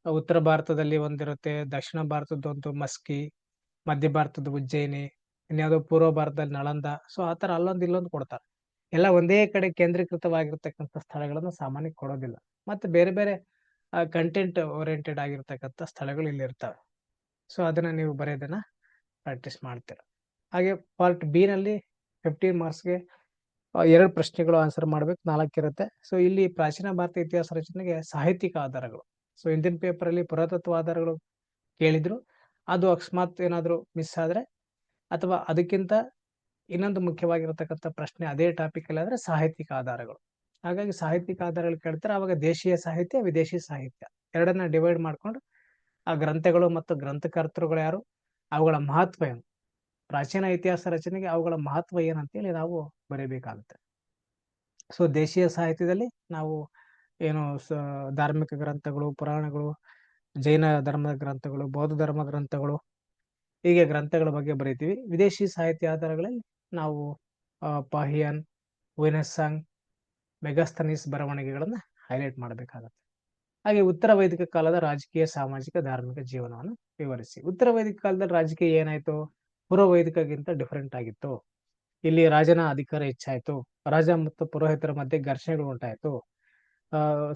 ಉತ್ತರ ಭಾರತದಲ್ಲಿ ಒಂದಿರುತ್ತೆ, ದಕ್ಷಿಣ ಭಾರತದ್ದು ಮಸ್ಕಿ, ಮಧ್ಯ ಭಾರತದ ಉಜ್ಜಯಿನಿ, ಇನ್ಯಾವುದೋ ಪೂರ್ವ ಭಾರತದಲ್ಲಿ ನಳಂದ. ಸೊ ಆತರ ಅಲ್ಲೊಂದು ಇಲ್ಲೊಂದು ಕೊಡ್ತಾರೆ. ಎಲ್ಲ ಒಂದೇ ಕಡೆ ಕೇಂದ್ರೀಕೃತವಾಗಿರ್ತಕ್ಕಂಥ ಸ್ಥಳಗಳನ್ನ ಸಾಮಾನ್ಯಕ್ಕೆ ಕೊಡೋದಿಲ್ಲ. ಮತ್ತೆ ಬೇರೆ ಬೇರೆ ಕಂಟೆಂಟ್ ಓರಿಯೆಂಟೆಡ್ ಆಗಿರ್ತಕ್ಕಂಥ ಸ್ಥಳಗಳು ಇಲ್ಲಿ ಇರ್ತವೆ. ಸೊ ಅದನ್ನ ನೀವು ಬರೆಯೋದನ್ನ ಪ್ರಾಕ್ಟೀಸ್ ಮಾಡ್ತೀರ. ಹಾಗೆ ಪಾರ್ಟ್ ಬಿ ನಲ್ಲಿ 15 ಮಾರ್ಕ್ಸ್ಗೆ 2 ಪ್ರಶ್ನೆಗಳು ಆನ್ಸರ್ ಮಾಡ್ಬೇಕು, 4 ಇರುತ್ತೆ. ಸೊ ಇಲ್ಲಿ ಪ್ರಾಚೀನ ಭಾರತ ಇತಿಹಾಸ ರಚನೆಗೆ ಸಾಹಿತ್ಯಿಕ ಆಧಾರಗಳು. ಸೊ ಹಿಂದಿನ ಪೇಪರ್ ಅಲ್ಲಿ ಪುರಾತತ್ವ ಆಧಾರಗಳು ಕೇಳಿದ್ರು, ಅದು ಅಕಸ್ಮಾತ್ ಏನಾದ್ರು ಮಿಸ್ ಆದ್ರೆ ಅಥವಾ ಅದಕ್ಕಿಂತ ಇನ್ನೊಂದು ಮುಖ್ಯವಾಗಿರತಕ್ಕಂಥ ಪ್ರಶ್ನೆ ಅದೇ ಟಾಪಿಕ್ ಅಲ್ಲಿ ಆದ್ರೆ ಸಾಹಿತ್ಯಿಕ ಆಧಾರಗಳು. ಹಾಗಾಗಿ ಸಾಹಿತ್ಯಿಕ ಆಧಾರಗಳು ಕೇಳ್ತಾರೆ. ಅವಾಗ ದೇಶೀಯ ಸಾಹಿತ್ಯ, ವಿದೇಶಿ ಸಾಹಿತ್ಯ ಎರಡನ್ನ ಡಿವೈಡ್ ಮಾಡ್ಕೊಂಡು ಆ ಗ್ರಂಥಗಳು ಮತ್ತು ಗ್ರಂಥಕರ್ತೃಗಳು ಯಾರು, ಅವುಗಳ ಮಹತ್ವ ಏನು, ಪ್ರಾಚೀನ ಇತಿಹಾಸ ರಚನೆಗೆ ಅವುಗಳ ಮಹತ್ವ ಏನಂತೇಳಿ ನಾವು ಬರೀಬೇಕಾಗುತ್ತೆ. ಸೊ ದೇಶೀಯ ಸಾಹಿತ್ಯದಲ್ಲಿ ನಾವು ಏನು ಧಾರ್ಮಿಕ ಗ್ರಂಥಗಳು, ಪುರಾಣಗಳು, ಜೈನ ಧರ್ಮದ ಗ್ರಂಥಗಳು, ಬೌದ್ಧ ಧರ್ಮ ಗ್ರಂಥಗಳು, ಹೀಗೆ ಗ್ರಂಥಗಳ ಬಗ್ಗೆ ಬರೀತೀವಿ. ವಿದೇಶಿ ಸಾಹಿತ್ಯ ಆಧಾರಗಳಲ್ಲಿ ನಾವು ಪಾಹಿಯನ್, ವೆನೆಸ್ಸಾಂಗ್, ಮೆಗಾಸ್ತನೀಸ್ ಬರವಣಿಗೆಗಳನ್ನ ಹೈಲೈಟ್ ಮಾಡಬೇಕಾಗತ್ತೆ. ಹಾಗೆ ಉತ್ತರ ವೈದಿಕ ಕಾಲದ ರಾಜಕೀಯ, ಸಾಮಾಜಿಕ, ಧಾರ್ಮಿಕ ಜೀವನವನ್ನು ವಿವರಿಸಿ. ಉತ್ತರ ವೈದಿಕ ಕಾಲದಲ್ಲಿ ರಾಜಕೀಯ ಏನಾಯ್ತು, ಪೂರ್ವ ವೈದಿಕಗಿಂತ ಡಿಫರೆಂಟ್ ಆಗಿತ್ತು. ಇಲ್ಲಿ ರಾಜನ ಅಧಿಕಾರ ಹೆಚ್ಚಾಯ್ತು, ರಾಜ ಮತ್ತು ಪುರೋಹಿತರ ಮಧ್ಯೆ ಘರ್ಷಣೆಗಳು ಉಂಟಾಯ್ತು.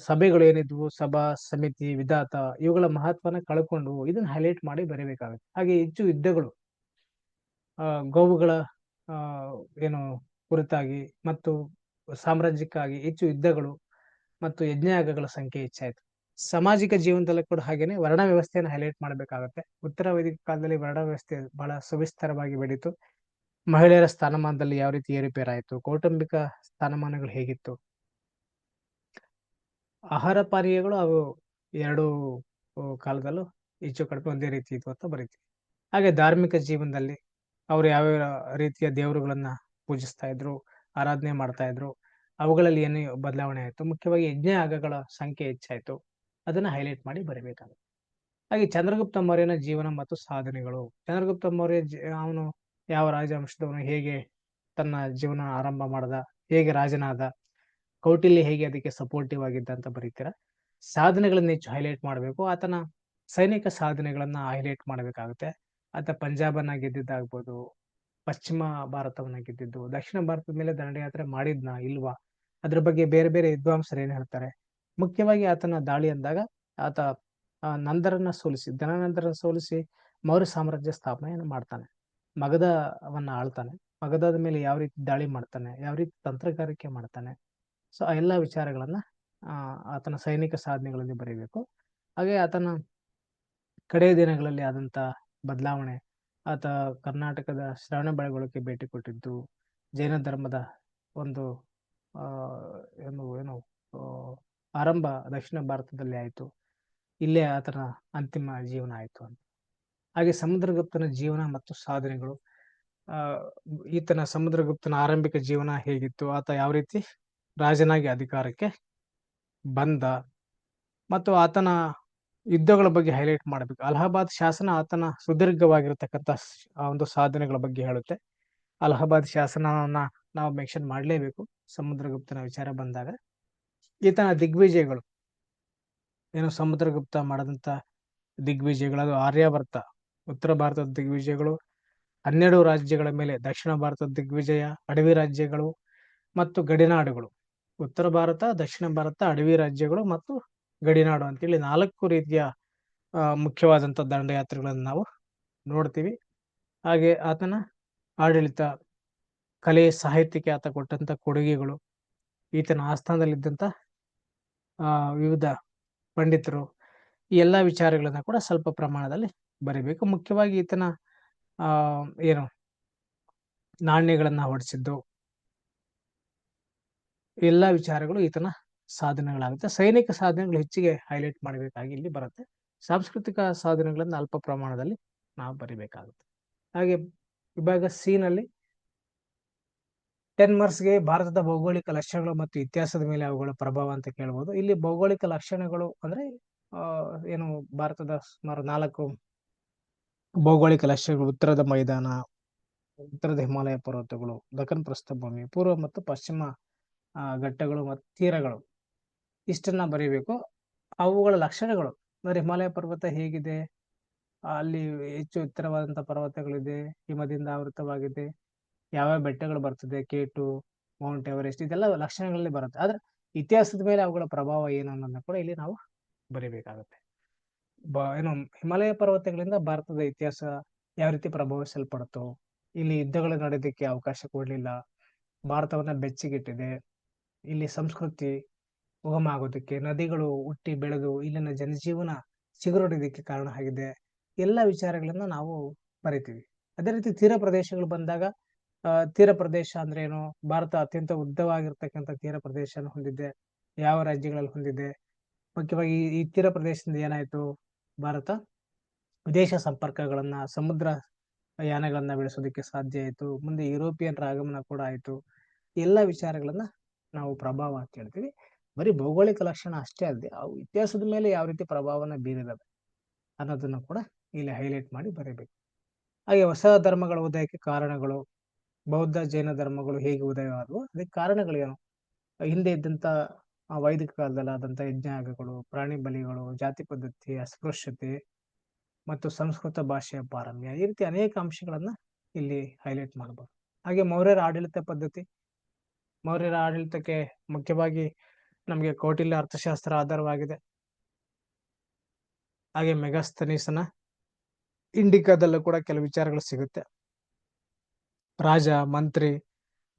ಸಭೆಗಳು ಏನಿದ್ವು, ಸಭಾ ಸಮಿತಿ, ವಿಧಾತ, ಇವುಗಳ ಮಹತ್ವನ ಕಳ್ಕೊಂಡು ಇದನ್ನ ಹೈಲೈಟ್ ಮಾಡಿ ಬರೀಬೇಕಾಗುತ್ತೆ. ಹಾಗೆ ಹೆಚ್ಚು ಯುದ್ಧಗಳು, ಗೋವುಗಳ ಏನು ಕುರಿತಾಗಿ ಮತ್ತು ಸಾಮ್ರಾಜ್ಯಕ್ಕಾಗಿ ಹೆಚ್ಚು ಯುದ್ಧಗಳು ಮತ್ತು ಯಜ್ಞಯಾಗಗಳ ಸಂಖ್ಯೆ ಹೆಚ್ಚಾಯ್ತು. ಸಾಮಾಜಿಕ ಜೀವನದಲ್ಲಿ ಕೂಡ ಹಾಗೇನೆ ವರ್ಣ ವ್ಯವಸ್ಥೆಯನ್ನು ಹೈಲೈಟ್ ಮಾಡಬೇಕಾಗುತ್ತೆ. ಉತ್ತರ ವೈದಿಕ ಕಾಲದಲ್ಲಿ ವರ್ಣ ವ್ಯವಸ್ಥೆ ಬಹಳ ಸುವಿಸ್ತಾರವಾಗಿ ಬೆಳೀತು. ಮಹಿಳೆಯರ ಸ್ಥಾನಮಾನದಲ್ಲಿ ಯಾವ ರೀತಿ ಏರುಪೇರಾಯಿತು, ಕೌಟುಂಬಿಕ ಸ್ಥಾನಮಾನಗಳು ಹೇಗಿತ್ತು, ಆಹಾರ ಪಾನೀಯಗಳು ಅವು ಎರಡು ಕಾಲದಲ್ಲೂ ಹೆಚ್ಚು ಕಡಿಮೆ ಒಂದೇ ರೀತಿ ಇತ್ತು ಅಂತ ಬರೀತೀವಿ. ಹಾಗೆ ಧಾರ್ಮಿಕ ಜೀವನದಲ್ಲಿ ಅವರು ಯಾವ್ಯಾವ ರೀತಿಯ ದೇವರುಗಳನ್ನ ಪೂಜಿಸ್ತಾ ಇದ್ರು, ಆರಾಧನೆ ಮಾಡ್ತಾ ಇದ್ರು, ಅವುಗಳಲ್ಲಿ ಏನು ಬದಲಾವಣೆ ಆಯ್ತು, ಮುಖ್ಯವಾಗಿ ಯಜ್ಞ ಯಾಗಗಳ ಸಂಖ್ಯೆ ಹೆಚ್ಚಾಯ್ತು, ಅದನ್ನ ಹೈಲೈಟ್ ಮಾಡಿ ಬರೀಬೇಕಾಗುತ್ತೆ. ಹಾಗೆ ಚಂದ್ರಗುಪ್ತ ಮೌರ್ಯನ ಜೀವನ ಮತ್ತು ಸಾಧನೆಗಳು. ಚಂದ್ರಗುಪ್ತ ಮೌರ್ಯ ಅವನು ಯಾವ ರಾಜವಂಶದವನು, ಹೇಗೆ ತನ್ನ ಜೀವನ ಆರಂಭ ಮಾಡ್ದ, ಹೇಗೆ ರಾಜನಾದ, ಕೌಟಿಲ್ಯ ಹೇಗೆ ಅದಕ್ಕೆ ಸಪೋರ್ಟಿವ್ ಆಗಿದ್ದ ಅಂತ ಬರೀತೀರ. ಸಾಧನೆಗಳನ್ನ ಹೆಚ್ಚು ಹೈಲೈಟ್ ಮಾಡಬೇಕು. ಆತನ ಸೈನಿಕ ಸಾಧನೆಗಳನ್ನ ಹೈಲೈಟ್ ಮಾಡಬೇಕಾಗುತ್ತೆ. ಆತ ಪಂಜಾಬನ್ನ ಗೆದ್ದಿದ್ದಾಗ್ಬೋದು, ಪಶ್ಚಿಮ ಭಾರತವನ್ನ ಗೆದ್ದಿದ್ದು, ದಕ್ಷಿಣ ಭಾರತದ ಮೇಲೆ ದಂಡಯಾತ್ರೆ ಮಾಡಿದ್ನ ಇಲ್ವಾ, ಅದ್ರ ಬಗ್ಗೆ ಬೇರೆ ಬೇರೆ ವಿದ್ವಾಂಸರು ಏನ್ ಹೇಳ್ತಾರೆ. ಮುಖ್ಯವಾಗಿ ಆತನ ದಾಳಿ ಅಂದಾಗ ಆತ ಧನನಂದರನ್ನ ಸೋಲಿಸಿ ಮೌರ್ಯ ಸಾಮ್ರಾಜ್ಯ ಸ್ಥಾಪನೆಯನ್ನು ಮಾಡ್ತಾನೆ. ಮಗಧವನ್ನ ಆಳ್ತಾನೆ. ಮಗಧದ ಮೇಲೆ ಯಾವ ರೀತಿ ದಾಳಿ ಮಾಡ್ತಾನೆ, ಯಾವ ರೀತಿ ತಂತ್ರಗಾರಿಕೆ ಮಾಡ್ತಾನೆ. ಸೊ ಆ ಎಲ್ಲ ವಿಚಾರಗಳನ್ನ ಆತನ ಸೈನಿಕ ಸಾಧನೆಗಳಲ್ಲಿ ಬರೀಬೇಕು. ಹಾಗೆ ಆತನ ಕಡೆಯ ದಿನಗಳಲ್ಲಿ ಆದಂತ ಬದಲಾವಣೆ, ಆತ ಕರ್ನಾಟಕದ ಶ್ರವಣಬೆಳಗೊಳಕ್ಕೆ ಭೇಟಿ ಕೊಟ್ಟಿದ್ದು, ಜೈನ ಧರ್ಮದ ಒಂದು ಏನು ಆರಂಭ ದಕ್ಷಿಣ ಭಾರತದಲ್ಲಿ ಆಯಿತು, ಇಲ್ಲೇ ಆತನ ಅಂತಿಮ ಜೀವನ ಆಯಿತು ಅಂತ. ಹಾಗೆ ಸಮುದ್ರಗುಪ್ತನ ಜೀವನ ಮತ್ತು ಸಾಧನೆಗಳು, ಈತನ ಸಮುದ್ರಗುಪ್ತನ ಆರಂಭಿಕ ಜೀವನ ಹೇಗಿತ್ತು, ಆತ ಯಾವ ರೀತಿ ರಾಜನಾಗಿ ಅಧಿಕಾರಕ್ಕೆ ಬಂದ, ಮತ್ತು ಆತನ ಯುದ್ಧಗಳ ಬಗ್ಗೆ ಹೈಲೈಟ್ ಮಾಡಬೇಕು. ಅಲಹಾಬಾದ್ ಶಾಸನ ಆತನ ಸುದೀರ್ಘವಾಗಿರತಕ್ಕಂಥ ಒಂದು ಸಾಧನೆಗಳ ಬಗ್ಗೆ ಹೇಳುತ್ತೆ. ಅಲಹಾಬಾದ್ ಶಾಸನವನ್ನ ನಾವು ಮೆನ್ಷನ್ ಮಾಡಲೇಬೇಕು ಸಮುದ್ರಗುಪ್ತನ ವಿಚಾರ ಬಂದಾಗ. ಈತನ ದಿಗ್ವಿಜಯಗಳು ಏನು, ಸಮುದ್ರಗುಪ್ತ ಮಾಡದಂತ ದಿಗ್ವಿಜಯಗಳು, ಅದು ಆರ್ಯಾವರ್ತ, ಉತ್ತರ ಭಾರತದ ದಿಗ್ವಿಜಯಗಳು, 12 ರಾಜ್ಯಗಳ ಮೇಲೆ ದಕ್ಷಿಣ ಭಾರತದ ದಿಗ್ವಿಜಯ, ಅಡವಿ ರಾಜ್ಯಗಳು ಮತ್ತು ಗಡಿನಾಡುಗಳು. ಉತ್ತರ ಭಾರತ, ದಕ್ಷಿಣ ಭಾರತ, ಅಡವಿ ರಾಜ್ಯಗಳು ಮತ್ತು ಗಡಿನಾಡು ಅಂತೇಳಿ 4 ರೀತಿಯ ಮುಖ್ಯವಾದಂತ ದಂಡಯಾತ್ರೆಗಳನ್ನು ನಾವು ನೋಡ್ತೀವಿ. ಹಾಗೆ ಆತನ ಆಡಳಿತ, ಕಲೆ, ಸಾಹಿತ್ಯಕ್ಕೆ ಆತ ಕೊಟ್ಟಂತ ಕೊಡುಗೆಗಳು, ಈತನ ಆಸ್ಥಾನದಲ್ಲಿದ್ದಂತ ವಿವಿಧ ಪಂಡಿತರು, ಈ ಎಲ್ಲಾ ವಿಚಾರಗಳನ್ನ ಕೂಡ ಸ್ವಲ್ಪ ಪ್ರಮಾಣದಲ್ಲಿ ಬರೀಬೇಕು. ಮುಖ್ಯವಾಗಿ ಈತನ ಏನು ನಾಣ್ಯಗಳನ್ನ ಹೊರಡಿಸಿದ್ದು, ಎಲ್ಲಾ ವಿಚಾರಗಳು ಈತನ ಸಾಧನೆಗಳಾಗುತ್ತೆ. ಸೈನಿಕ ಸಾಧನೆಗಳು ಹೆಚ್ಚಿಗೆ ಹೈಲೈಟ್ ಮಾಡಬೇಕಾಗಿ ಇಲ್ಲಿ ಬರುತ್ತೆ. ಸಾಂಸ್ಕೃತಿಕ ಸಾಧನೆಗಳನ್ನ ಅಲ್ಪ ಪ್ರಮಾಣದಲ್ಲಿ ನಾವು ಬರಿಬೇಕಾಗುತ್ತೆ. ಹಾಗೆ ವಿಭಾಗ ಸಿ ನಲ್ಲಿ 10 ಮಾರ್ಕ್ಸ್ಗೆ ಭಾರತದ ಭೌಗೋಳಿಕ ಲಕ್ಷಣಗಳು ಮತ್ತು ಇತಿಹಾಸದ ಮೇಲೆ ಅವುಗಳ ಪ್ರಭಾವ ಅಂತ ಕೇಳ್ಬೋದು. ಇಲ್ಲಿ ಭೌಗೋಳಿಕ ಲಕ್ಷಣಗಳು ಅಂದ್ರೆ ಏನು ಭಾರತದ ಸುಮಾರು 4 ಭೌಗೋಳಿಕ ಲಕ್ಷಣಗಳು: ಉತ್ತರದ ಮೈದಾನ, ಉತ್ತರದ ಹಿಮಾಲಯ ಪರ್ವತಗಳು, ದಖನ್ ಪ್ರಸ್ಥಭೂಮಿ, ಪೂರ್ವ ಮತ್ತು ಪಶ್ಚಿಮ ಘಟ್ಟಗಳು ಮತ್ತು ತೀರಗಳು. ಇಷ್ಟನ್ನ ಬರೀಬೇಕು. ಅವುಗಳ ಲಕ್ಷಣಗಳು ಅಂದ್ರೆ ಹಿಮಾಲಯ ಪರ್ವತ ಹೇಗಿದೆ, ಅಲ್ಲಿ ಹೆಚ್ಚು ಎತ್ತರವಾದಂತಹ ಪರ್ವತಗಳಿದೆ, ಹಿಮದಿಂದ ಆವೃತವಾಗಿದೆ, ಯಾವ್ಯಾವ ಬೆಟ್ಟಗಳು ಬರ್ತದೆ, K2, ಮೌಂಟ್ ಎವರೆಸ್ಟ್, ಇದೆಲ್ಲ ಲಕ್ಷಣಗಳಲ್ಲಿ ಬರುತ್ತೆ. ಆದ್ರೆ ಇತಿಹಾಸದ ಮೇಲೆ ಅವುಗಳ ಪ್ರಭಾವ ಏನು ಅನ್ನೋದನ್ನ ಕೂಡ ಇಲ್ಲಿ ನಾವು ಬರೀಬೇಕಾಗುತ್ತೆ. ಏನು ಹಿಮಾಲಯ ಪರ್ವತಗಳಿಂದ ಭಾರತದ ಇತಿಹಾಸ ಯಾವ ರೀತಿ ಪ್ರಭಾವಿಸಲ್ಪಡುತ್ತೋ, ಇಲ್ಲಿ ಯುದ್ಧಗಳು ನಡೆಯೋದಕ್ಕೆ ಅವಕಾಶ ಕೊಡ್ಲಿಲ್ಲ, ಭಾರತವನ್ನ ಬೆಚ್ಚಗಿಟ್ಟಿದೆ, ಇಲ್ಲಿ ಸಂಸ್ಕೃತಿ ಉಗಮ ಆಗೋದಕ್ಕೆ, ನದಿಗಳು ಹುಟ್ಟಿ ಬೆಳೆದು ಇಲ್ಲಿನ ಜನಜೀವನ ಚಿಗುರೊಡೆಯೋದಕ್ಕೆ ಕಾರಣ ಆಗಿದೆ. ಎಲ್ಲ ವಿಚಾರಗಳನ್ನ ನಾವು ಬರಿತೀವಿ. ಅದೇ ರೀತಿ ತೀರ ಪ್ರದೇಶಗಳು ಬಂದಾಗ ತೀರ ಪ್ರದೇಶ ಅಂದ್ರೆ ಏನು, ಭಾರತ ಅತ್ಯಂತ ಉದ್ದವಾಗಿರ್ತಕ್ಕಂಥ ತೀರ ಪ್ರದೇಶನ ಹೊಂದಿದೆ, ಯಾವ ರಾಜ್ಯಗಳಲ್ಲಿ ಹೊಂದಿದೆ. ಮುಖ್ಯವಾಗಿ ಈ ತೀರ ಪ್ರದೇಶದಿಂದ ಏನಾಯ್ತು, ಭಾರತ ವಿದೇಶ ಸಂಪರ್ಕಗಳನ್ನ, ಸಮುದ್ರ ಯಾನಗಳನ್ನ ಬೆಳೆಸೋದಕ್ಕೆ ಸಾಧ್ಯ ಆಯ್ತು. ಮುಂದೆ ಯುರೋಪಿಯನ್ರ ಆಗಮನ ಕೂಡ ಆಯ್ತು. ಎಲ್ಲ ವಿಚಾರಗಳನ್ನ ನಾವು ಪ್ರಭಾವ ಅಂತ ಹೇಳ್ತೀವಿ. ಬರೀ ಭೌಗೋಳಿಕ ಲಕ್ಷಣ ಅಷ್ಟೇ ಅಲ್ಲದೆ ಅವು ಇತಿಹಾಸದ ಮೇಲೆ ಯಾವ ರೀತಿ ಪ್ರಭಾವನ ಬೀರಿದಾವೆ ಅನ್ನೋದನ್ನ ಕೂಡ ಇಲ್ಲಿ ಹೈಲೈಟ್ ಮಾಡಿ ಬರೀಬೇಕು. ಹಾಗೆ ಹೊಸ ಧರ್ಮಗಳ ಉದಯಕ್ಕೆ ಕಾರಣಗಳು, ಬೌದ್ಧ ಜೈನ ಧರ್ಮಗಳು ಹೇಗೆ ಉದಯ ಆದವು, ಅದಕ್ಕೆ ಕಾರಣಗಳೇನು, ಹಿಂದೆ ಇದ್ದಂತ ವೈದಿಕ ಕಾಲದಲ್ಲಿ ಆದಂತ ಯಜ್ಞಯಾಗಗಳು, ಪ್ರಾಣಿ ಬಲಿಗಳು, ಜಾತಿ ಪದ್ಧತಿ, ಅಸ್ಪೃಶ್ಯತೆ ಮತ್ತು ಸಂಸ್ಕೃತ ಭಾಷೆಯ ಪಾರಮ್ಯ, ಈ ರೀತಿ ಅನೇಕ ಅಂಶಗಳನ್ನ ಇಲ್ಲಿ ಹೈಲೈಟ್ ಮಾಡಬಹುದು. ಹಾಗೆ ಮೌರ್ಯರ ಆಡಳಿತ ಪದ್ಧತಿ, ಮೌರ್ಯರ ಆಡಳಿತಕ್ಕೆ ಮುಖ್ಯವಾಗಿ ನಮಗೆ ಕೌಟಿಲ್ಯ ಅರ್ಥಶಾಸ್ತ್ರ ಆಧಾರವಾಗಿದೆ. ಹಾಗೆ ಮೆಗಾಸ್ತನೀಸನ ಇಂಡಿಕಾದಲ್ಲೂ ಕೂಡ ಕೆಲವು ವಿಚಾರಗಳು ಸಿಗುತ್ತೆ. ರಾಜ, ಮಂತ್ರಿ,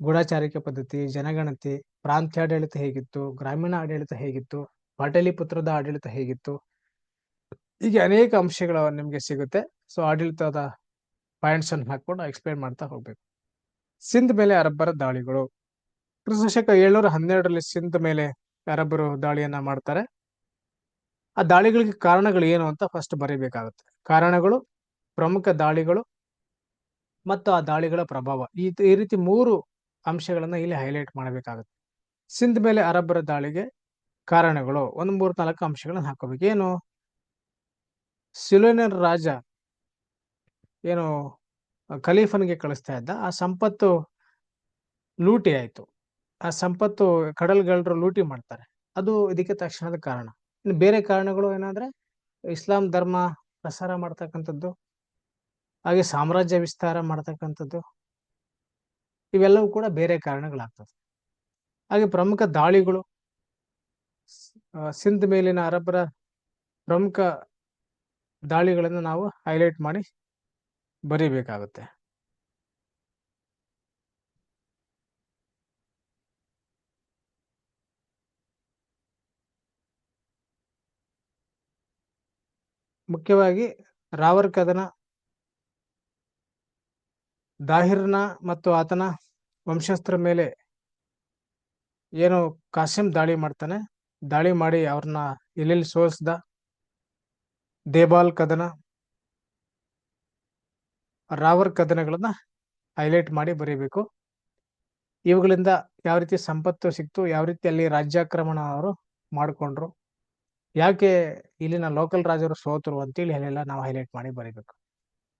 ಗೂಢಚಾರಿಕೆ ಪದ್ಧತಿ, ಜನಗಣತಿ, ಪ್ರಾಂತ್ಯಾಡಳಿತ ಹೇಗಿತ್ತು, ಗ್ರಾಮೀಣ ಆಡಳಿತ ಹೇಗಿತ್ತು, ಪಾಟಲಿಪುತ್ರದ ಆಡಳಿತ ಹೇಗಿತ್ತು, ಹೀಗೆ ಅನೇಕ ಅಂಶಗಳು ನಿಮ್ಗೆ ಸಿಗುತ್ತೆ. ಸೊ ಆಡಳಿತದ ಪಾಯಿಂಟ್ಸ್ ಅನ್ನು ಹಾಕೊಂಡು ಎಕ್ಸ್ಪ್ಲೇನ್ ಮಾಡ್ತಾ ಹೋಗ್ಬೇಕು. ಸಿಂಧ್ ಮೇಲೆ ಅರಬ್ಬರ ದಾಳಿಗಳು. ಕ್ರಿಸ್ತಶಕ 712ರಲ್ಲಿ ಸಿಂಧ್ ಮೇಲೆ ಅರಬ್ಬರು ದಾಳಿಯನ್ನ ಮಾಡ್ತಾರೆ. ಆ ದಾಳಿಗಳಿಗೆ ಕಾರಣಗಳು ಏನು ಅಂತ ಫಸ್ಟ್ ಬರೀಬೇಕಾಗುತ್ತೆ. ಕಾರಣಗಳು, ಪ್ರಮುಖ ದಾಳಿಗಳು ಮತ್ತು ಆ ದಾಳಿಗಳ ಪ್ರಭಾವ, ಈ ರೀತಿ 3 ಅಂಶಗಳನ್ನ ಇಲ್ಲಿ ಹೈಲೈಟ್ ಮಾಡಬೇಕಾಗುತ್ತೆ. ಸಿಂಧ್ ಮೇಲೆ ಅರಬ್ಬರ ದಾಳಿಗೆ ಕಾರಣಗಳು 1, 3, 4 ಅಂಶಗಳನ್ನ ಹಾಕೋಬೇಕು. ಏನು, ಸಿಲೋನಿಯನ್ ರಾಜ ಏನು ಖಲೀಫನ್ಗೆ ಕಳಿಸ್ತಾ ಇದ್ದ, ಆ ಸಂಪತ್ತು ಲೂಟಿ ಆಯ್ತು. ಆ ಸಂಪತ್ತು ಕಡಲ್ಗಳ್ಳರು ಲೂಟಿ ಮಾಡ್ತಾರೆ. ಅದು ಇದಕ್ಕೆ ತಕ್ಷಣದ ಕಾರಣ. ಇನ್ನು ಬೇರೆ ಕಾರಣಗಳು ಏನಂದ್ರೆ ಇಸ್ಲಾಂ ಧರ್ಮ ಪ್ರಸಾರ ಮಾಡ್ತಕ್ಕಂಥದ್ದು, ಹಾಗೆ ಸಾಮ್ರಾಜ್ಯ ವಿಸ್ತಾರ ಮಾಡ್ತಕ್ಕಂಥದ್ದು, ಇವೆಲ್ಲವೂ ಕೂಡ ಬೇರೆ ಕಾರಣಗಳಾಗ್ತದೆ. ಹಾಗೆ ಪ್ರಮುಖ ದಾಳಿಗಳು, ಸಿಂಧ್ ಮೇಲಿನ ಅರಬ್ಬರ ಪ್ರಮುಖ ದಾಳಿಗಳನ್ನು ನಾವು ಹೈಲೈಟ್ ಮಾಡಿ ಬರೀಬೇಕಾಗುತ್ತೆ. ಮುಖ್ಯವಾಗಿ ರಾವರ್ ಕದನ, ದಾಹಿರ್ನ ಮತ್ತು ಆತನ ವಂಶಸ್ಥರ ಮೇಲೆ ಏನು ಕಾಸಿಂ ದಾಳಿ ಮಾಡ್ತಾನೆ, ದಾಳಿ ಮಾಡಿ ಅವ್ರನ್ನ ಎಲ್ಲೆಲ್ಲಿ ಸೋಲಿಸ್ದ, ದೇಬಾಲ್ ಕದನ, ರಾವರ್ ಕದನಗಳನ್ನ ಹೈಲೈಟ್ ಮಾಡಿ ಬರೀಬೇಕು. ಇವುಗಳಿಂದ ಯಾವ ರೀತಿ ಸಂಪತ್ತು ಸಿಕ್ತು, ಯಾವ ರೀತಿ ಅಲ್ಲಿ ರಾಜ್ಯಾಕ್ರಮಣ ಅವರು ಮಾಡಿಕೊಂಡ್ರು, ಯಾಕೆ ಇಲ್ಲಿನ ಲೋಕಲ್ ರಾಜರು ಸೋತರು ಅಂತೇಳಿ ಅಲ್ಲೆಲ್ಲ ನಾವು ಹೈಲೈಟ್ ಮಾಡಿ ಬರೀಬೇಕು.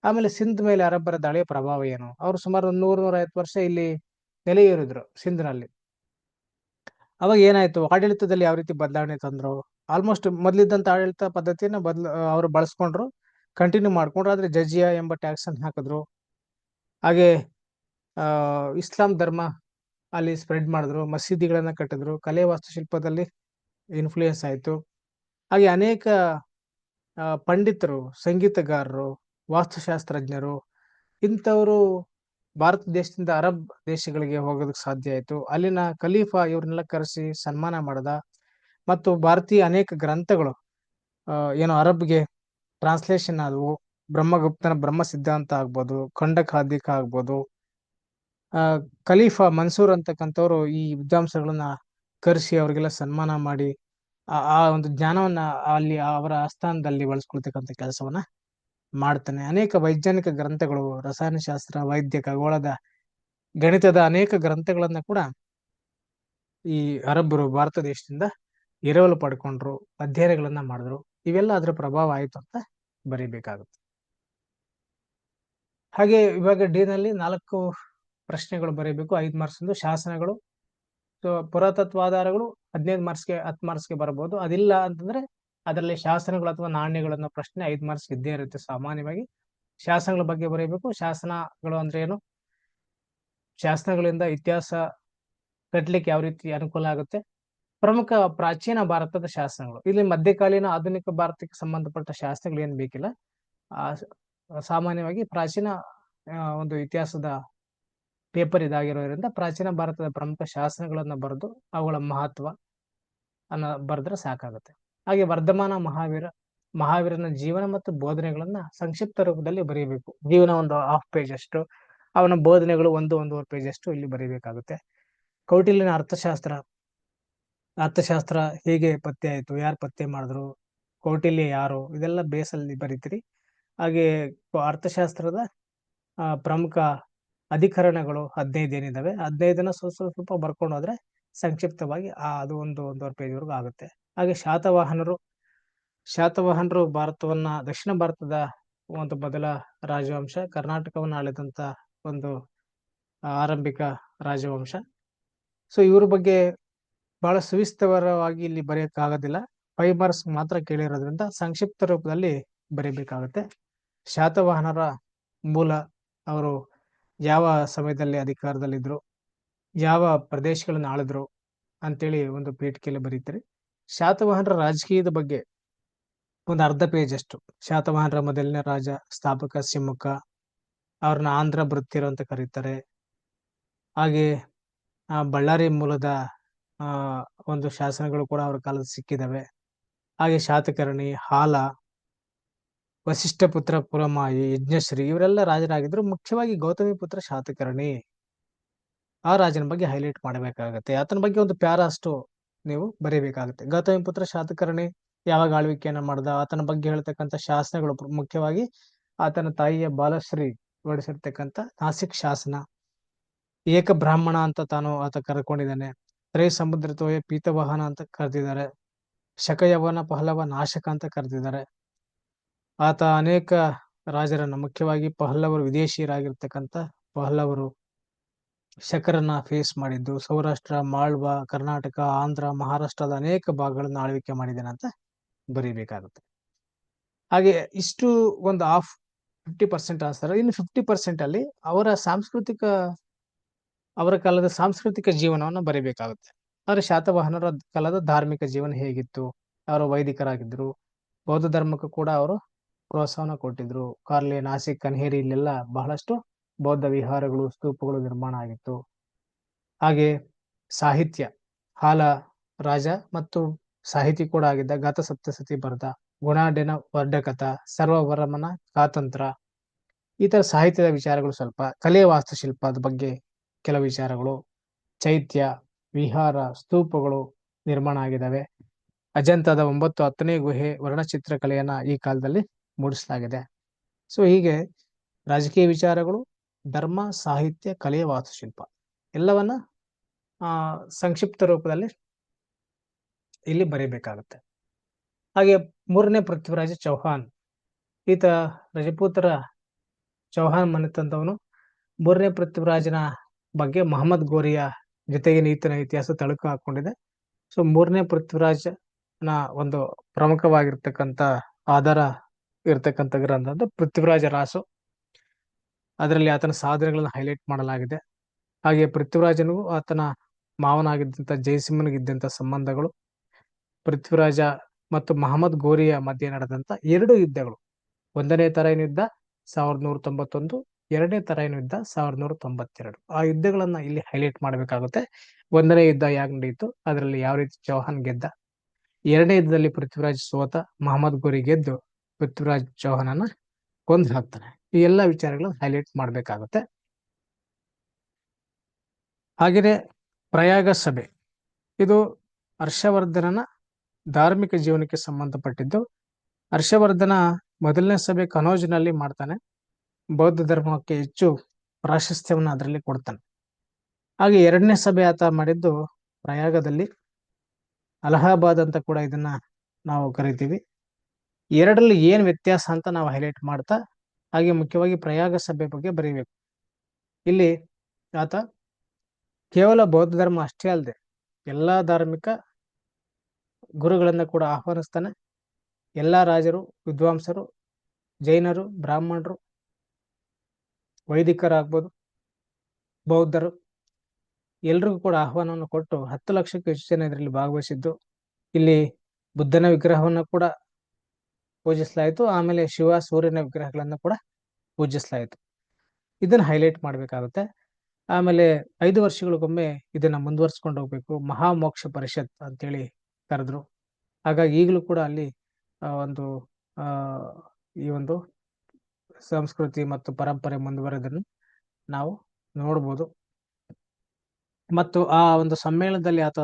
ಆಮೇಲೆ ಸಿಂಧ್ ಮೇಲೆ ಅರಬ್ಬರ ದಾಳಿಯ ಪ್ರಭಾವ ಏನು, ಅವರು ಸುಮಾರು 100-150 ವರ್ಷ ಇಲ್ಲಿ ನೆಲೆಯೂರಿದ್ರು ಸಿಂಧ್ನಲ್ಲಿ. ಅವಾಗ ಏನಾಯ್ತು, ಆಡಳಿತದಲ್ಲಿ ಯಾವ ರೀತಿ ಬದಲಾವಣೆ ತಂದ್ರು, ಆಲ್ಮೋಸ್ಟ್ ಮೊದ್ಲಿದ್ದಂತ ಆಡಳಿತ ಪದ್ಧತಿಯನ್ನ ಅವರು ಬಳಸ್ಕೊಂಡ್ರು, ಕಂಟಿನ್ಯೂ ಮಾಡ್ಕೊಂಡ್ರು. ಆದ್ರೆ ಜಜಿಯಾ ಎಂಬ ಟ್ಯಾಕ್ಸ್ ಅನ್ನು ಹಾಕಿದ್ರು. ಹಾಗೆ ಇಸ್ಲಾಂ ಧರ್ಮ ಅಲ್ಲಿ ಸ್ಪ್ರೆಡ್ ಮಾಡಿದ್ರು, ಮಸೀದಿಗಳನ್ನ ಕಟ್ಟಿದ್ರು, ಕಲೆ ವಾಸ್ತುಶಿಲ್ಪದಲ್ಲಿ ಇನ್ಫ್ಲೂಯೆನ್ಸ್ ಆಯ್ತು. ಹಾಗೆ ಅನೇಕ ಪಂಡಿತರು, ಸಂಗೀತಗಾರರು, ವಾಸ್ತುಶಾಸ್ತ್ರಜ್ಞರು ಇಂಥವರು ಭಾರತ ದೇಶದಿಂದ ಅರಬ್ ದೇಶಗಳಿಗೆ ಹೋಗೋದಕ್ಕೆ ಸಾಧ್ಯ ಆಯ್ತು. ಅಲ್ಲಿನ ಖಲೀಫಾ ಇವ್ರನ್ನೆಲ್ಲ ಕರೆಸಿ ಸನ್ಮಾನ ಮಾಡದ, ಮತ್ತು ಭಾರತೀಯ ಅನೇಕ ಗ್ರಂಥಗಳು ಏನು ಅರಬ್ಗೆ ಟ್ರಾನ್ಸ್ಲೇಷನ್ ಆದವು. ಬ್ರಹ್ಮಗುಪ್ತನ ಬ್ರಹ್ಮ ಸಿದ್ಧಾಂತ ಆಗ್ಬೋದು, ಖಂಡಕ್ ಹಾದಿಕ ಆಗ್ಬೋದು, ಖಲೀಫಾ ಮನ್ಸೂರ್ ಅಂತಕ್ಕಂಥವ್ರು ಈ ವಿದ್ವಾಂಸಗಳನ್ನ ಕರೆಸಿ ಅವರಿಗೆಲ್ಲ ಸನ್ಮಾನ ಮಾಡಿ ಆ ಒಂದು ಜ್ಞಾನವನ್ನ ಅಲ್ಲಿ ಅವರ ಆಸ್ಥಾನದಲ್ಲಿ ಬಳಸ್ಕೊಳ್ತಕ್ಕಂಥ ಕೆಲಸವನ್ನ ಮಾಡ್ತಾನೆ. ಅನೇಕ ವೈಜ್ಞಾನಿಕ ಗ್ರಂಥಗಳು, ರಸಾಯನಶಾಸ್ತ್ರ, ವೈದ್ಯ, ಖಗೋಳದ, ಗಣಿತದ ಅನೇಕ ಗ್ರಂಥಗಳನ್ನ ಕೂಡ ಈ ಅರಬ್ಬರು ಭಾರತ ದೇಶದಿಂದ ಎರವಲು ಪಡ್ಕೊಂಡ್ರು, ಅಧ್ಯಯನಗಳನ್ನ ಮಾಡಿದ್ರು. ಇವೆಲ್ಲ ಅದರ ಪ್ರಭಾವ ಆಯ್ತು ಅಂತ ಬರೀಬೇಕಾಗುತ್ತೆ. ಹಾಗೆ ಇವಾಗ ಡಿ ನಲ್ಲಿ 4 ಪ್ರಶ್ನೆಗಳು ಬರೀಬೇಕು, 5 ಮಾರ್ಕ್ಸ್. ಶಾಸನಗಳು, ಪುರಾತತ್ವ ಆಧಾರಗಳು 15 ಮಾರ್ಕ್ಸ್ಗೆ 10 ಮಾರ್ಕ್ಸ್ಗೆ ಬರಬಹುದು. ಅದಿಲ್ಲ ಅಂತಂದ್ರೆ ಅದರಲ್ಲಿ ಶಾಸನಗಳು ಅಥವಾ ನಾಣ್ಯಗಳನ್ನ ಪ್ರಶ್ನೆ 5 ಮಾರ್ಕ್ಸ್ ಇದ್ದೇ ಇರುತ್ತೆ ಸಾಮಾನ್ಯವಾಗಿ. ಶಾಸನಗಳ ಬಗ್ಗೆ ಬರೀಬೇಕು. ಶಾಸನಗಳು ಅಂದ್ರೆ ಏನು, ಶಾಸನಗಳಿಂದ ಇತಿಹಾಸ ಕಟ್ಲಿಕ್ಕೆ ಯಾವ ರೀತಿ ಅನುಕೂಲ ಆಗುತ್ತೆ. ಪ್ರಮುಖ ಪ್ರಾಚೀನ ಭಾರತದ ಶಾಸನಗಳು, ಇಲ್ಲಿ ಮಧ್ಯಕಾಲೀನ ಆಧುನಿಕ ಭಾರತಕ್ಕೆ ಸಂಬಂಧಪಟ್ಟ ಶಾಸನಗಳು ಏನ್ ಬೇಕಿಲ್ಲ. ಆ ಸಾಮಾನ್ಯವಾಗಿ ಪ್ರಾಚೀನ ಒಂದು ಇತಿಹಾಸದ ಪೇಪರ್ ಇದಾಗಿರೋದ್ರಿಂದ ಪ್ರಾಚೀನ ಭಾರತದ ಪ್ರಮುಖ ಶಾಸನಗಳನ್ನ ಬರೆದು ಅವುಗಳ ಮಹತ್ವ ಬರೆದ್ರೆ ಸಾಕಾಗುತ್ತೆ. ಹಾಗೆ ವರ್ಧಮಾನ ಮಹಾವೀರನ ಜೀವನ ಮತ್ತು ಬೋಧನೆಗಳನ್ನ ಸಂಕ್ಷಿಪ್ತ ರೂಪದಲ್ಲಿ ಬರೀಬೇಕು. ಜೀವನ ಒಂದು 1/2 ಪೇಜ್ ಅಷ್ಟು, ಅವನ ಬೋಧನೆಗಳು 1-1.5 ಪೇಜ್ ಅಷ್ಟು ಇಲ್ಲಿ ಬರೀಬೇಕಾಗುತ್ತೆ. ಕೌಟಿಲ್ಯನ ಅರ್ಥಶಾಸ್ತ್ರ ಹೇಗೆ ಪತ್ತೆ ಆಯ್ತು, ಯಾರು ಪತ್ತೆ ಮಾಡಿದ್ರು, ಕೌಟಿಲ್ಯ ಯಾರು, ಇದೆಲ್ಲ ಬೇಸಲ್ಲಿ ಬರೀತೀರಿ. ಹಾಗೆ ಅರ್ಥಶಾಸ್ತ್ರದ ಪ್ರಮುಖ ಅಧಿಕರಣಗಳು 15 ಏನಿದಾವೆ, 15 ಸ್ವಲ್ಪ ಬರ್ಕೊಂಡು ಹೋದ್ರೆ ಸಂಕ್ಷಿಪ್ತವಾಗಿ ಅದು 1-1.5 ಪೇಜ್ ವರೆಗೂ ಆಗುತ್ತೆ. ಹಾಗೆ ಶಾತವಾಹನರು ದಕ್ಷಿಣ ಭಾರತದ ಒಂದು ಮೊದಲ ರಾಜವಂಶ, ಕರ್ನಾಟಕವನ್ನು ಆಳಿದಂತ ಒಂದು ಆರಂಭಿಕ ರಾಜವಂಶ. ಸೊ ಇವ್ರ ಬಗ್ಗೆ ಬಹಳ ಸವಿಸ್ತರವಾಗಿ ಇಲ್ಲಿ ಬರೆಯಕ್ಕಾಗೋದಿಲ್ಲ, 5 ಮಾರ್ಕ್ಸ್ ಮಾತ್ರ ಕೇಳಿರೋದ್ರಿಂದ ಸಂಕ್ಷಿಪ್ತ ರೂಪದಲ್ಲಿ ಬರೀಬೇಕಾಗುತ್ತೆ. ಶಾತವಾಹನರ ಮೂಲ, ಅವರು ಯಾವ ಸಮಯದಲ್ಲಿ ಅಧಿಕಾರದಲ್ಲಿದ್ರು, ಯಾವ ಪ್ರದೇಶಗಳನ್ನ ಆಳಿದ್ರು ಅಂತೇಳಿ ಒಂದು ಪೀಠಿಕೆಯಲ್ಲಿ ಬರೀತಾರೆ. ಶಾತವಾಹನರ ರಾಜಕೀಯದ ಬಗ್ಗೆ ಒಂದು 1/2 ಪೇಜ್ ಅಷ್ಟು. ಶಾತವಾಹನರ ಮೊದಲನೇ ರಾಜ ಸ್ಥಾಪಕ ಸಿಮ್ಮುಖ, ಅವ್ರನ್ನ ಆಂಧ್ರ ಭೃತ್ಯರು ಅಂತ ಕರೀತಾರೆ. ಹಾಗೆ ಬಳ್ಳಾರಿ ಮೂಲದ ಒಂದು ಶಾಸನಗಳು ಕೂಡ ಅವ್ರ ಕಾಲದ ಸಿಕ್ಕಿದಾವೆ. ಹಾಗೆ ಶಾತಕರ್ಣಿ, ಹಾಲ, ವಸಿಷ್ಠ ಪುತ್ರ ಪುರಮಾಯಿ, ಯಜ್ಞಶ್ರೀ ಇವರೆಲ್ಲ ರಾಜರಾಗಿದ್ರು. ಮುಖ್ಯವಾಗಿ ಗೌತಮಿ ಪುತ್ರ ಶಾತಕರ್ಣಿ, ಆ ರಾಜನ ಬಗ್ಗೆ ಹೈಲೈಟ್ ಮಾಡಬೇಕಾಗತ್ತೆ. ಆತನ ಬಗ್ಗೆ ಒಂದು ಪ್ಯಾರ ಅಷ್ಟು ನೀವು ಬರೀಬೇಕಾಗುತ್ತೆ. ಗೌತಮಿ ಪುತ್ರ ಶಾತಕರ್ಣಿ ಯಾವಾಗ ಆಳ್ವಿಕೆಯನ್ನ ಮಾಡ್ದ, ಆತನ ಬಗ್ಗೆ ಹೇಳ್ತಕ್ಕಂಥ ಶಾಸನಗಳು, ಮುಖ್ಯವಾಗಿ ಆತನ ತಾಯಿಯ ಬಾಲಶ್ರೀ ಹೊರಡಿಸಿರ್ತಕ್ಕಂಥ ನಾಸಿಕ್ ಶಾಸನ, ಏಕ ಬ್ರಾಹ್ಮಣ ಅಂತ ಆತ ಕರ್ಕೊಂಡಿದ್ದಾನೆ, ತ್ರೈ ಸಮುದ್ರ ತೋಯ ಪೀತವಾಹನ ಅಂತ ಕರೆದಿದ್ದಾರೆ, ಶಕಯವನ ಪಹಲವ ನಾಶಕ ಅಂತ ಕರೆದಿದ್ದಾರೆ. ಆತ ಅನೇಕ ರಾಜರನ್ನ, ಮುಖ್ಯವಾಗಿ ಪಹಲ್ಲವರು, ವಿದೇಶಿಯರಾಗಿರ್ತಕ್ಕಂಥ ಪಹಲ್ಲವರು ಶಕರನ್ನ ಫೇಸ್ ಮಾಡಿದ್ದು, ಸೌರಾಷ್ಟ್ರ, ಮಾಳ್ವಾ, ಕರ್ನಾಟಕ, ಆಂಧ್ರ, ಮಹಾರಾಷ್ಟ್ರದ ಅನೇಕ ಭಾಗಗಳನ್ನ ಆಳ್ವಿಕೆ ಮಾಡಿದ್ದಾನೆ ಅಂತ ಬರೀಬೇಕಾಗುತ್ತೆ. ಹಾಗೆ ಇಷ್ಟು ಒಂದು 50% ಆನ್ಸರ್. ಇನ್ನು 50% ಅಲ್ಲಿ ಅವರ ಕಾಲದ ಸಾಂಸ್ಕೃತಿಕ ಜೀವನವನ್ನು ಬರೀಬೇಕಾಗುತ್ತೆ. ಆದ್ರೆ ಶಾತವಾಹನರ ಕಾಲದ ಧಾರ್ಮಿಕ ಜೀವನ ಹೇಗಿತ್ತು, ಅವರು ವೈದಿಕರಾಗಿದ್ರು, ಬೌದ್ಧ ಧರ್ಮಕ್ಕೂ ಕೂಡ ಅವರು ಪ್ರೋತ್ಸಾಹನ ಕೊಟ್ಟಿದ್ರು. ಕಾರ್ಲೆ, ನಾಸಿಕ್, ಕನ್ಹೇರಿ ಇಲ್ಲೆಲ್ಲ ಬಹಳಷ್ಟು ಬೌದ್ಧ ವಿಹಾರಗಳು, ಸ್ತೂಪಗಳು ನಿರ್ಮಾಣ ಆಗಿತ್ತು. ಹಾಗೆ ಸಾಹಿತ್ಯ, ಹಾಲ ರಾಜ ಮತ್ತು ಸಾಹಿತಿ ಕೂಡ ಆಗಿದ್ದ, ಗಾತ ಸಪ್ತಸತಿ ಬರೆದ, ಗುಣಾಢ್ಯನ ವರ್ಡಕಥ, ಸರ್ವವರಮನ ಕಾತಂತ್ರ, ಈ ತರ ಸಾಹಿತ್ಯದ ವಿಚಾರಗಳು ಸ್ವಲ್ಪ. ಕಲೆ, ವಾಸ್ತುಶಿಲ್ಪದ ಬಗ್ಗೆ ಕೆಲವು ವಿಚಾರಗಳು, ಚೈತ್ಯ, ವಿಹಾರ, ಸ್ತೂಪಗಳು ನಿರ್ಮಾಣ ಆಗಿದ್ದಾವೆ. ಅಜಂತದ 9 10ನೇ ಗುಹೆ, ವರ್ಣಚಿತ್ರಕಲೆಯನ್ನ ಈ ಕಾಲದಲ್ಲಿ ಮೂಡಿಸಲಾಗಿದೆ. ಸೊ ಹೀಗೆ ರಾಜಕೀಯ ವಿಚಾರಗಳು, ಧರ್ಮ, ಸಾಹಿತ್ಯ, ಕಲೆ, ವಾಸ್ತುಶಿಲ್ಪ ಎಲ್ಲವನ್ನ ಸಂಕ್ಷಿಪ್ತ ರೂಪದಲ್ಲಿ ಇಲ್ಲಿ ಬರೀಬೇಕಾಗುತ್ತೆ. ಹಾಗೆ 3ನೇ ಪೃಥ್ವಿರಾಜ ಚೌಹಾನ್, ಈತ ರಜಪೂತರ ಚೌಹಾನ್ ಮನೆತಂದವನು. 3ನೇ ಪೃಥ್ವಿರಾಜನ ಬಗ್ಗೆ ಮಹಮ್ಮದ್ ಗೋರಿಯ ಜೊತೆಗೆ ಈತನ ಇತಿಹಾಸ ತಳುಕು ಹಾಕೊಂಡಿದೆ. ಸೊ 3ನೇ ಪೃಥ್ವಿರಾಜನ ಒಂದು ಪ್ರಮುಖವಾಗಿರ್ತಕ್ಕಂಥ ಆಧಾರ ಇರ್ತಕ್ಕಂಥ ಗ್ರಂಥ ಅಂದ್ರೆ ಪೃಥ್ವಿರಾಜ ರಾಸು. ಅದರಲ್ಲಿ ಆತನ ಸಾಧನೆಗಳನ್ನು ಹೈಲೈಟ್ ಮಾಡಲಾಗಿದೆ. ಹಾಗೆ ಪೃಥ್ವಿರಾಜನಿಗೂ ಆತನ ಮಾವನಾಗಿದ್ದಂಥ ಜಯಸಿಂಹನಿಗಿದ್ದಂಥ ಸಂಬಂಧಗಳು, ಪೃಥ್ವಿರಾಜ ಮತ್ತು ಮಹಮ್ಮದ್ ಗೋರಿಯ ಮಧ್ಯೆ ನಡೆದಂತ 2 ಯುದ್ಧಗಳು, 1ನೇ ತರೈನ ಯುದ್ಧ 1191, 2ನೇ ತರೈನ ಯುದ್ಧ 1192. ಆ ಯುದ್ಧಗಳನ್ನ ಇಲ್ಲಿ ಹೈಲೈಟ್ ಮಾಡಬೇಕಾಗುತ್ತೆ. 1ನೇ ಯುದ್ಧ ಯಾಕೆ ನಡೆಯಿತು, ಅದರಲ್ಲಿ ಯಾವ ರೀತಿ ಚೌಹಾನ್ ಗೆದ್ದ, 2ನೇ ಯುದ್ಧದಲ್ಲಿ ಪೃಥ್ವಿರಾಜ್ ಸೋತ, ಮಹಮ್ಮದ್ ಗೋರಿ ಗೆದ್ದು ಪೃಥ್ವಿರಾಜ್ ಚೌಹಾನನ್ನ ಕೊಂದು ಹಾಕ್ತಾನೆ. ಈ ಎಲ್ಲಾ ವಿಚಾರಗಳನ್ನು ಹೈಲೈಟ್ ಮಾಡಬೇಕಾಗುತ್ತೆ. ಹಾಗೆಯೇ ಪ್ರಯಾಗ ಸಭೆ, ಇದು ಹರ್ಷವರ್ಧನನ ಧಾರ್ಮಿಕ ಜೀವನಕ್ಕೆ ಸಂಬಂಧಪಟ್ಟಿದ್ದು. ಹರ್ಷವರ್ಧನ ಮೊದಲನೇ ಸಭೆ ಕನೌಜ್ನಲ್ಲಿ ಮಾಡ್ತಾನೆ. ಬೌದ್ಧ ಧರ್ಮಕ್ಕೆ ಹೆಚ್ಚು ಪ್ರಾಶಸ್ತ್ಯವನ್ನು ಅದರಲ್ಲಿ ಕೊಡ್ತಾನೆ. ಹಾಗೆ ಎರಡನೇ ಸಭೆ ಆತ ಮಾಡಿದ್ದು ಪ್ರಯಾಗದಲ್ಲಿ, ಅಲಹಾಬಾದ್ ಅಂತ ಕೂಡ ಇದನ್ನ ನಾವು ಕರಿತೀವಿ. ಎರಡರಲ್ಲಿ ಏನ್ ವ್ಯತ್ಯಾಸ ಅಂತ ನಾವು ಹೈಲೈಟ್ ಮಾಡ್ತಾ, ಹಾಗೆ ಮುಖ್ಯವಾಗಿ ಪ್ರಯಾಗ ಸಭೆ ಬಗ್ಗೆ ಬರೀಬೇಕು. ಇಲ್ಲಿ ಆತ ಕೇವಲ ಬೌದ್ಧ ಧರ್ಮ ಅಷ್ಟೇ ಅಲ್ಲದೆ ಎಲ್ಲಾ ಧಾರ್ಮಿಕ ಗುರುಗಳನ್ನ ಕೂಡ ಆಹ್ವಾನಿಸ್ತಾನೆ. ಎಲ್ಲಾ ರಾಜರು, ವಿದ್ವಾಂಸರು, ಜೈನರು, ಬ್ರಾಹ್ಮಣರು, ವೈದಿಕರಾಗ್ಬೋದು, ಬೌದ್ಧರು, ಎಲ್ರಿಗೂ ಕೂಡ ಆಹ್ವಾನವನ್ನು ಕೊಟ್ಟು 10 ಲಕ್ಷಕ್ಕೂ ಹೆಚ್ಚು ಜನ ಇದರಲ್ಲಿ ಭಾಗವಹಿಸಿದ್ದು. ಇಲ್ಲಿ ಬುದ್ಧನ ವಿಗ್ರಹವನ್ನು ಕೂಡ ಪೂಜಿಸಲಾಯಿತು, ಆಮೇಲೆ ಶಿವ ಸೂರ್ಯನ ವಿಗ್ರಹಗಳನ್ನು ಕೂಡ ಪೂಜಿಸಲಾಯಿತು. ಇದನ್ನ ಹೈಲೈಟ್ ಮಾಡ್ಬೇಕಾಗುತ್ತೆ. ಆಮೇಲೆ 5 ವರ್ಷಗಳಿಗೊಮ್ಮೆ ಇದನ್ನ ಮುಂದುವರ್ಸ್ಕೊಂಡು ಹೋಗ್ಬೇಕು. ಮಹಾಮೋಕ್ಷ ಪರಿಷತ್ ಅಂತೇಳಿ ಕರೆದ್ರು. ಹಾಗಾಗಿ ಈಗಲೂ ಕೂಡ ಅಲ್ಲಿ ಒಂದು ಆ ಈ ಒಂದು ಸಂಸ್ಕೃತಿ ಮತ್ತು ಪರಂಪರೆ ಮುಂದುವರೆದನ್ನು ನಾವು ನೋಡ್ಬೋದು. ಮತ್ತು ಆ ಒಂದು ಸಮ್ಮೇಳನದಲ್ಲಿ ಆತ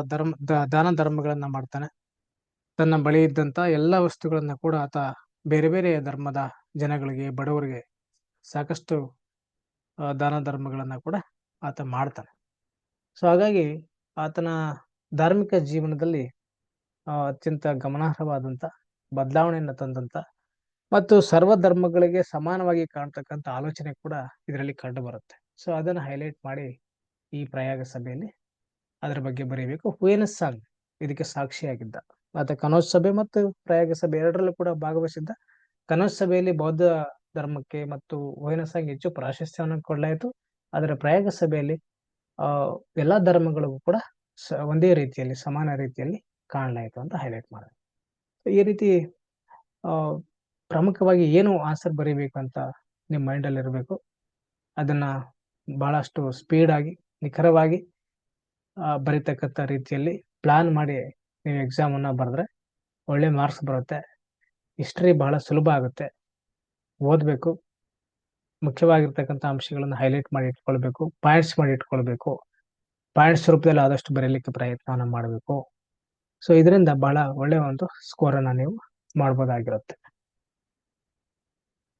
ದಾನ ಧರ್ಮಗಳನ್ನ ಮಾಡ್ತಾನೆ. ತನ್ನ ಬಳಿ ಇದ್ದಂತ ಎಲ್ಲ ವಸ್ತುಗಳನ್ನ ಕೂಡ ಆತ ಬೇರೆ ಬೇರೆ ಧರ್ಮದ ಜನಗಳಿಗೆ, ಬಡವರಿಗೆ ಸಾಕಷ್ಟು ದಾನ ಧರ್ಮಗಳನ್ನ ಕೂಡ ಆತ ಮಾಡ್ತಾನೆ. ಸೊ ಹಾಗಾಗಿ ಆತನ ಧಾರ್ಮಿಕ ಜೀವನದಲ್ಲಿ ಅತ್ಯಂತ ಗಮನಾರ್ಹವಾದಂತ ಬದಲಾವಣೆಯನ್ನು ತಂದಂತ ಮತ್ತು ಸರ್ವ ಧರ್ಮಗಳಿಗೆ ಸಮಾನವಾಗಿ ಕಾಣ್ತಕ್ಕಂಥ ಆಲೋಚನೆ ಕೂಡ ಇದರಲ್ಲಿ ಕಂಡು ಬರುತ್ತೆ. ಸೊ ಅದನ್ನ ಹೈಲೈಟ್ ಮಾಡಿ ಈ ಪ್ರಯಾಗ ಸಭೆಯಲ್ಲಿ ಅದರ ಬಗ್ಗೆ ಬರೀಬೇಕು. ಹುಯೆನ್ ಇದಕ್ಕೆ ಸಾಕ್ಷಿಯಾಗಿದ್ದ. ಆತ ಕನೌಜ್ ಸಭೆ ಮತ್ತು ಪ್ರಯಾಗ ಸಭೆ ಎರಡರಲ್ಲೂ ಕೂಡ ಭಾಗವಹಿಸಿದ್ದ. ಕನೌಜ್ ಸಭೆಯಲ್ಲಿ ಬೌದ್ಧ ಧರ್ಮಕ್ಕೆ ಮತ್ತು ಹುಯೆನ್ ಹೆಚ್ಚು ಪ್ರಾಶಸ್ತ್ಯವನ್ನು ಕೊಡಲಾಯಿತು. ಆದರೆ ಪ್ರಯಾಗ ಸಭೆಯಲ್ಲಿ ಎಲ್ಲಾ ಧರ್ಮಗಳಿಗೂ ಕೂಡ ಒಂದೇ ರೀತಿಯಲ್ಲಿ, ಸಮಾನ ರೀತಿಯಲ್ಲಿ ಕಾಣಲಾಯಿತು ಅಂತ ಹೈಲೈಟ್ ಮಾಡಿದೆ. ಈ ರೀತಿ ಪ್ರಮುಖವಾಗಿ ಏನು ಆನ್ಸರ್ ಬರೀಬೇಕು ಅಂತ ನಿಮ್ಮ ಮೈಂಡ್ ಅಲ್ಲಿ ಇರಬೇಕು. ಅದನ್ನ ಬಹಳಷ್ಟು ಸ್ಪೀಡ್ ಆಗಿ, ನಿಖರವಾಗಿ ಬರೀತಕ್ಕಂಥ ರೀತಿಯಲ್ಲಿ ಪ್ಲಾನ್ ಮಾಡಿ ನೀವು ಎಕ್ಸಾಮ್ ಅನ್ನ ಬರೆದ್ರೆ ಒಳ್ಳೆ ಮಾರ್ಕ್ಸ್ ಬರುತ್ತೆ. ಹಿಸ್ಟ್ರಿ ಬಹಳ ಸುಲಭ ಆಗುತ್ತೆ. ಓದ್ಬೇಕು, ಮುಖ್ಯವಾಗಿರ್ತಕ್ಕಂಥ ಅಂಶಗಳನ್ನು ಹೈಲೈಟ್ ಮಾಡಿ ಇಟ್ಕೊಳ್ಬೇಕು, ಪಾಯಿಂಟ್ಸ್ ಮಾಡಿ ಇಟ್ಕೊಳ್ಬೇಕು, ಪಾಯಿಂಟ್ಸ್ ರೂಪದಲ್ಲಿ ಆದಷ್ಟು ಬರೀಲಿಕ್ಕೆ ಪ್ರಯತ್ನವನ್ನ ಮಾಡಬೇಕು. ಸೊ ಇದರಿಂದ ಬಹಳ ಒಳ್ಳೆಯ ಒಂದು ಸ್ಕೋರ್ ಅನ್ನ ನೀವು ಮಾಡ್ಬೋದಾಗಿರುತ್ತೆ.